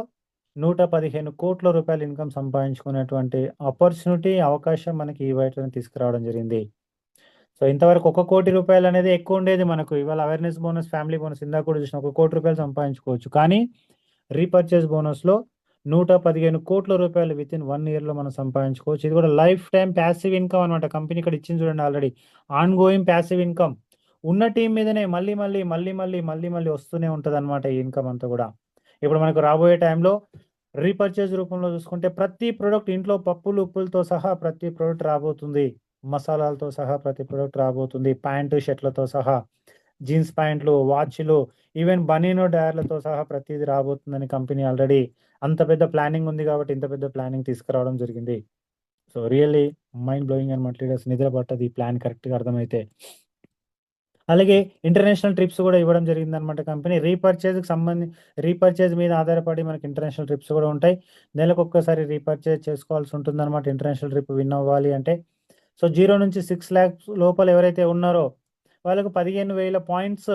115 కోట్ల రూపాయలు ఇన్కమ్ సంపాదించుకునేటువంటి ఆపర్చునిటీ అవకాశం మనకి ఈ బయటనే తీసుకురావడం జరిగింది. సో ఇంతవరకు 1 కోటి రూపాయలు అనేది ఎక్కువ ఉండేది మనకు. ఇవాళ అవేర్నెస్ బోనస్, ఫ్యామిలీ బోనస్ ఇందాక కూడా చూసిన 1 కోటి రూపాయలు సంపాదించుకోవచ్చు. కానీ రీపర్చేజ్ బోనస్లో 115 కోట్ల రూపాయలు వితిన్ 1 yearలో మనం సంపాదించుకోవచ్చు. ఇది కూడా లైఫ్ టైం ప్యాసివ్ ఇన్కమ్ అనమాట. కంపెనీ ఇక్కడ ఇచ్చింది చూడండి already on going passive income. ఉన్న టీం మీదనే మళ్ళీ వస్తూనే ఉంటుంది అనమాట ఈ ఇన్కమ్ అంతా కూడా. ఇప్పుడు మనకు రాబోయే టైంలో రీపర్చేజ్ రూపంలో చూసుకుంటే ప్రతి ప్రోడక్ట్ ఇంట్లో పప్పులు ఉప్పులతో సహా ప్రతి ప్రోడక్ట్ రాబోతుంది. మసాలాలతో సహా ప్రతి ప్రోడక్ట్ రాబోతుంది. ప్యాంటు షర్ట్లతో సహా, జీన్స్ ప్యాంట్లు, వాచ్లు, ఈవెన్ బనీనో డయర్లతో సహా ప్రతిదీ రాబోతుందని కంపెనీ ఆల్రెడీ అంత పెద్ద ప్లానింగ్ ఉంది కాబట్టి ఇంత పెద్ద ప్లానింగ్ తీసుకురావడం జరిగింది. సో రియల్లీ మైండ్ బ్లోయింగ్ అనమాట లీడర్స్. నిద్ర పట్టది ఈ ప్లాన్ కరెక్ట్గా అర్థమైతే. అలాగే ఇంటర్నేషనల్ ట్రిప్స్ కూడా ఇవ్వడం జరిగింది అనమాట కంపెనీ. రీపర్చేజ్ మీద ఆధారపడి మనకి ఇంటర్నేషనల్ ట్రిప్స్ కూడా ఉంటాయి. నెలకు ఒక్కసారి రీపర్చేజ్ చేసుకోవాల్సి ఉంటుంది అనమాట ఇంటర్నేషనల్ ట్రిప్ విన్ అవ్వాలి అంటే. సో 0 నుంచి 6 lakhs లోపల ఎవరైతే ఉన్నారో వాళ్ళకు 15,000 పాయింట్స్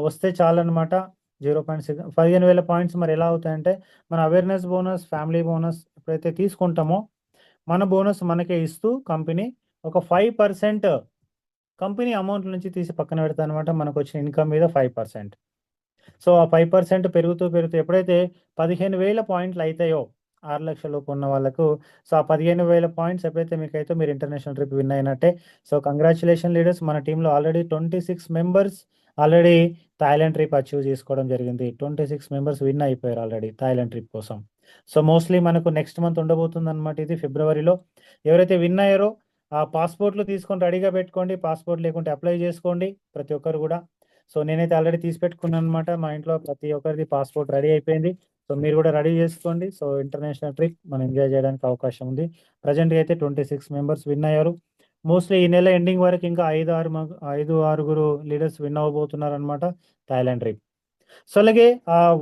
వస్తే చాలన్నమాట. 0.6 15,000 పాయింట్స్ మరి ఎలా అవుతాయంటే మన అవేర్నెస్ బోనస్, ఫ్యామిలీ బోనస్ ఎప్పుడైతే తీసుకుంటామో మన బోనస్ మనకే ఇస్తూ కంపెనీ ఒక 5% కంపెనీ అమౌంట్ నుంచి తీసి పక్కన పెడతా అనమాట. మనకు వచ్చిన ఇన్కమ్ మీద 5%. సో ఆ 5% పెరుగుతూ ఎప్పుడైతే 15,000 పాయింట్లు అవుతాయో 6 లక్షల లోపు ఉన్న వాళ్ళకు, సో ఆ 15,000 పాయింట్స్ ఎప్పుడైతే మీకైతే మీరు ఇంటర్నేషనల్ ట్రిప్ విన్ అయినట్టే. So congratulation leaders. మన టీంలో already 26 members already Thailand trip achieve చేసుకోవడం జరిగింది. 26 మెంబర్స్ విన్ అయిపోయారు ఆల్రెడీ థాయిలాండ్ ట్రిప్ కోసం. సో మోస్ట్లీ మనకు నెక్స్ట్ మంత్ ఉండబోతుంది అనమాట. ఇది ఫిబ్రవరిలో. ఎవరైతే విన్ అయ్యారో ఆ పాస్పోర్ట్లు తీసుకొని రెడీగా పెట్టుకోండి. పాస్పోర్ట్ లేకుంటే అప్లై చేసుకోండి ప్రతి ఒక్కరు కూడా. సో నేనైతే ఆల్రెడీ తీసి పెట్టుకున్నాను అనమాట. మా ఇంట్లో ప్రతి ఒక్కరిది పాస్పోర్ట్ రెడీ అయిపోయింది. సో మీరు కూడా రెడీ చేసుకోండి. సో ఇంటర్నేషనల్ ట్రిప్ మనం ఎంజాయ్ చేయడానికి అవకాశం ఉంది. ప్రజెంట్గా అయితే 26 మెంబర్స్ విన్ అయ్యారు. మోస్ట్లీ ఈ నెల ఎండింగ్ వరకు ఇంకా 5-6 లీడర్స్ విన్ అవ్వబోతున్నారు అనమాట థాయిలాండ్ ట్రిప్. సో అలాగే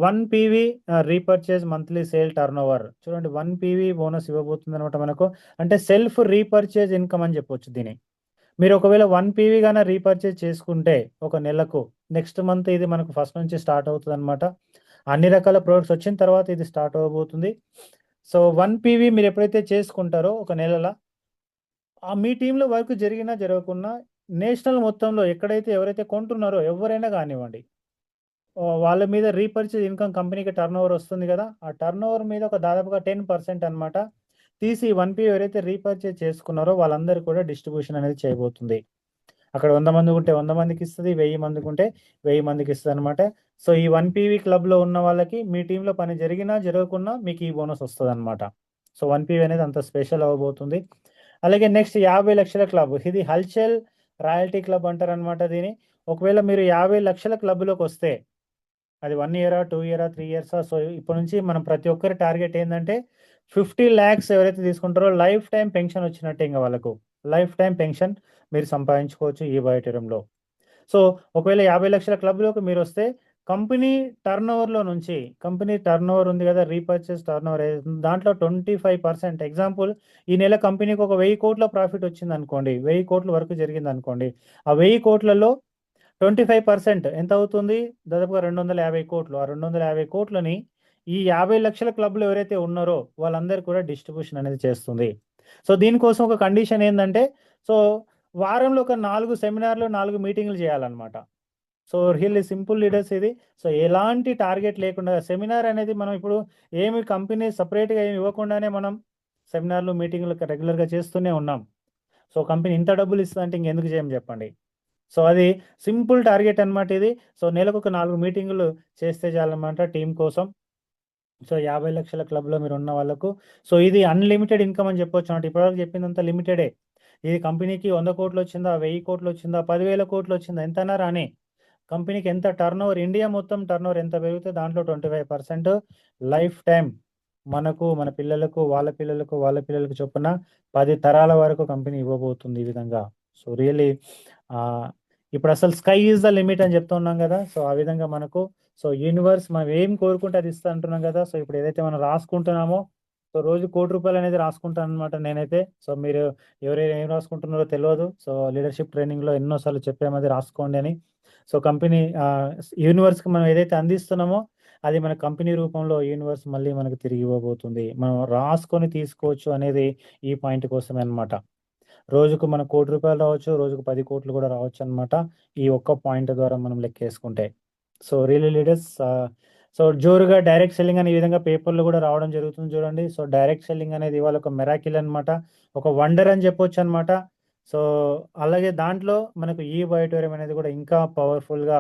1 PV repurchase monthly sale turn over చూడండి. 1 పీవీ బోనస్ ఇవ్వబోతుంది అనమాట మనకు. అంటే సెల్ఫ్ రీపర్చేజ్ ఇన్కమ్ అని చెప్పొచ్చు దీన్ని. మీరు ఒకవేళ 1 పీవీ గాన రీపర్చేజ్ చేసుకుంటే ఒక నెలకు నెక్స్ట్ మంత్ ఇది మనకు ఫస్ట్ నుంచి స్టార్ట్ అవుతుంది అనమాట. అన్ని రకాల ప్రొడక్ట్స్ వచ్చిన తర్వాత ఇది స్టార్ట్ అవ్వబోతుంది. సో 1 పీవీ మీరు ఎప్పుడైతే చేసుకుంటారో ఒక నెలలో మీ టీంలో వర్క్ జరిగినా జరగకున్నా నేషనల్ మొత్తంలో ఎక్కడైతే ఎవరైతే కొంటున్నారో ఎవరైనా కానివ్వండి వాళ్ళ మీద రీపర్చేజ్ ఇన్కమ్ కంపెనీకి టర్న్ ఓవర్ వస్తుంది కదా, ఆ టర్న్ ఓవర్ మీద ఒక దాదాపుగా 10% అనమాట తీసి 1 పీవీ ఎవరైతే రీపర్చేజ్ చేసుకున్నారో వాళ్ళందరూ కూడా డిస్ట్రిబ్యూషన్ అనేది చేయబోతుంది. అక్కడ 100 మంది ఉంటే 100 మందికి ఇస్తుంది, 1000 మందికి ఉంటే 1000 మందికి ఇస్తుంది అనమాట. సో ఈ 1 PV క్లబ్లో ఉన్న వాళ్ళకి మీ టీంలో పని జరిగినా జరగకున్నా మీకు ఈ బోనస్ వస్తుంది అనమాట. సో 1 PV అనేది అంత స్పెషల్ అవ్వబోతుంది. అలాగే నెక్స్ట్ 50 లక్షల క్లబ్, ఇది హల్చల్ రాయల్టీ క్లబ్ అంటారు అనమాట దీని. ఒకవేళ మీరు 50 లక్షల క్లబ్లోకి వస్తే అది 1 ఇయరా, 2 ఇయరా, 3 ఇయర్సా, సో ఇప్పటి నుంచి మనం ప్రతి ఒక్కరి టార్గెట్ ఏంటంటే 50 lakhs ఎవరైతే తీసుకుంటారో లైఫ్ టైం పెన్షన్ వచ్చినట్టే, ఇంకా వాళ్ళకు లైఫ్ టైం పెన్షన్ మీరు సంపాదించుకోవచ్చు ఈ బయోటెరంలో. సో ఒకవేళ 50 లక్షల క్లబ్లోకి మీరు వస్తే కంపెనీ టర్నోవర్లో నుంచి, కంపెనీ టర్నోవర్ ఉంది కదా, రీపర్చేస్ టర్నోవర్, దాంట్లో 25%. ఎగ్జాంపుల్, ఈ నెల కంపెనీకి ఒక 1000 కోట్ల ప్రాఫిట్ వచ్చింది అనుకోండి, 1000 కోట్ల వరకు జరిగింది అనుకోండి, ఆ 1000 కోట్లలో 25% ఎంత అవుతుంది? దాదాపుగా 250 కోట్లు. ఆ 250 కోట్లని ఈ 50 లక్షల క్లబ్లు ఎవరైతే ఉన్నారో వాళ్ళందరూ కూడా డిస్ట్రిబ్యూషన్ అనేది చేస్తుంది. సో దీనికోసం ఒక కండిషన్ ఏంటంటే, సో వారంలో ఒక 4 సెమినార్లు, 4 మీటింగ్లు చేయాలన్నమాట. సో రియల్లీ సింపుల్ లీడర్స్ ఇది. సో ఎలాంటి టార్గెట్ లేకుండా సెమినార్ అనేది మనం ఇప్పుడు ఏమి కంపెనీ సపరేట్గా ఏమి ఇవ్వకుండానే మనం సెమినార్లు, మీటింగ్లు రెగ్యులర్గా చేస్తూనే ఉన్నాం. సో కంపెనీ ఇంత డబ్బులు ఇస్తుందంటే ఇంకెందుకు చేయం చెప్పండి. సో అది సింపుల్ టార్గెట్ అనమాట ఇది. సో నెలకు ఒక 4 మీటింగులు చేస్తే చాలన్నమాట టీం కోసం. సో 50 లక్షల క్లబ్లో మీరు ఉన్న వాళ్ళకు సో ఇది అన్లిమిటెడ్ ఇన్కమ్ అని చెప్పొచ్చు అన్నమాట. ఇప్పటివరకు చెప్పిందంతా లిమిటెడే. ఇది కంపెనీకి 100 కోట్లు వచ్చిందా, 1000 కోట్లు వచ్చిందా, 10,000 కోట్లు వచ్చిందా, ఎంతైనా రాని, కంపెనీకి ఎంత టర్నోవర్, ఇండియా మొత్తం టర్నోవర్ ఎంత పెరిగితే దాంట్లో 25% లైఫ్ టైం మనకు, మన పిల్లలకు, వాళ్ళ పిల్లలకు, వాళ్ళ పిల్లలకు చొప్పున 10 తరాల వరకు కంపెనీ ఇవ్వబోతుంది ఈ విధంగా. సో రియల్లీ ఇప్పుడు అసలు స్కై ఈజ్ ద లిమిట్ అని చెప్తున్నాం కదా. సో ఆ విధంగా మనకు, సో యూనివర్స్ మనం ఏం కోరుకుంటే అది ఇస్తా అంటున్నాం కదా. సో ఇప్పుడు ఏదైతే మనం రాసుకుంటున్నామో, సో రోజు ₹1,00,00,000 అనేది రాసుకుంటాను అనమాట నేనైతే. సో మీరు ఎవరైనా ఏం రాసుకుంటున్నారో తెలియదు. సో లీడర్షిప్ ట్రైనింగ్లో ఎన్నోసార్లు చెప్పామది రాసుకోండి అని. సో కంపెనీ యూనివర్స్కి మనం ఏదైతే అందిస్తున్నామో అది మన కంపెనీ రూపంలో యూనివర్స్ మళ్ళీ మనకు తిరిగి ఇవ్వబోతుంది. మనం రాసుకొని తీసుకోవచ్చు అనేది ఈ పాయింట్ కోసమే అనమాట. రోజుకు మనకు ₹1,00,00,000 రావచ్చు, రోజుకు 10 కోట్లు కూడా రావచ్చు అనమాట, ఈ ఒక్క పాయింట్ ద్వారా మనం లెక్కేసుకుంటే. సో రియల్లీ లీడర్స్, సో జోరుగా డైరెక్ట్ సెల్లింగ్ అనే ఈ విధంగా పేపర్లో కూడా రావడం జరుగుతుంది చూడండి. సో డైరెక్ట్ సెల్లింగ్ అనేది ఇవాళ ఒక మెరాకిల్ అనమాట, ఒక వండర్ అని చెప్పొచ్చు అనమాట. సో అలాగే దాంట్లో మనకు ఈ బయోటోరియం అనేది కూడా ఇంకా పవర్ఫుల్గా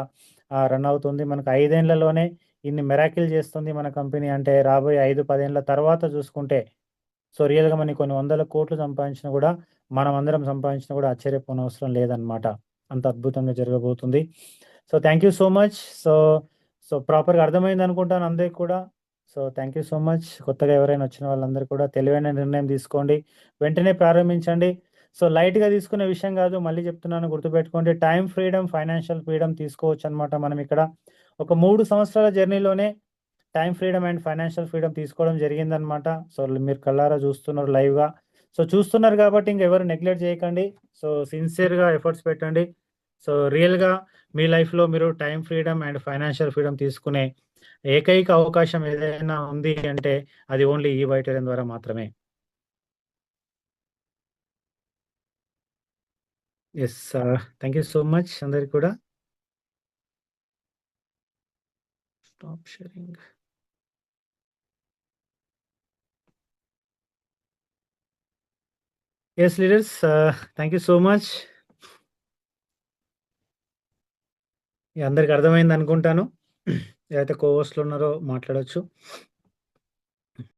రన్ అవుతుంది. మనకు 5 ఏళ్లలోనే ఇన్ని మెరాకిల్ చేస్తుంది మన కంపెనీ అంటే, రాబోయే 5-10 ఏళ్ల తర్వాత చూసుకుంటే సో రియల్గా మనకి కొన్ని 100 కోట్లు సంపాదించినా కూడా, మనం అందరం సంపాదించినా కూడా ఆశ్చర్యపోనవసరం లేదనమాట. అంత అద్భుతంగా జరగబోతుంది. So thank you so much. So so ప్రాపర్గా అర్థమైంది అనుకుంటాను అందరికి కూడా. So thank you so much. కొత్తగా ఎవరైనా వచ్చిన వాళ్ళందరూ కూడా తెలివైన నిర్ణయం తీసుకోండి, వెంటనే ప్రారంభించండి. సో లైట్గా తీసుకునే విషయం కాదు, మళ్ళీ చెప్తున్నాను గుర్తుపెట్టుకోండి. టైం ఫ్రీడమ్, ఫైనాన్షియల్ ఫ్రీడమ్ తీసుకోవచ్చు అనమాట మనం ఇక్కడ. ఒక 3 సంవత్సరాల జర్నీలోనే time freedom and financial freedom తీసుకోవడం జరిగిందనమాట. సో మీరు కళ్ళారా చూస్తున్నారు లైవ్గా. సో చూస్తున్నారు కాబట్టి ఇంకెవరు నెగ్లెక్ట్ చేయకండి. సో సిన్సియర్గా ఎఫర్ట్స్ పెట్టండి. సో రియల్గా మీ లైఫ్లో మీరు time freedom and financial freedom తీసుకునే ఏకైక అవకాశం ఏదైనా ఉంది అంటే అది ఓన్లీ ఈ బయోటోరియం ద్వారా మాత్రమే. Yes, thank you so much అందరికి కూడా. Stop sharing. Yes leaders, thank you so much. అందరికి అర్థమైంది అనుకుంటాను. ఏదైతే కోవర్స్లో ఉన్నారో మాట్లాడొచ్చు.